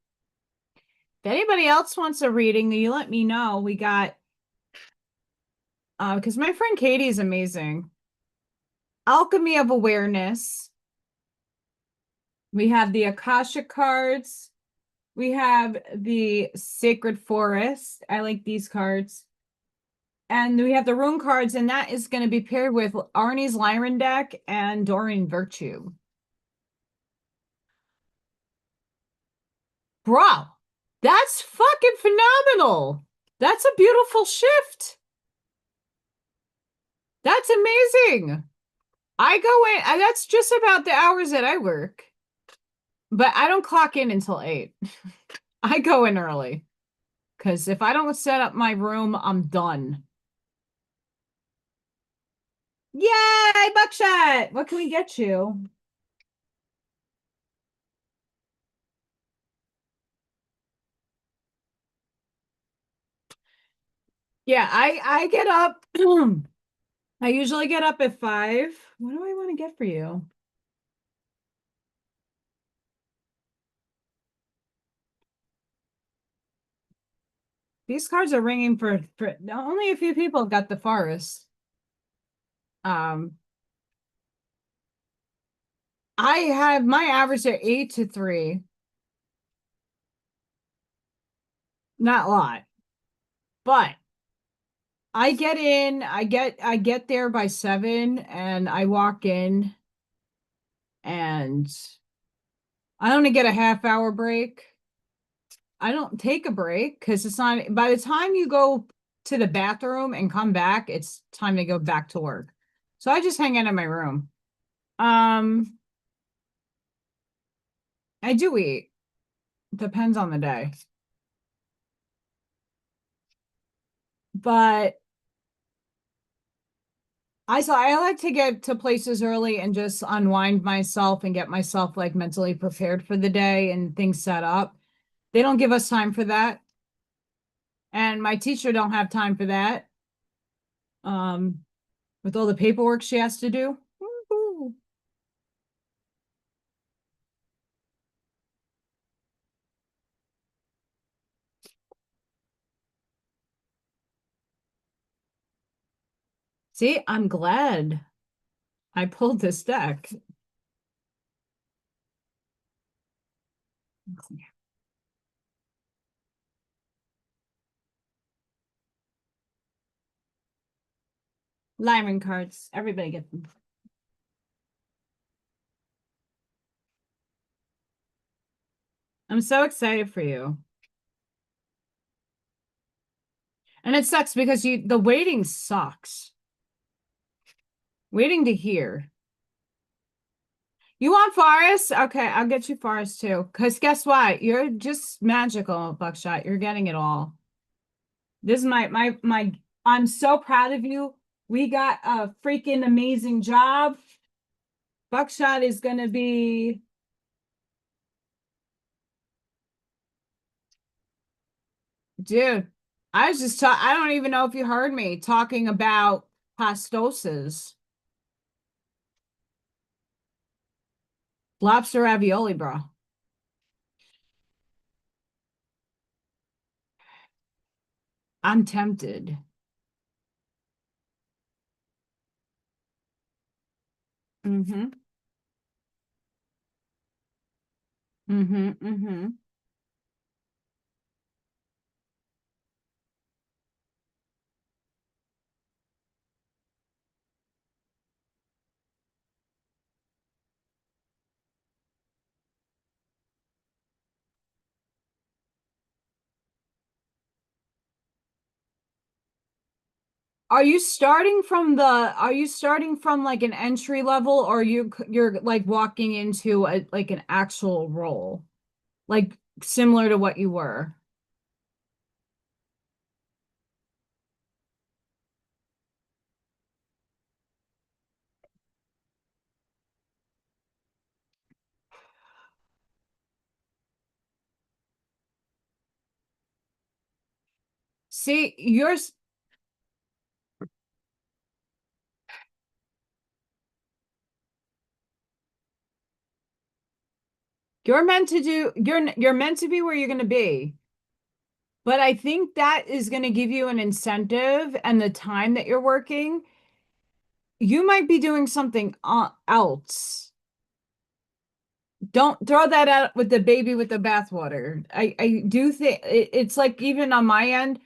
[SPEAKER 1] If anybody else wants a reading, you let me know. We got, because my friend Katie is amazing. Alchemy of Awareness. We have the Akasha cards. We have the Sacred Forest. I like these cards. And we have the Rune cards, and that is going to be paired with Arnie's Lyran deck and Doreen Virtue. Bro, that's fucking phenomenal. That's a beautiful shift. That's amazing. I go in, and that's just about the hours that I work. But I don't clock in until 8. I go in early. Because if I don't set up my room, I'm done. Yay, Buckshot! What can we get you? Yeah, I get up. I usually get up at 5. What do I want to get for you? These cards are ringing for only a few people got the forest. I have my average at 8 to 3. Not a lot. But I get there by 7 and I walk in and I only get a half-hour break. I don't take a break because it's not by the time you go to the bathroom and come back, it's time to go back to work. So I just hang out in my room. I do eat. Depends on the day. But I like to get to places early and just unwind myself and get myself like mentally prepared for the day and things set up. They don't give us time for that. And my teacher don't have time for that. With all the paperwork she has to do. Woo-hoo. See, I'm glad I pulled this deck. Lyman cards. Everybody get them. I'm so excited for you. And it sucks because the waiting sucks. Waiting to hear. You want Forest? Okay, I'll get you Forest too. Because guess what? You're just magical, Buckshot. You're getting it all. This is my I'm so proud of you. We got a freaking amazing job. Buckshot is gonna be dude. I don't even know if you heard me talking about pastoses. Lobster ravioli, bro. I'm tempted. Mm-hmm. Mm-hmm. Mm-hmm. Are you starting from like an entry level or you're like walking into a like an actual role? Like similar to what you were? See, you're meant to be where you're going to be. But I think that is going to give you an incentive and the time that you're working, you might be doing something else. Don't throw that out with the baby with the bathwater. I do think it's like even on my end,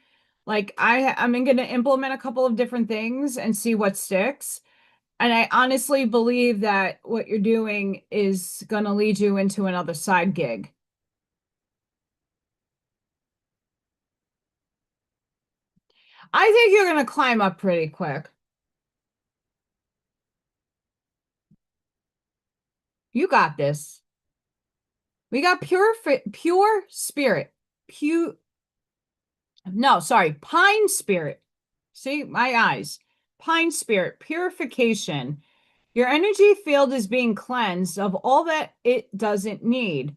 [SPEAKER 1] like I'm going to implement a couple of different things and see what sticks. And I honestly believe that what you're doing is going to lead you into another side gig. I think you're going to climb up pretty quick. You got this. We got pure spirit. Pure No, sorry, pine spirit. See, my eyes. Pine spirit, purification. Your energy field is being cleansed of all that it doesn't need.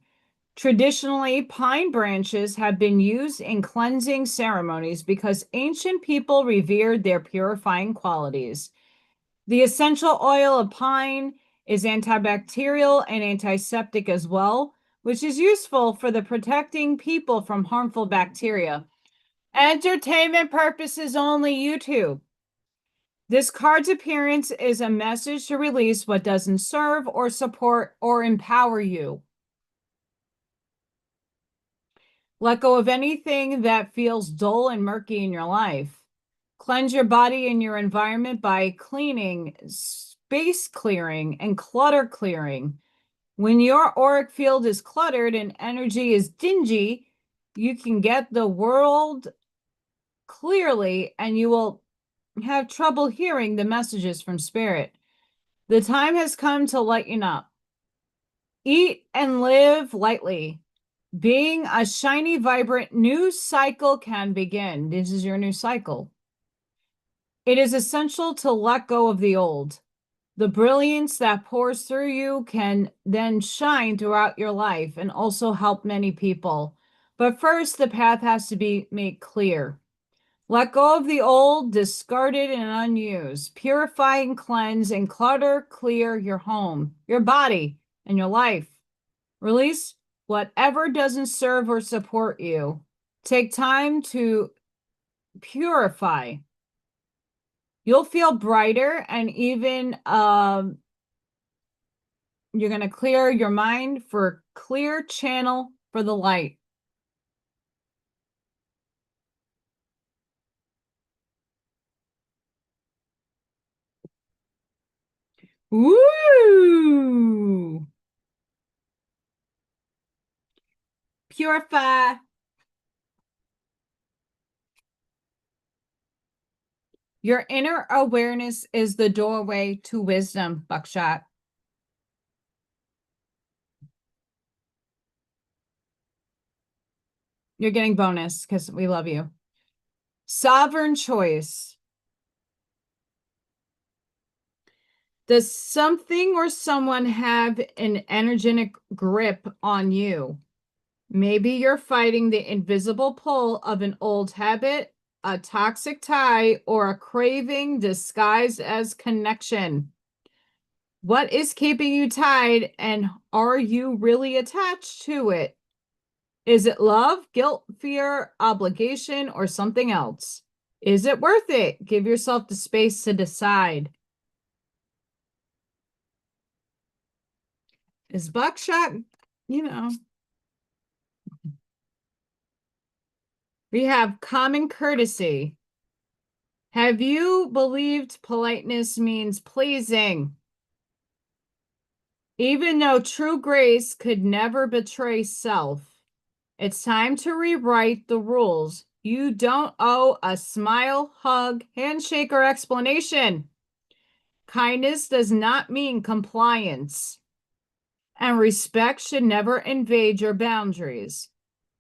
[SPEAKER 1] Traditionally, pine branches have been used in cleansing ceremonies because ancient people revered their purifying qualities. The essential oil of pine is antibacterial and antiseptic as well, which is useful for the protecting people from harmful bacteria. Entertainment purposes only, YouTube. This card's appearance is a message to release what doesn't serve or support or empower you. Let go of anything that feels dull and murky in your life. Cleanse your body and your environment by cleaning, space clearing, and clutter clearing. When your auric field is cluttered and energy is dingy, you can get the world clearly and you will have trouble hearing the messages from spirit. The time has come to lighten up. Eat and live lightly. Being a shiny, vibrant new cycle can begin. This is your new cycle. It is essential to let go of the old. The brilliance that pours through you can then shine throughout your life and also help many people. But first, the path has to be made clear. Let go of the old, discarded, and unused. Purify and cleanse and clutter clear your home, your body, and your life. Release whatever doesn't serve or support you. Take time to purify. You'll feel brighter and even you're going to clear your mind for clear channel for the light. Woo! Purify. Your inner awareness is the doorway to wisdom, Buckshot. You're getting bonus because we love you. Sovereign choice. Does something or someone have an energetic grip on you? Maybe you're fighting the invisible pull of an old habit, a toxic tie, or a craving disguised as connection. What is keeping you tied, and are you really attached to it? Is it love, guilt, fear, obligation, or something else? Is it worth it? Give yourself the space to decide. Is Buckshot, we have common courtesy. Have you believed politeness means pleasing? Even though true grace could never betray self, it's time to rewrite the rules. You don't owe a smile, hug, handshake, or explanation. Kindness does not mean compliance. And respect should never invade your boundaries.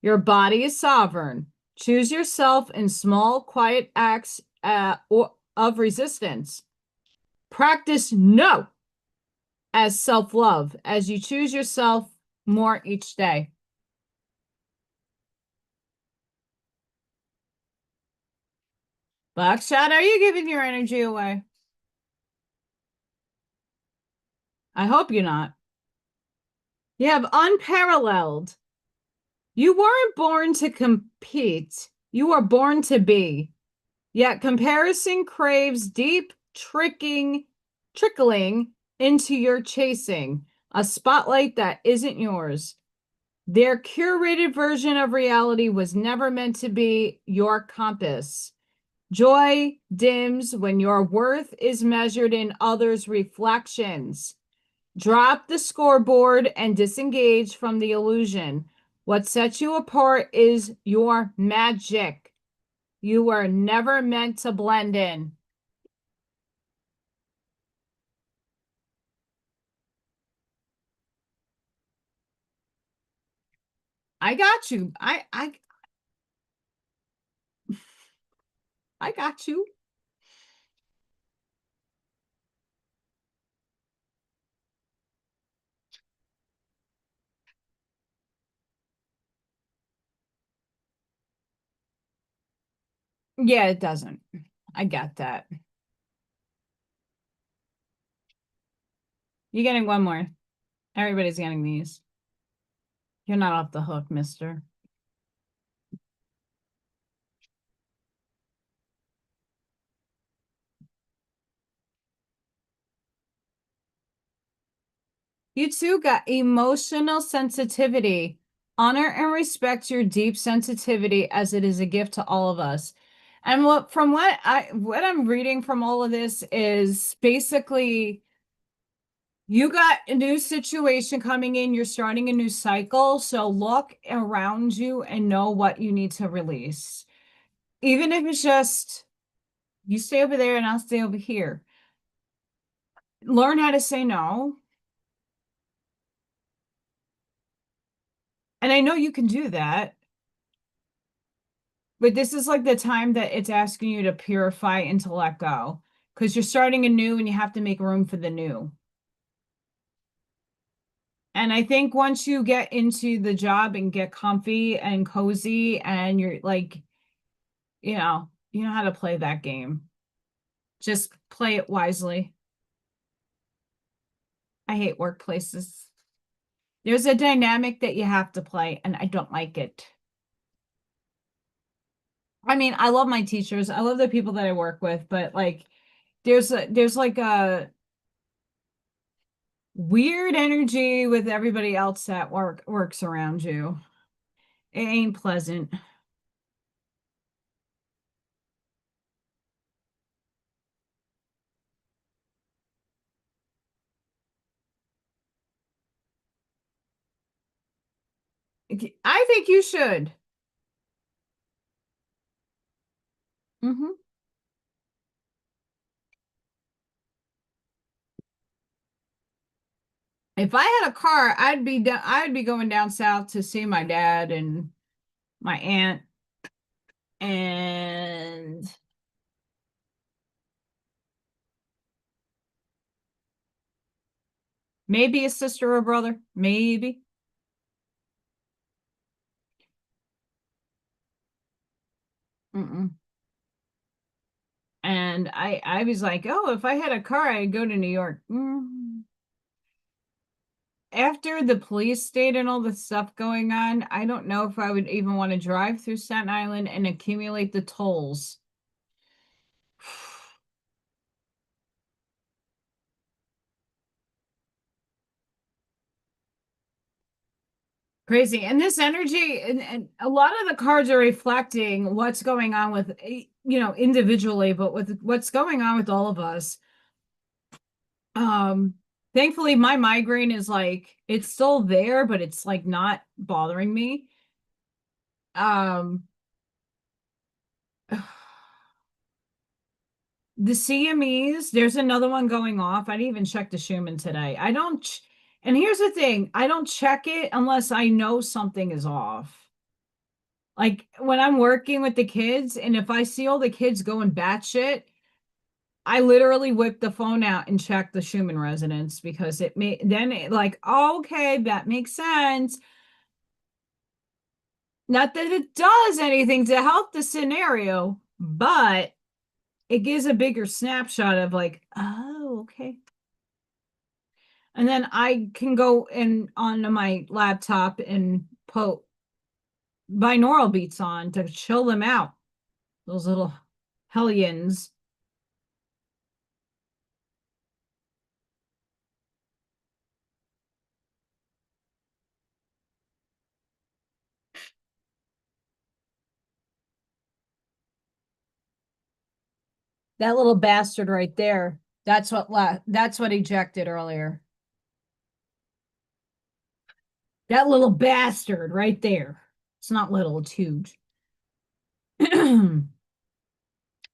[SPEAKER 1] Your body is sovereign. Choose yourself in small, quiet acts of resistance. Practice no as self-love as you choose yourself more each day. Buckshot, are you giving your energy away? I hope you're not. You have unparalleled. You weren't born to compete. You were born to be. Yet comparison craves deep trickling into your chasing, a spotlight that isn't yours. Their curated version of reality was never meant to be your compass. Joy dims when your worth is measured in others' reflections. Drop the scoreboard and disengage from the illusion. What sets you apart is your magic. You were never meant to blend in. I got you. I got you. Yeah, it doesn't. I got that. You're getting one more. Everybody's getting these. You're not off the hook, mister. You too got emotional sensitivity. Honor and respect your deep sensitivity as it is a gift to all of us. And what I'm reading from all of this is basically you got a new situation coming in, you're starting a new cycle, so look around you and know what you need to release. Even if it's just you stay over there and I'll stay over here. Learn how to say no. And I know you can do that. But this is like the time that it's asking you to purify and to let go because you're starting anew and you have to make room for the new. And I think once you get into the job and get comfy and cozy and you're like, you know how to play that game. Just play it wisely. I hate workplaces. There's a dynamic that you have to play, and I don't like it. I mean, I love my teachers. I love the people that I work with, but like there's like a weird energy with everybody else that works around you. It ain't pleasant. I think you should. Hmm. If I had a car, I'd be going down south to see my dad and my aunt and maybe a sister or brother, maybe. Mm-mm. And I was like, oh, if I had a car, I'd go to New York. After the police state and all the stuff going on, I don't know if I would even want to drive through Staten Island and accumulate the tolls. Crazy. And this energy, and a lot of the cards are reflecting what's going on with, individually, but with what's going on with all of us. Um, Thankfully, my migraine is like, it's still there, but it's like not bothering me. Um, the CMEs, there's another one going off. I didn't even check the Schumann today. I don't, and here's the thing, I don't check it unless I know something is off. Like when I'm working with the kids, and if I see all the kids going batshit, I literally whip the phone out and check the Schumann resonance because it may then it like, oh, okay, that makes sense. Not that it does anything to help the scenario, but it gives a bigger snapshot of like, oh, okay. And then I can go in onto my laptop and put binaural beats on to chill them out. Those little hellions. That little bastard right there. That's what ejected earlier. That little bastard right there. It's not little, it's huge.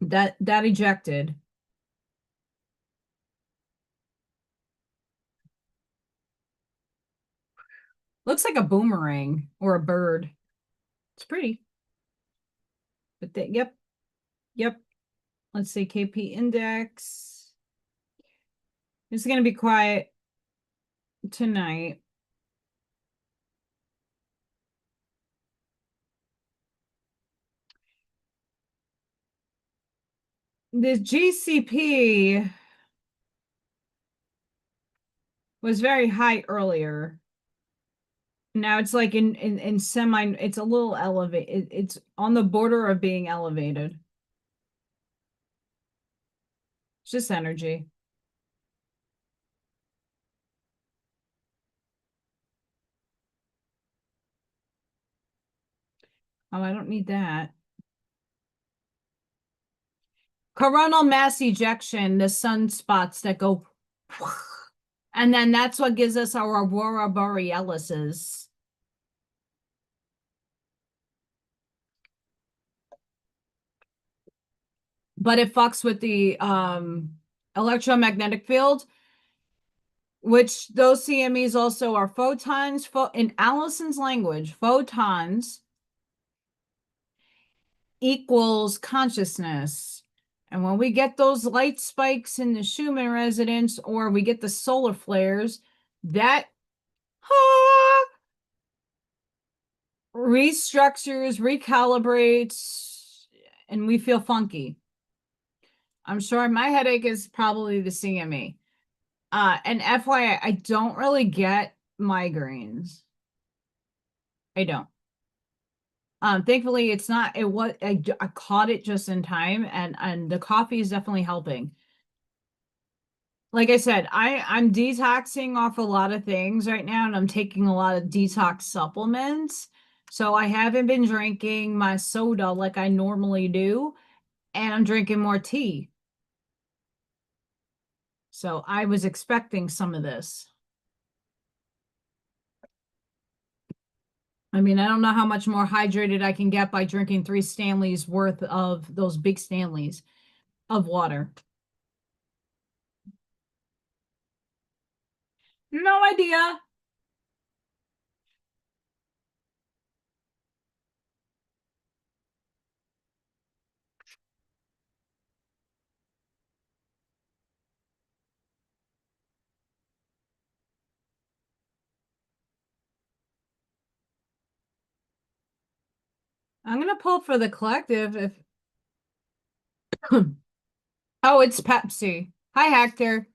[SPEAKER 1] That ejected. Looks like a boomerang or a bird. It's pretty. But yep, yep. Let's see, KP index. It's gonna be quiet tonight. The GCP was very high earlier. Now it's like in semi, it's a little elevated. It's on the border of being elevated. It's just energy. Oh, I don't need that. Coronal mass ejection, the sunspots that go, and then that's what gives us our aurora borealises. But it fucks with the electromagnetic field, which those CMEs also are photons. In Allison's language, photons equals consciousness. And when we get those light spikes in the Schumann resonance, or we get the solar flares, that restructures, recalibrates, and we feel funky. I'm sure my headache is probably the CME. And FYI, I don't really get migraines. I don't. Thankfully, it's not. It was. I caught it just in time, and the coffee is definitely helping. Like I said, I'm detoxing off a lot of things right now, and I'm taking a lot of detox supplements. So I haven't been drinking my soda like I normally do, and I'm drinking more tea. So I was expecting some of this. I mean, I don't know how much more hydrated I can get by drinking 3 Stanleys worth of those big Stanleys of water. No idea. I'm gonna pull for the collective if oh, it's Pepsi. Hi, Hector.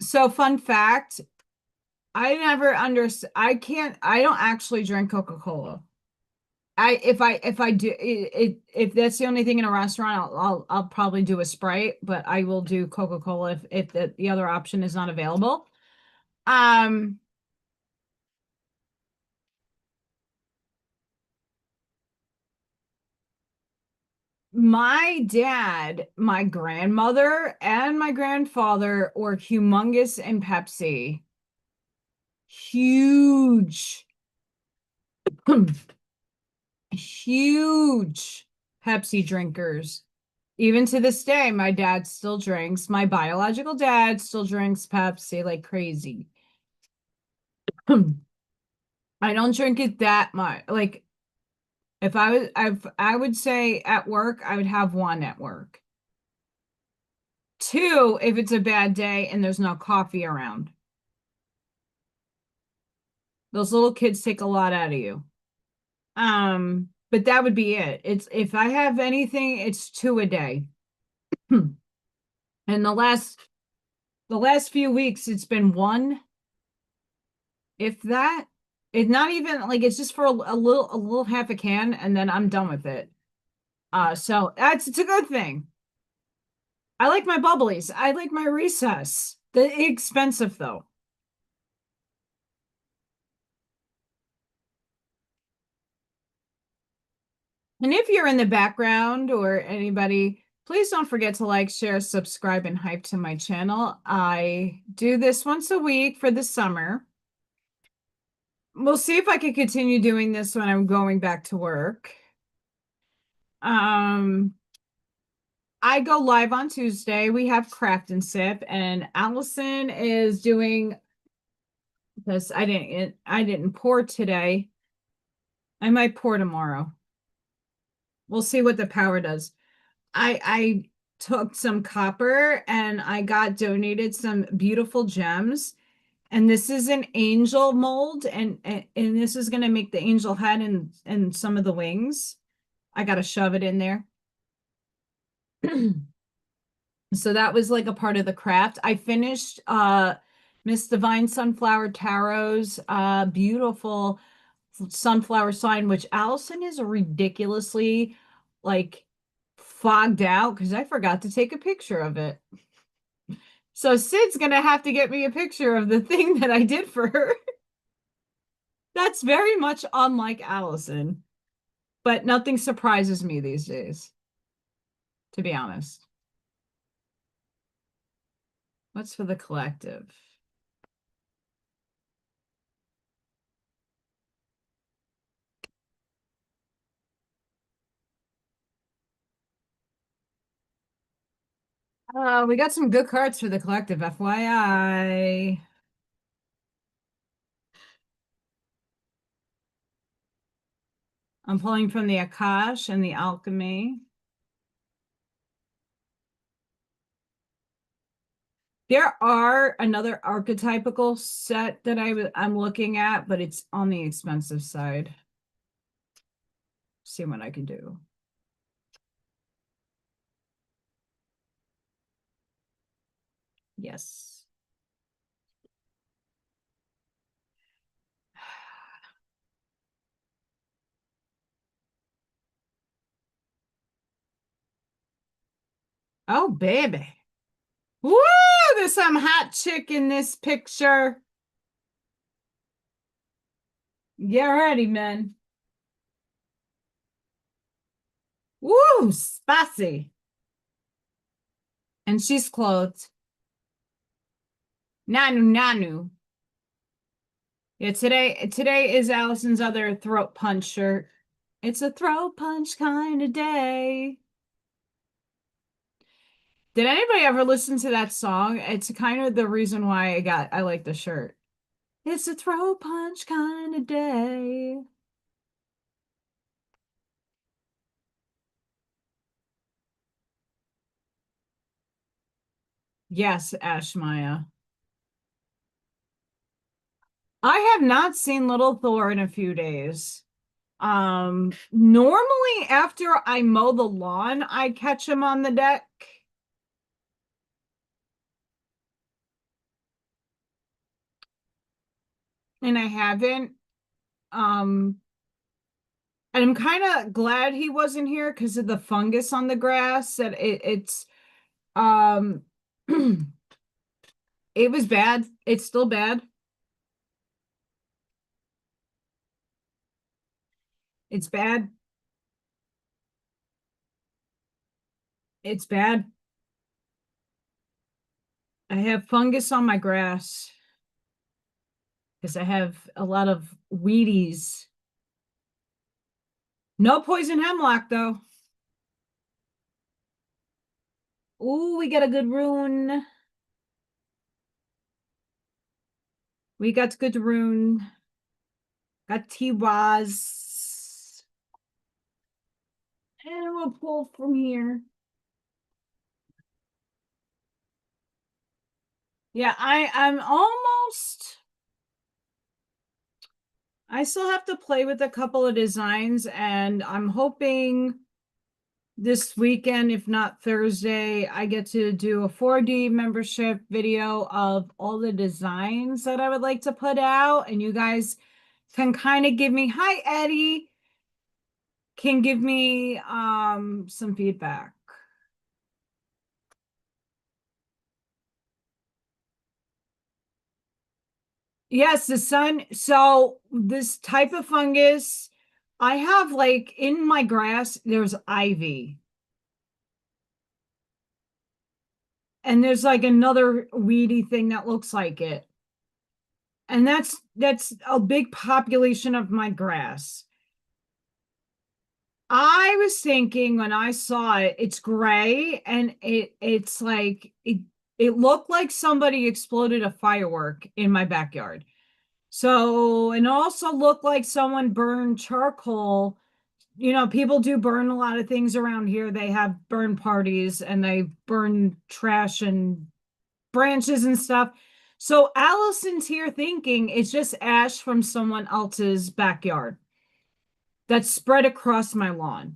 [SPEAKER 1] So, fun fact, I never understood. I don't actually drink Coca-Cola. If I do if that's the only thing in a restaurant, I'll probably do a Sprite, but I will do Coca-Cola if the other option is not available. Um, my dad, my grandmother, and my grandfather were humongous in Pepsi. Huge, huge Pepsi drinkers. Even to this day, my dad still drinks. My biological dad still drinks Pepsi like crazy. I don't drink it that much. Like if I would say at work, I would have one at work. Two, if it's a bad day and there's no coffee around. Those little kids take a lot out of you. But that would be it. It's if I have anything, it's 2 a day. And the last few weeks it's been 1, if that. It's not even like it's just for a little half a can and then I'm done with it. So it's a good thing. I like my bubblies. I like my recess. They're expensive though. And if you're in the background or anybody, please don't forget to like, share, subscribe, and hype to my channel. I do this once a week for the summer. We'll see if I can continue doing this when I'm going back to work. I go live on Tuesday. We have Craft and Sip, and Allison is doing this. I didn't pour today. I might pour tomorrow. We'll see what the power does. I took some copper and I got donated some beautiful gems. And this is an angel mold, and this is gonna make the angel head and some of the wings. I gotta shove it in there. So that was like a part of the craft. I finished Miss Divine Sunflower Tarot's beautiful sunflower sign, which Allison is ridiculously like fogged out because I forgot to take a picture of it. So Sid's gonna have to get me a picture of the thing that I did for her. That's very much unlike Allison, but nothing surprises me these days, to be honest. What's for the collective? We got some good cards for the collective, FYI. I'm pulling from the Akash and the Alchemy. There are another archetypical set that I'm looking at, but it's on the expensive side. See what I can do. Yes. Oh, baby. Woo! There's some hot chick in this picture. Get ready, man. Woo! Spicy. And she's clothed. Nanu Nanu. Yeah, today is Allison's other throat punch shirt. It's a throat punch kind of day. Did anybody ever listen to that song? It's kind of the reason why I like the shirt. It's a throat punch kind of day. Yes, Ash Maya. I have not seen Little Thor in a few days. Normally after I mow the lawn, I catch him on the deck. And I haven't. And I'm kind of glad he wasn't here because of the fungus on the grass. That it's it was bad. It's still bad. It's bad. It's bad. I have fungus on my grass because I have a lot of weedies. No poison hemlock though. Ooh, we got a good rune. We got good rune. Got T-Waz. And we'll pull from here. Yeah, I'm almost. I still have to play with a couple of designs, and I'm hoping this weekend, if not Thursday, I get to do a 4D membership video of all the designs that I would like to put out, and you guys can kind of give me, hi Eddie, can give me some feedback. Yes, the sun. So this type of fungus, I have like in my grass, there's ivy. And there's like another weedy thing that looks like it. And that's a big population of my grass. I was thinking when I saw it, it's gray and it's like it looked like somebody exploded a firework in my backyard. So, and also looked like someone burned charcoal. You know, people do burn a lot of things around here. They have burn parties and they burn trash and branches and stuff. So Allison's here thinking it's just ash from someone else's backyard that's spread across my lawn.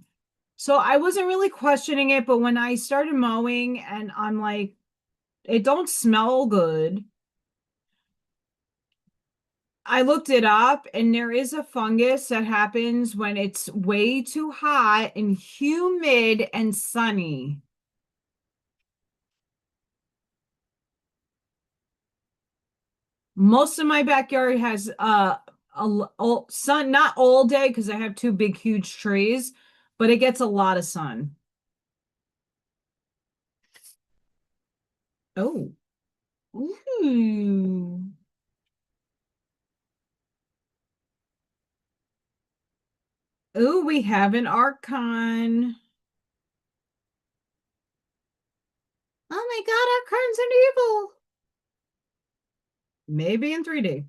[SPEAKER 1] So I wasn't really questioning it, but when I started mowing and I'm like, it don't smell good. I looked it up and there is a fungus that happens when it's way too hot and humid and sunny. Most of my backyard has sun, not all day because I have two big, huge trees, but it gets a lot of sun. Oh, ooh. Ooh, we have an Archon. Oh my God, Archons are evil. Maybe in 3D.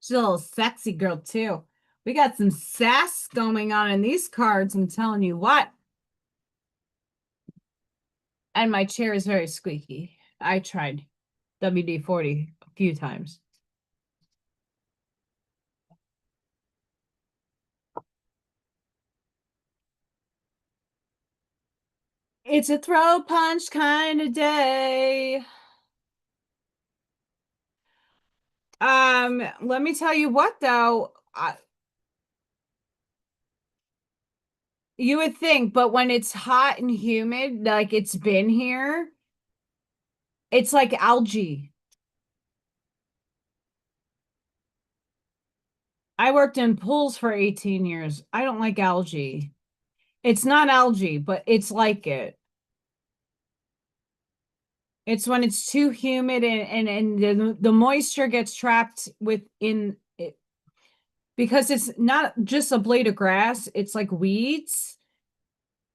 [SPEAKER 1] She's a little sexy girl too. We got some sass going on in these cards, I'm telling you what. And my chair is very squeaky. I tried WD-40 a few times. It's a throw punch kind of day. Let me tell you what though, you would think, but when it's hot and humid, like it's been here, it's like algae. I worked in pools for 18 years. I don't like algae. It's not algae, but it's like it. It's when it's too humid and the moisture gets trapped within it because it's not just a blade of grass, it's like weeds,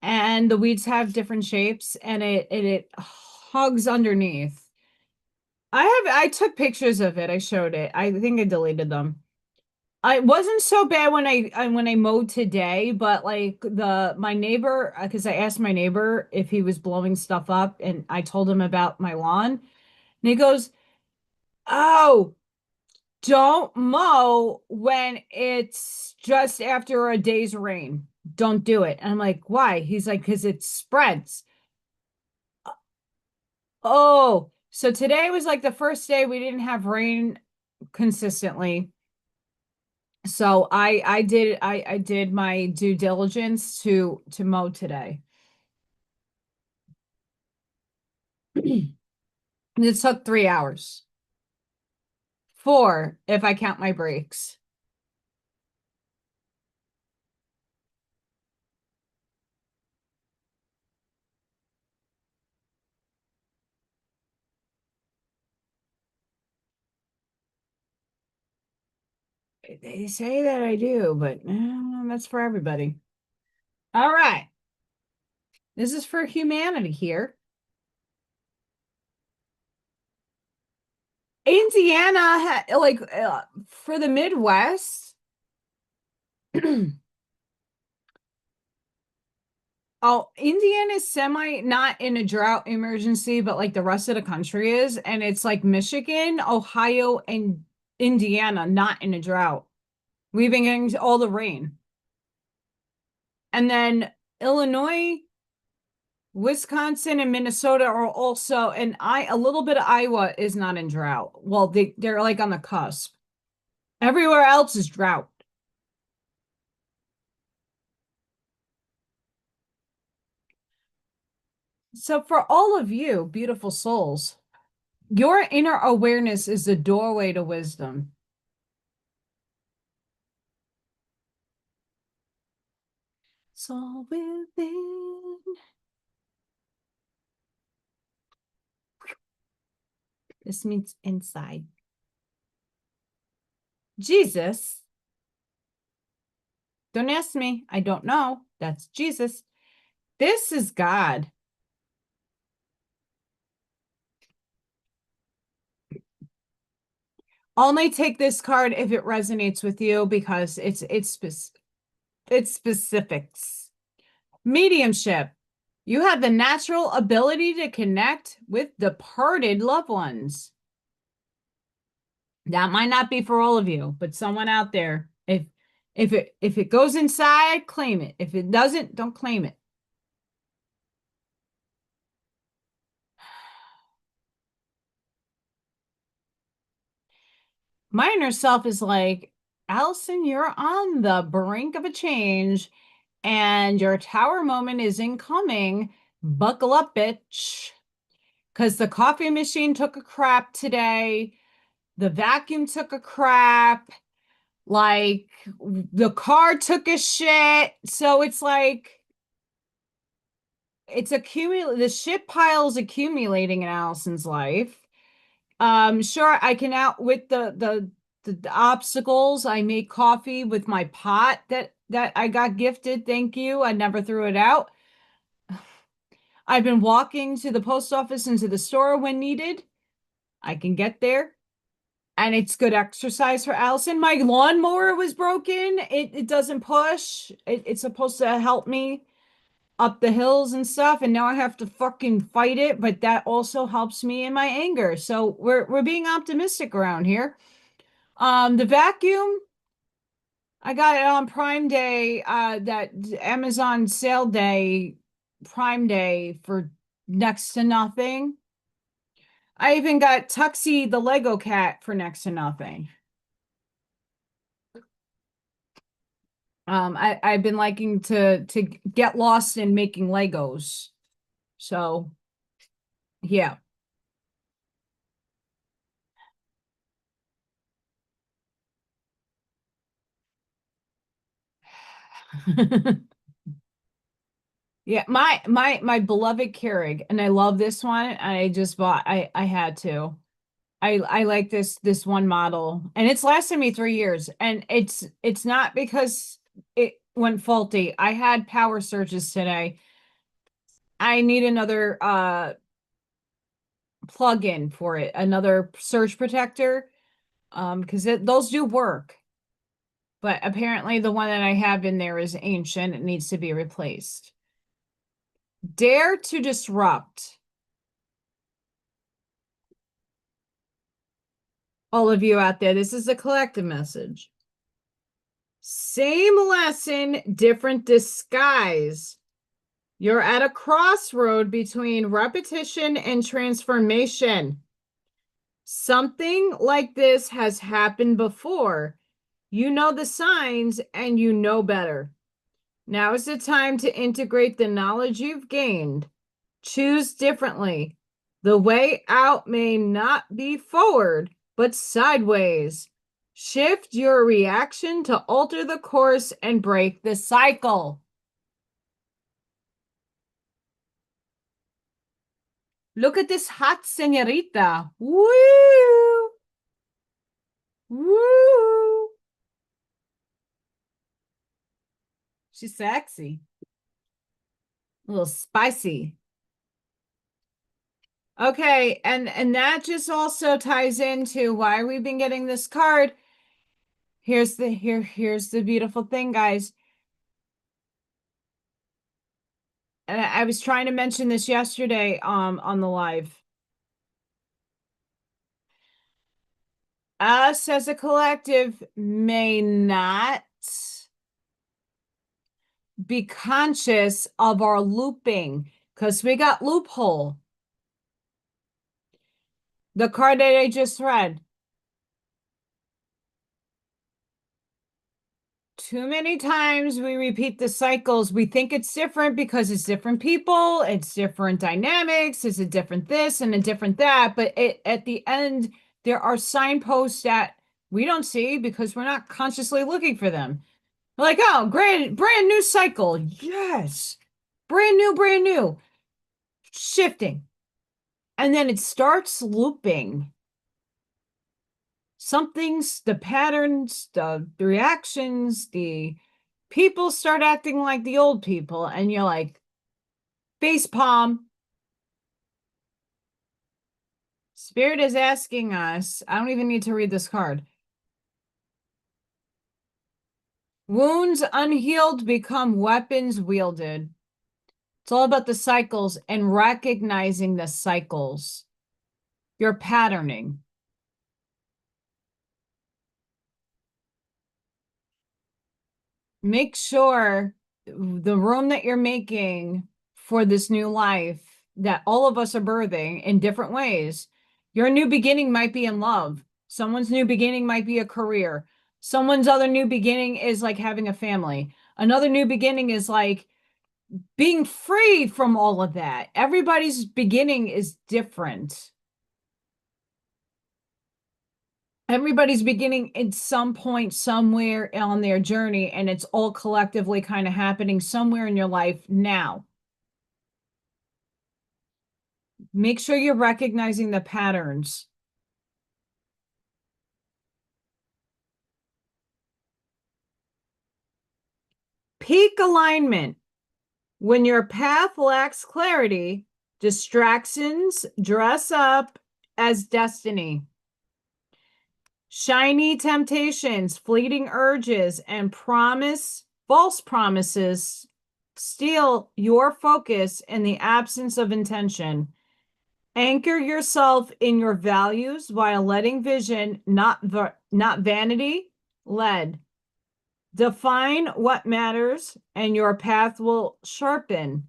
[SPEAKER 1] and the weeds have different shapes and it hugs underneath. I took pictures of it. I showed it. I think I deleted them. I wasn't so bad when I mowed today, but like my neighbor, because I asked my neighbor if he was blowing stuff up, and I told him about my lawn, and he goes, "Oh, don't mow when it's just after a day's rain. Don't do it." And I'm like, "Why?" He's like, "Because it spreads." Oh, so today was like the first day we didn't have rain consistently. So I did my due diligence to mow today. It took 3 hours. 4 if I count my breaks. They say that I do, but that's for everybody. All right. This is for humanity here. Indiana, like for the Midwest, oh, Indiana is semi not in a drought emergency, but like the rest of the country is. And it's like Michigan, Ohio, and Indiana not in a drought. We've been getting all the rain. And then Illinois, Wisconsin, and Minnesota are also, and a little bit of Iowa is not in drought. Well, they're like on the cusp. Everywhere else is drought. So for all of you, beautiful souls, your inner awareness is the doorway to wisdom. It's all within. This means inside. Jesus. Don't ask me. I don't know. That's Jesus. This is God. Only take this card if it resonates with you because it's specifics. Mediumship. You have the natural ability to connect with departed loved ones. That might not be for all of you, but someone out there, if it goes inside, claim it. If it doesn't, don't claim it. My inner self is like, Allison, you're on the brink of a change and your tower moment is incoming. Buckle up, bitch. Because the coffee machine took a crap today. the vacuum took a crap, like the car took a shit. So it's like it's accumulating, the shit pile's accumulating in Allison's life. Sure, I can outwit the obstacles. I make coffee with my pot that I got gifted. Thank you. I never threw it out. I've been walking to the post office and to the store when needed. I can get there. And it's good exercise for Allison. My lawnmower was broken. It doesn't push. It's supposed to help me up the hills and stuff, and now I have to fucking fight it, but that also helps me in my anger. So we're being optimistic around here. The vacuum, I got it on Prime Day, that Amazon sale day, Prime Day for next to nothing. I even got Tuxie the Lego cat for next to nothing. I've been liking to get lost in making Legos. So yeah. Yeah, my beloved Keurig, and I love this one. I just bought. I had to. I like this one model, and it's lasted me 3 years. And it's not because it went faulty. I had power surges today. I need another plug-in for it, another surge protector, because those do work. But apparently, the one that I have in there is ancient. It needs to be replaced. Dare to disrupt. All of you out there, this is a collective message. Same lesson, different disguise. You're at a crossroad between repetition and transformation. Something like this has happened before. You know the signs and you know better. Now is the time to integrate the knowledge you've gained. Choose differently. The way out may not be forward, but sideways. Shift your reaction to alter the course and break the cycle. Look at this hot señorita. Woo! Woo! She's sexy. A little spicy. Okay, and that just also ties into why we've been getting this card. Here's the beautiful thing, guys. And I was trying to mention this yesterday on the live. Us as a collective may not be conscious of our looping because we got loophole. The card that I just read. Too many times we repeat the cycles. We think it's different because it's different people, it's different dynamics, it's a different this and a different that. But at the end, there are signposts that we don't see because we're not consciously looking for them. Like, oh, brand new cycle. Yes. Brand new. Shifting. And then it starts looping. Something's the patterns, the reactions, the people start acting like the old people, and you're like, face palm. Spirit is asking us, I don't even need to read this card. Wounds unhealed become weapons wielded. It's all about the cycles and recognizing the cycles. Your patterning. Make sure the room that you're making for this new life that all of us are birthing in different ways. Your new beginning might be in love. Someone's new beginning might be a career. Someone's other new beginning is like having a family. Another new beginning is like being free from all of that. Everybody's beginning is different. Everybody's beginning at some point, somewhere on their journey, and it's all collectively kind of happening somewhere in your life now. Make sure you're recognizing the patterns. Peak alignment. When your path lacks clarity, distractions dress up as destiny. Shiny temptations, fleeting urges, and false promises steal your focus in the absence of intention. Anchor yourself in your values while letting vision, not vanity, lead. Define what matters, and your path will sharpen.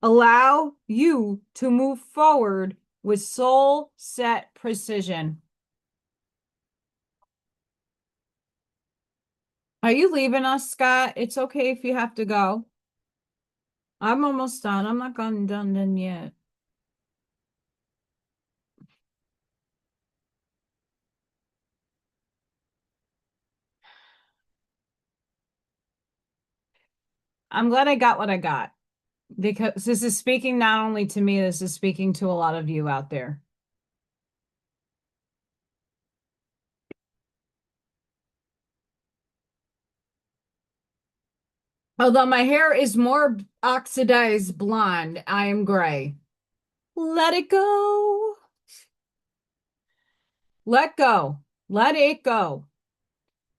[SPEAKER 1] Allow you to move forward with soul set precision. Are you leaving us, Scott? It's okay if you have to go. I'm almost done. I'm not done yet. I'm glad I got what I got, because this is speaking not only to me, this is speaking to a lot of you out there. Although my hair is more oxidized blonde, I am gray. Let it go. Let go. Let it go.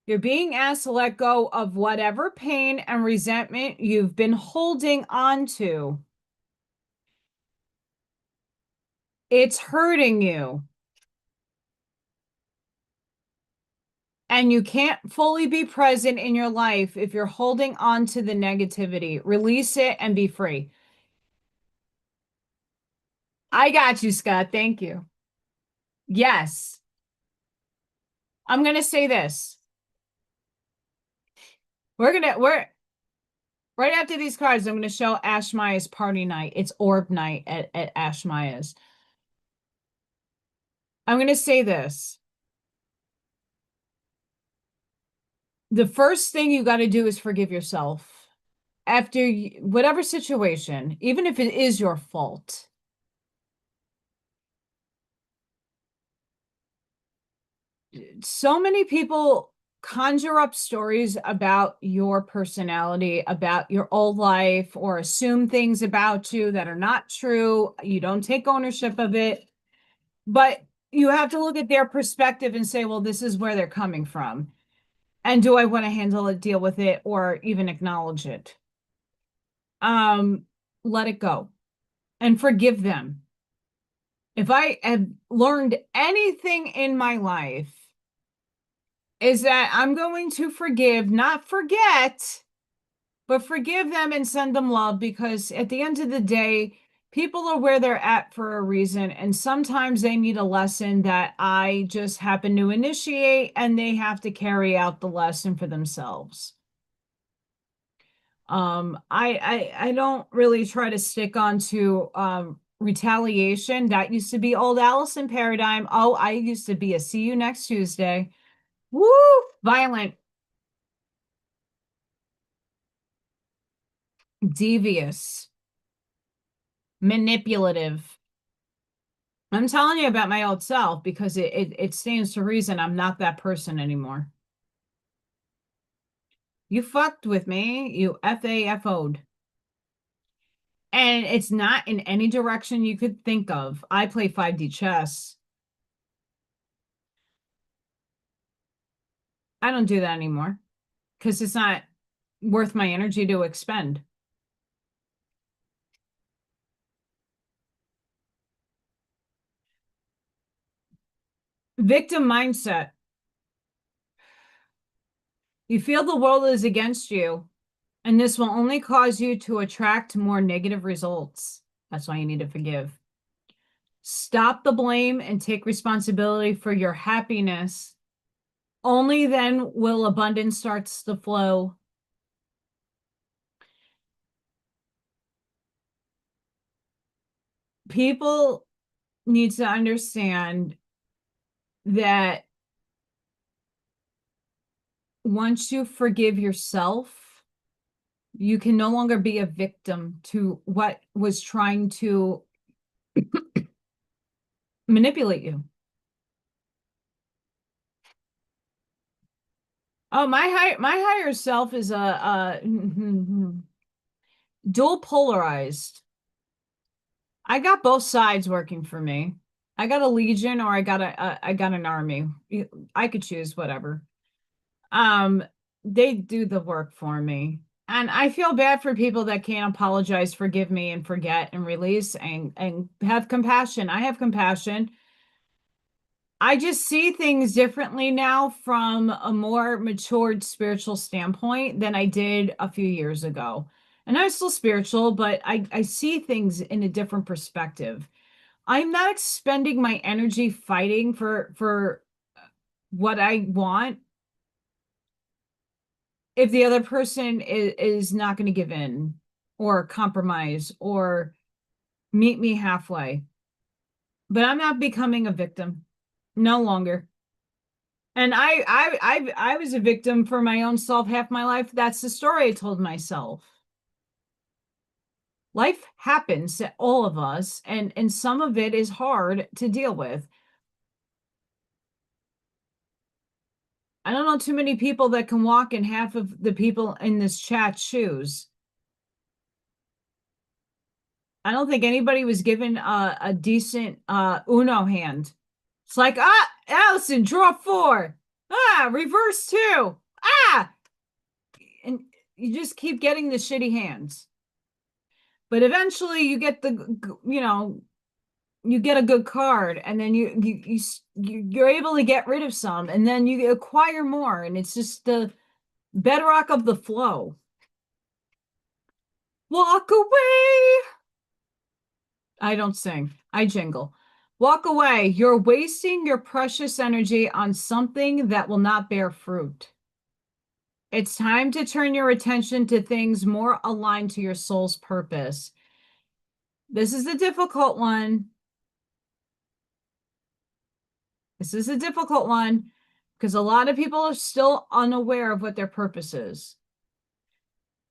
[SPEAKER 1] You're being asked to let go of whatever pain and resentment you've been holding on to. It's hurting you. And you can't fully be present in your life if you're holding on to the negativity. Release it and be free. I got you, Scott. Thank you. Yes. I'm going to say this. We're right after these cards, I'm going to show Ash Maya's party night. It's orb night at Ash Maya's. I'm going to say this. The first thing you got to do is forgive yourself after whatever situation, even if it is your fault. So many people conjure up stories about your personality, about your old life, or assume things about you that are not true. You don't take ownership of it, but you have to look at their perspective and say, well, this is where they're coming from. And do I want to handle it, deal with it, or even acknowledge it? Let it go and forgive them. If I have learned anything in my life, is that I'm going to forgive, not forget, but forgive them and send them love, because at the end of the day, people are where they're at for a reason. And sometimes they need a lesson that I just happen to initiate, and they have to carry out the lesson for themselves. I don't really try to stick on to retaliation. That used to be old Allison paradigm. Oh, I used to be a see you next Tuesday. Woo! Violent, devious, manipulative. I'm telling you about my old self because it stands to reason I'm not that person anymore. You fucked with me, you FAFO'd. And it's not in any direction you could think of. I play 5D chess. I don't do that anymore because it's not worth my energy to expend. Victim mindset. You feel the world is against you, and this will only cause you to attract more negative results. That's why you need to forgive. Stop the blame and take responsibility for your happiness. Only then will abundance starts to flow. People need to understand that once you forgive yourself, you can no longer be a victim to what was trying to manipulate you. Oh, my higher self is a dual polarized. I got both sides working for me. I got a legion, or I got an army. I could choose whatever. Um, they do the work for me. And I feel bad for people that can't apologize, forgive me, and forget and release and have compassion. I have compassion. I just see things differently now from a more matured spiritual standpoint than I did a few years ago. And I'm still spiritual, but I see things in a different perspective. I'm not expending my energy fighting for what I want if the other person is not going to give in or compromise or meet me halfway. But I'm not becoming a victim. No longer. And I was a victim for my own self half my life. That's the story I told myself. Life happens to all of us, and some of it is hard to deal with. I don't know too many people that can walk in half of the people in this chat's shoes. I don't think anybody was given a decent Uno hand. It's like, Allison, draw 4. Reverse 2. And you just keep getting the shitty hands. But eventually you get you get a good card, and then you're able to get rid of some, and then you acquire more, and it's just the bedrock of the flow. Walk away. I don't sing. I jingle. Walk away. You're wasting your precious energy on something that will not bear fruit. It's time to turn your attention to things more aligned to your soul's purpose. This is a difficult one. This is a difficult one because a lot of people are still unaware of what their purpose is.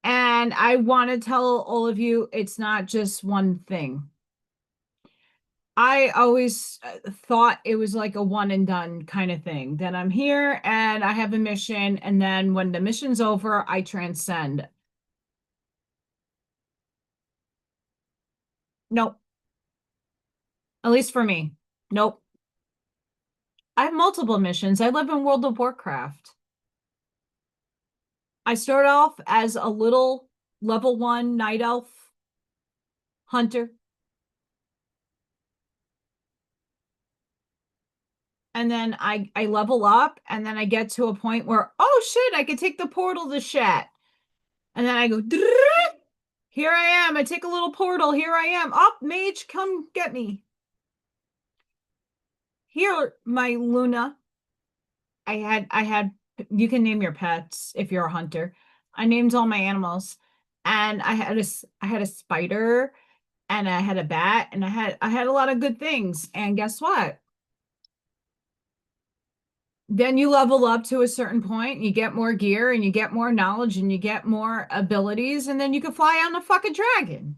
[SPEAKER 1] And I want to tell all of you, it's not just one thing. I always thought it was like a one and done kind of thing, that I'm here and I have a mission, and then when the mission's over, I transcend. Nope. At least for me. Nope. I have multiple missions. I live in World of Warcraft. I start off as a little level 1 night elf hunter. And then I level up, and then I get to a point where, oh shit, I could take the portal to Shat. And then I go, here I am. I take a little portal. Here I am. Up, mage, come get me. Here, my Luna. I had, you can name your pets if you're a hunter. I named all my animals. And I had a spider, and I had a bat, and I had a lot of good things. And guess what? Then you level up to a certain point, and you get more gear, and you get more knowledge, and you get more abilities, and then you can fly on a fucking dragon.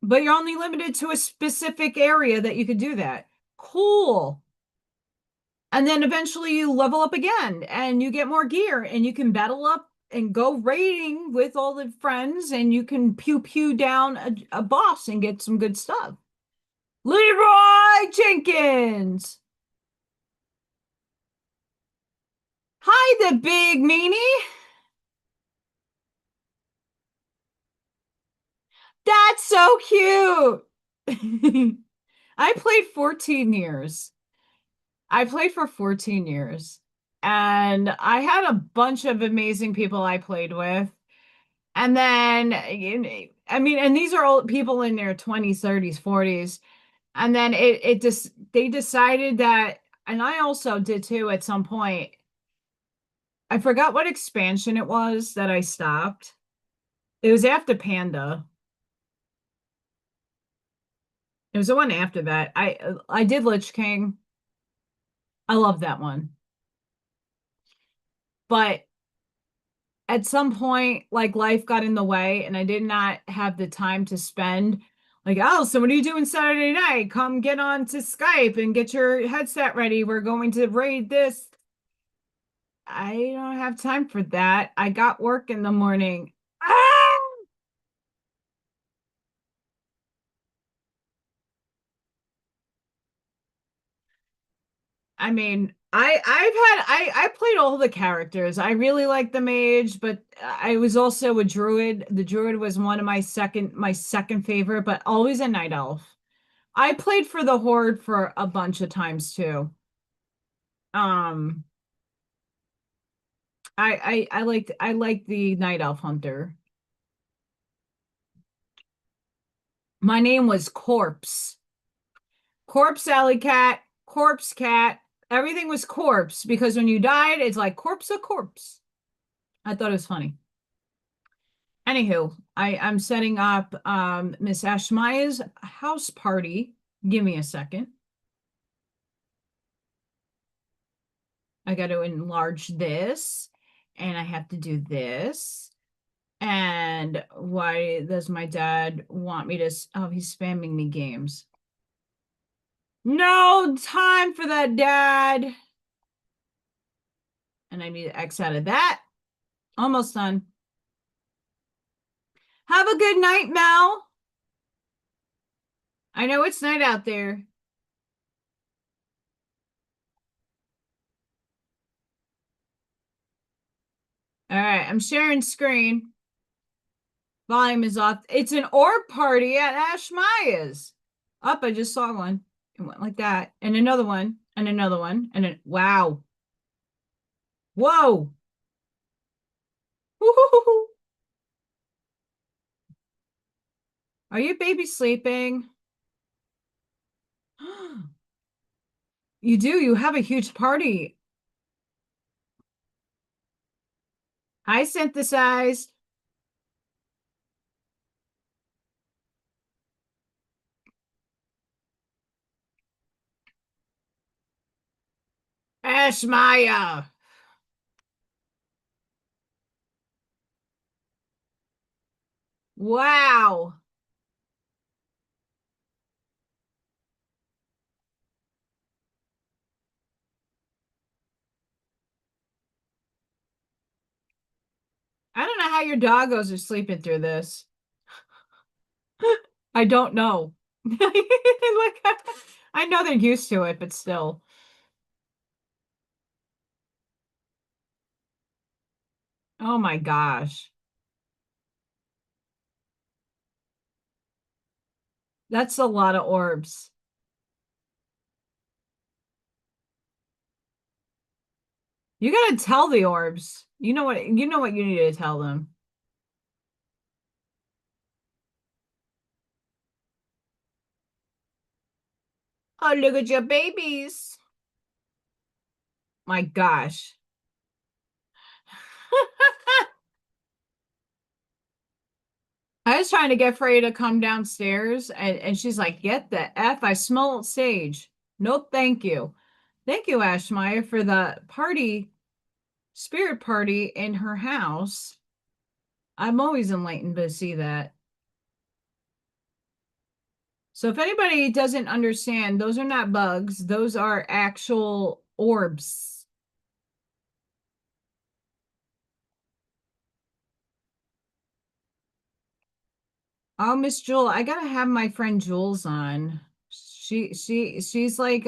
[SPEAKER 1] But you're only limited to a specific area that you could do that. Cool. And then eventually you level up again, and you get more gear, and you can battle up and go raiding with all the friends, and you can pew pew down a boss and get some good stuff. Leroy Jenkins. Hi, the big meanie. That's so cute. I played 14 years. I played for 14 years, and I had a bunch of amazing people I played with. And then, I mean, and these are all people in their 20s, 30s, 40s. And then it just, they decided that, and I also did too at some point. I forgot what expansion it was that I stopped. It was after Panda. It was the one after that. I did Lich King. I love that one. But at some point, like life got in the way and I did not have the time to spend like, oh, so what are you doing Saturday night? Come get on to Skype and get your headset ready. We're going to raid this. I don't have time for that. I got work in the morning. Ah! I mean, I played all the characters. I really liked the mage, but I was also a druid. The druid was one of my second favorite, but always a night elf. I played for the horde for a bunch of times too. Um, I liked the night elf hunter. My name was Corpse. Corpse Alley Cat, Corpse Cat. Everything was corpse because when you died, it's like corpse a corpse. I thought it was funny. Anywho, I'm setting up Miss Ashmaya's house party. Give me a second. I got to enlarge this, and I have to do this. And why does my dad want me to? Oh, he's spamming me games. No time for that, Dad. And I need to X out of that. Almost done. Have a good night, Mel. I know it's night out there. All right, I'm sharing screen. Volume is off. It's an orb party at Ash Maya's. Up, I just saw one. It went like that. And another one. And another one. And then wow. Whoa. Woo-hoo-hoo-hoo. Are you baby sleeping? You do. You have a huge party. Hi, synthesized. Ash Maya. Wow. I don't know how your doggos are sleeping through this. I don't know. Like, I know they're used to it, but still. Oh my gosh. That's a lot of orbs. You gotta tell the orbs. You know what you need to tell them. Oh, look at your babies. My gosh. I was trying to get Freya to come downstairs and she's like, get the F. I smell sage. Nope, thank you. Thank you, Ashmaya, for the spirit party in her house. I'm always enlightened to see that. So if anybody doesn't understand, those are not bugs. Those are actual orbs. Oh, Miss Jewel, I gotta have my friend Jules on. She's like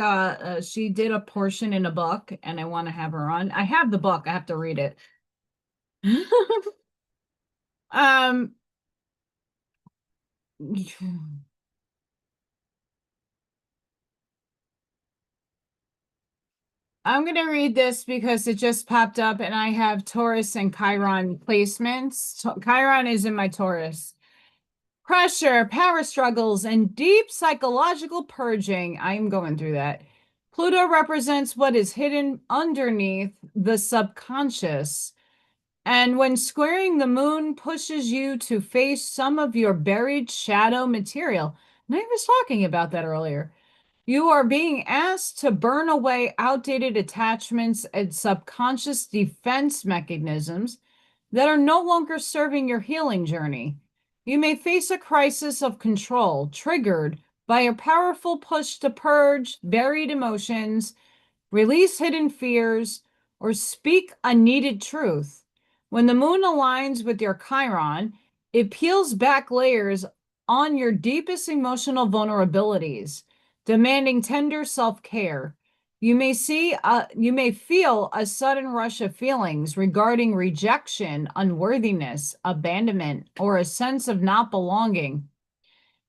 [SPEAKER 1] she did a portion in a book and I want to have her on. I have the book. I have to read it. Um I'm going to read this because it just popped up and I have Taurus and Chiron placements. Chiron is in my Taurus. Pressure, power struggles, and deep psychological purging. I am going through that. Pluto represents what is hidden underneath the subconscious. And when squaring the moon pushes you to face some of your buried shadow material. And I was talking about that earlier. You are being asked to burn away outdated attachments and subconscious defense mechanisms that are no longer serving your healing journey. You may face a crisis of control triggered by a powerful push to purge buried emotions, release hidden fears, or speak unneeded truth. When the moon aligns with your Chiron, it peels back layers on your deepest emotional vulnerabilities, demanding tender self-care. You may feel a sudden rush of feelings regarding rejection, unworthiness, abandonment, or a sense of not belonging.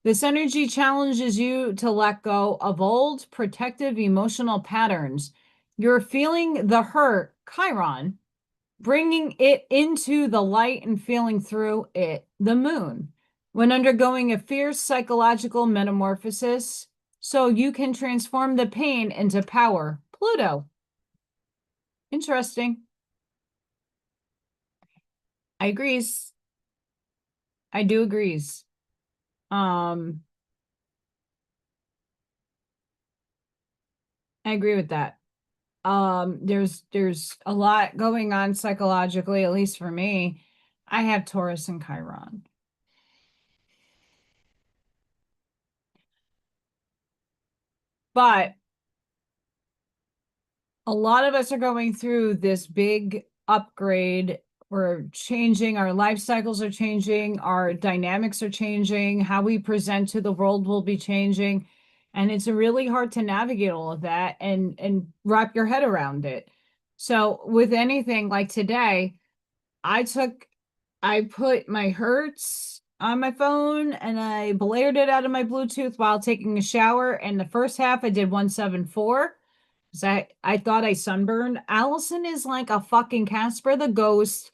[SPEAKER 1] This energy challenges you to let go of old protective emotional patterns. You're feeling the hurt, Chiron, bringing it into the light and feeling through it, the moon, when undergoing a fierce psychological metamorphosis, so you can transform the pain into power. Pluto. Interesting. I agrees. I do agrees. I agree with that. There's a lot going on psychologically, at least for me. I have Taurus and Chiron. But a lot of us are going through this big upgrade. We're changing, our life cycles are changing, our dynamics are changing, how we present to the world will be changing. And it's really hard to navigate all of that and wrap your head around it. So with anything like today, I put my Hertz on my phone and I blared it out of my Bluetooth while taking a shower. And the first half I did 174 because I thought I sunburned. Allison is like a fucking Casper the Ghost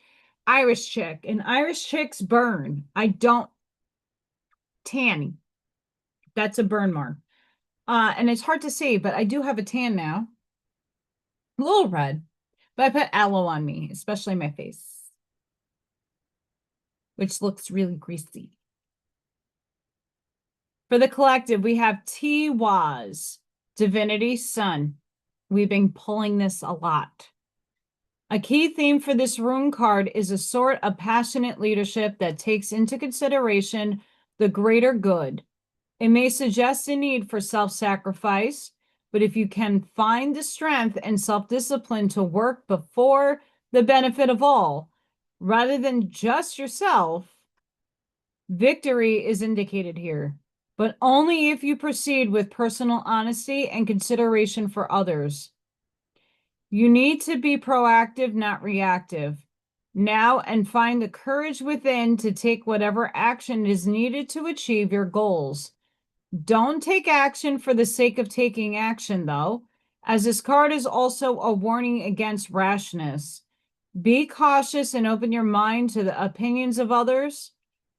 [SPEAKER 1] Irish chick, and Irish chicks burn. I don't tan. That's a burn mark. And it's hard to see, but I do have a tan now. A little red, but I put aloe on me, especially my face, which looks really greasy. For the collective, we have T Waz, Divinity Sun. We've been pulling this a lot. A key theme for this rune card is a sort of passionate leadership that takes into consideration the greater good. It may suggest a need for self-sacrifice, but if you can find the strength and self-discipline to work before the benefit of all, rather than just yourself, victory is indicated here, but only if you proceed with personal honesty and consideration for others. You need to be proactive, not reactive, now and find the courage within to take whatever action is needed to achieve your goals. Don't take action for the sake of taking action, though, as this card is also a warning against rashness. Be cautious and open your mind to the opinions of others.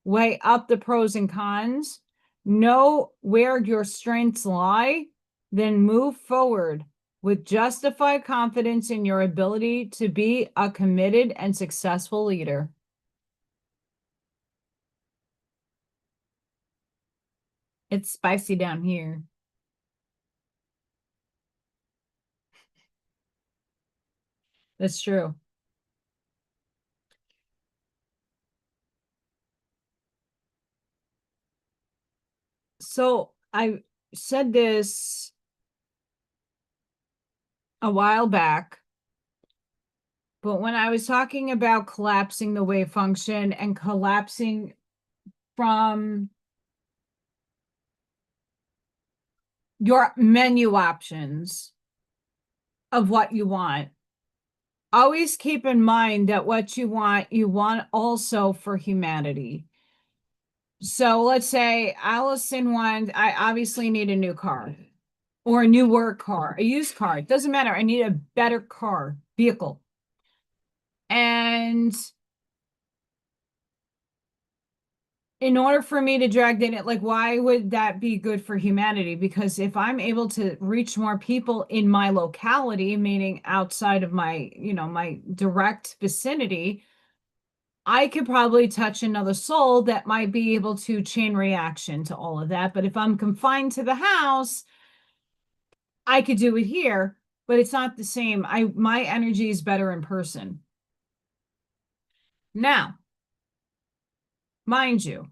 [SPEAKER 1] Weigh up the pros and cons. Know where your strengths lie. Then move forward with justified confidence in your ability to be a committed and successful leader. It's spicy down here. That's true. So I said this a while back, but when I was talking about collapsing the wave function and collapsing from your menu options of what you want, always keep in mind that what you want also for humanity. So let's say Allison wants, I obviously need a new car or a new work car, a used car. It doesn't matter. I need a better car, vehicle. And in order for me to drag in it, like, why would that be good for humanity? Because if I'm able to reach more people in my locality, meaning outside of my, my direct vicinity, I could probably touch another soul that might be able to chain reaction to all of that. But if I'm confined to the house, I could do it here, but it's not the same. My energy is better in person. Now, mind you,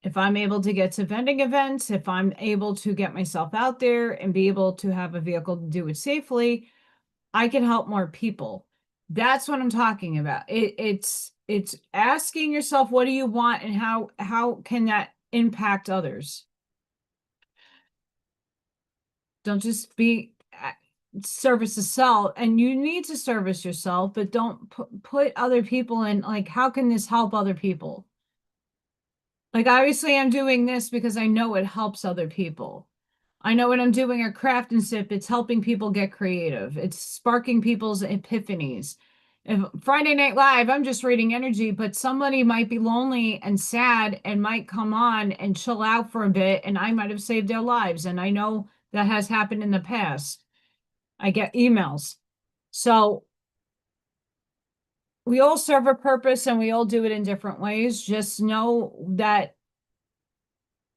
[SPEAKER 1] if I'm able to get to vending events, if I'm able to get myself out there and be able to have a vehicle to do it safely, I can help more people. That's what I'm talking about. It's asking yourself, what do you want and how can that impact others? Don't just be service the self, and you need to service yourself, but don't put other people in, like, how can this help other people? Like, obviously I'm doing this because I know it helps other people. I know when I'm doing a craft and sip, it's helping people get creative. It's sparking people's epiphanies. If Friday Night Live, I'm just reading energy, but somebody might be lonely and sad and might come on and chill out for a bit, and I might have saved their lives. And I know that has happened in the past. I get emails. So we all serve a purpose and we all do it in different ways. Just know that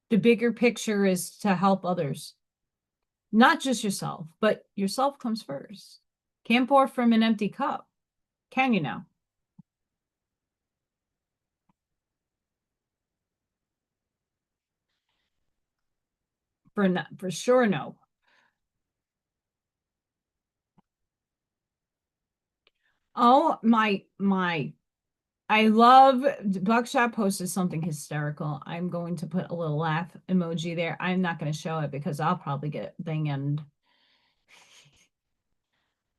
[SPEAKER 1] the bigger picture is to help others. Not just yourself, but yourself comes first. Can't pour from an empty cup. Can you now? For sure, no. Oh, my. I love Buckshot posted something hysterical. I'm going to put a little laugh emoji there. I'm not going to show it because I'll probably get banged.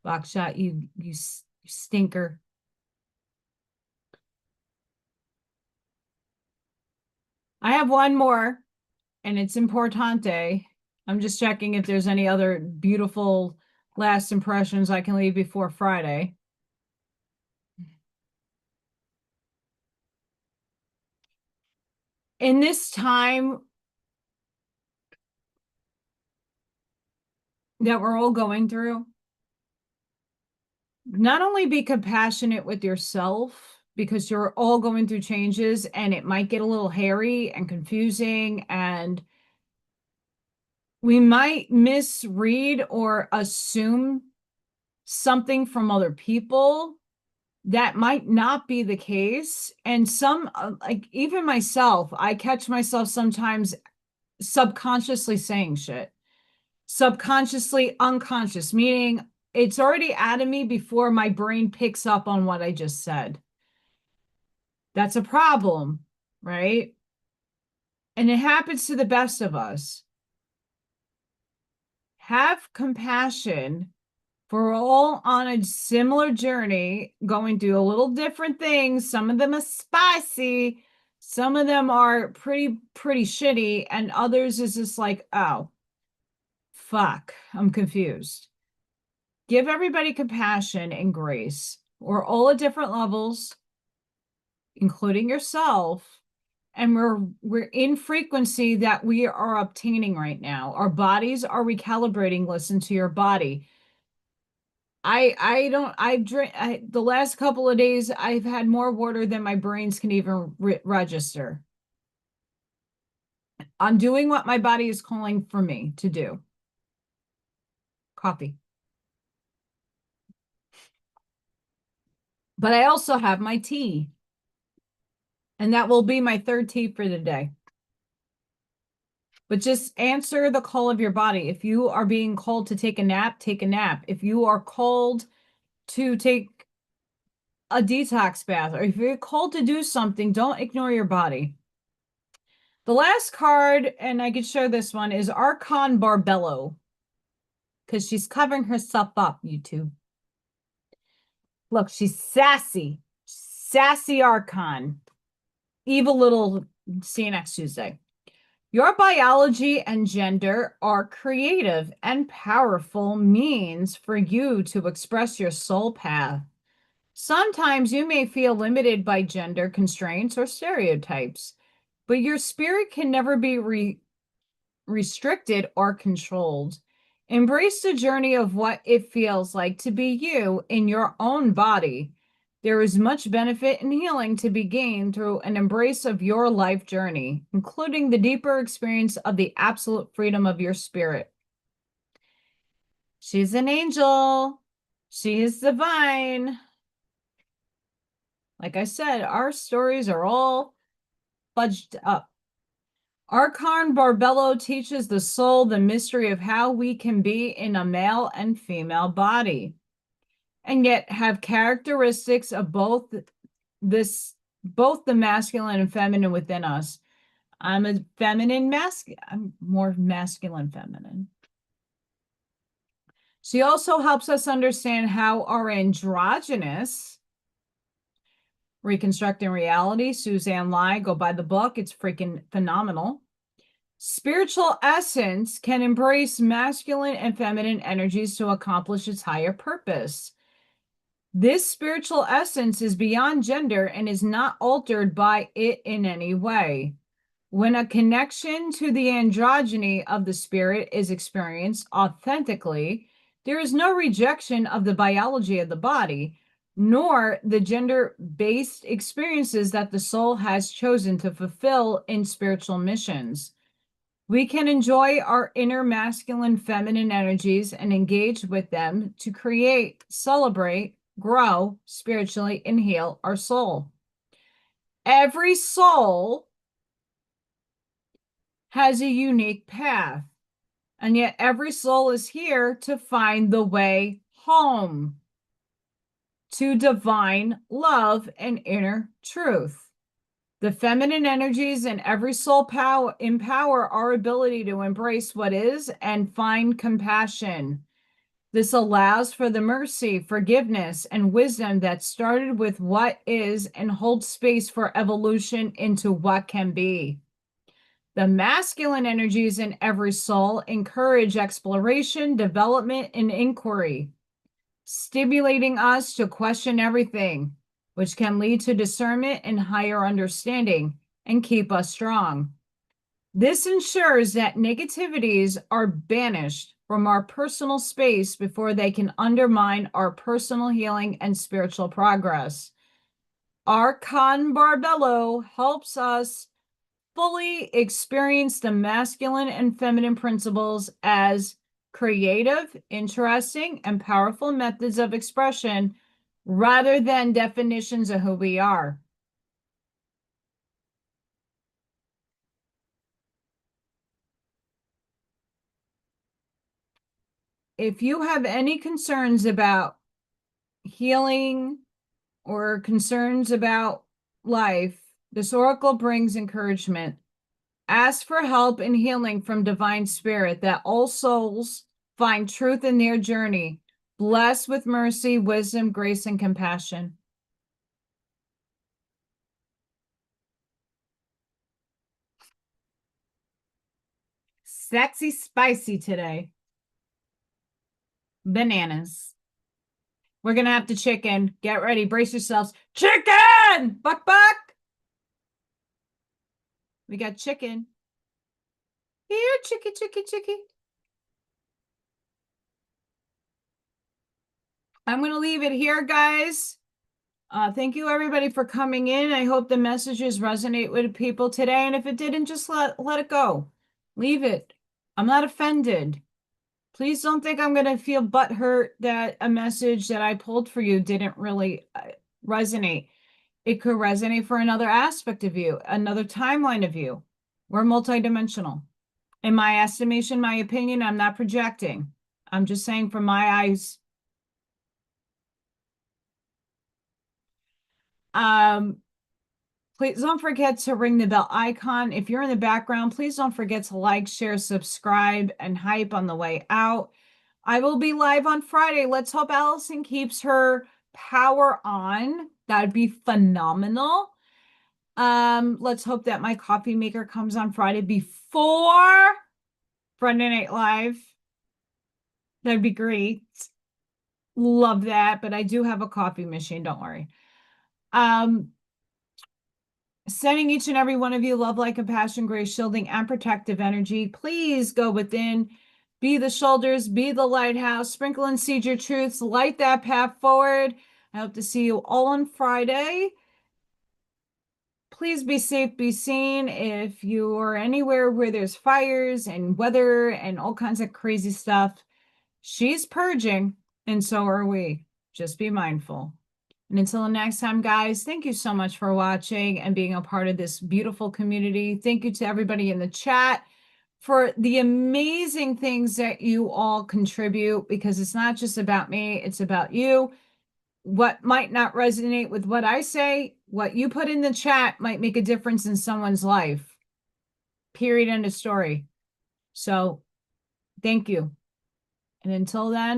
[SPEAKER 1] Buckshot, you stinker. I have one more, and it's importante. I'm just checking if there's any other beautiful last impressions I can leave before Friday. In this time that we're all going through, not only be compassionate with yourself, because you're all going through changes and it might get a little hairy and confusing, and we might misread or assume something from other people that might not be the case. And some, like even myself, I catch myself sometimes subconsciously saying shit. Subconsciously unconscious, meaning it's already out of me before my brain picks up on what I just said. That's a problem, right? And it happens to the best of us. Have compassion, for all on a similar journey, going through a little different things. Some of them are spicy, some of them are pretty shitty, and others is just like, oh, fuck, I'm confused. Give everybody compassion and grace. We're all at different levels, including yourself, and we're in frequency that we are obtaining right now. Our bodies are recalibrating. Listen to your body. I don't I've drink the last couple of days I've had more water than my brains can even register. I'm doing what my body is calling for me to do. Coffee. But I also have my tea. And that will be my third tea for the day. But just answer the call of your body. If you are being called to take a nap, take a nap. If you are called to take a detox bath, or if you're called to do something, don't ignore your body. The last card, and I could show this one, is Archon Barbello, because she's covering herself up, YouTube. Look, she's sassy. Sassy Archon. Evil little, see you next Tuesday. Your biology and gender are creative and powerful means for you to express your soul path. Sometimes you may feel limited by gender constraints or stereotypes, but your spirit can never be restricted or controlled. Embrace the journey of what it feels like to be you in your own body. There is much benefit and healing to be gained through an embrace of your life journey, including the deeper experience of the absolute freedom of your spirit. She's an angel. She is divine. Like I said, our stories are all fudged up. Archon Barbello teaches the soul the mystery of how we can be in a male and female body, and yet have characteristics of both the masculine and feminine within us. I'm more masculine feminine. She also helps us understand how our androgynous Reconstructing Reality, Suzanne Lai, go by the book. It's freaking phenomenal. Spiritual essence can embrace masculine and feminine energies to accomplish its higher purpose. This spiritual essence is beyond gender and is not altered by it in any way. When a connection to the androgyny of the spirit is experienced authentically, there is no rejection of the biology of the body, nor the gender-based experiences that the soul has chosen to fulfill in spiritual missions. We can enjoy our inner masculine, feminine energies and engage with them to create, celebrate, grow spiritually, and heal our soul. Every soul has a unique path, and yet every soul is here to find the way home to divine love and inner truth. The feminine energies in every soul empower our ability to embrace what is and find compassion. This allows for the mercy, forgiveness, and wisdom that started with what is and holds space for evolution into what can be. The masculine energies in every soul encourage exploration, development, and inquiry, stimulating us to question everything, which can lead to discernment and higher understanding and keep us strong. This ensures that negativities are banished from our personal space before they can undermine our personal healing and spiritual progress. Archon Barbello helps us fully experience the masculine and feminine principles as creative, interesting, and powerful methods of expression rather than definitions of who we are. If you have any concerns about healing or concerns about life, this oracle brings encouragement. Ask for help and healing from divine spirit that all souls find truth in their journey, blessed with mercy, wisdom, grace, and compassion. Sexy spicy today. Bananas. We're going to have to chicken. Get ready. Brace yourselves. Chicken! Buck, buck! We got chicken. Here, chicky, chicky, chicky. I'm going to leave it here, guys. Thank you, everybody, for coming in. I hope the messages resonate with people today. And if it didn't, just let it go. Leave it. I'm not offended. Please don't think I'm going to feel butthurt that a message that I pulled for you didn't really resonate. It could resonate for another aspect of you, another timeline of you. We're multidimensional. In my estimation, my opinion, I'm not projecting. I'm just saying from my eyes. Please don't forget to ring the bell icon. If you're in the background, please don't forget to like, share, subscribe, and hype on the way out. I will be live on Friday. Let's hope Allison keeps her power on. That'd be phenomenal. Let's hope that my coffee maker comes on Friday before Friday Night Live. That'd be great. Love that. But I do have a coffee machine. Don't worry. Sending each and every one of you love, light, compassion, grace, shielding, and protective energy. Please go within, be the shoulders, be the lighthouse, sprinkle and seed your truths, light that path forward. I hope to see you all on Friday. Please be safe, be seen. If you are anywhere where there's fires and weather and all kinds of crazy stuff, She's purging, and so are we. Just be mindful. And until the next time, guys, thank you so much for watching and being a part of this beautiful community. Thank you to everybody in the chat for the amazing things that you all contribute, because it's not just about me, it's about you. What might not resonate with what I say, what you put in the chat might make a difference in someone's life. Period. End of story. So thank you. And until then,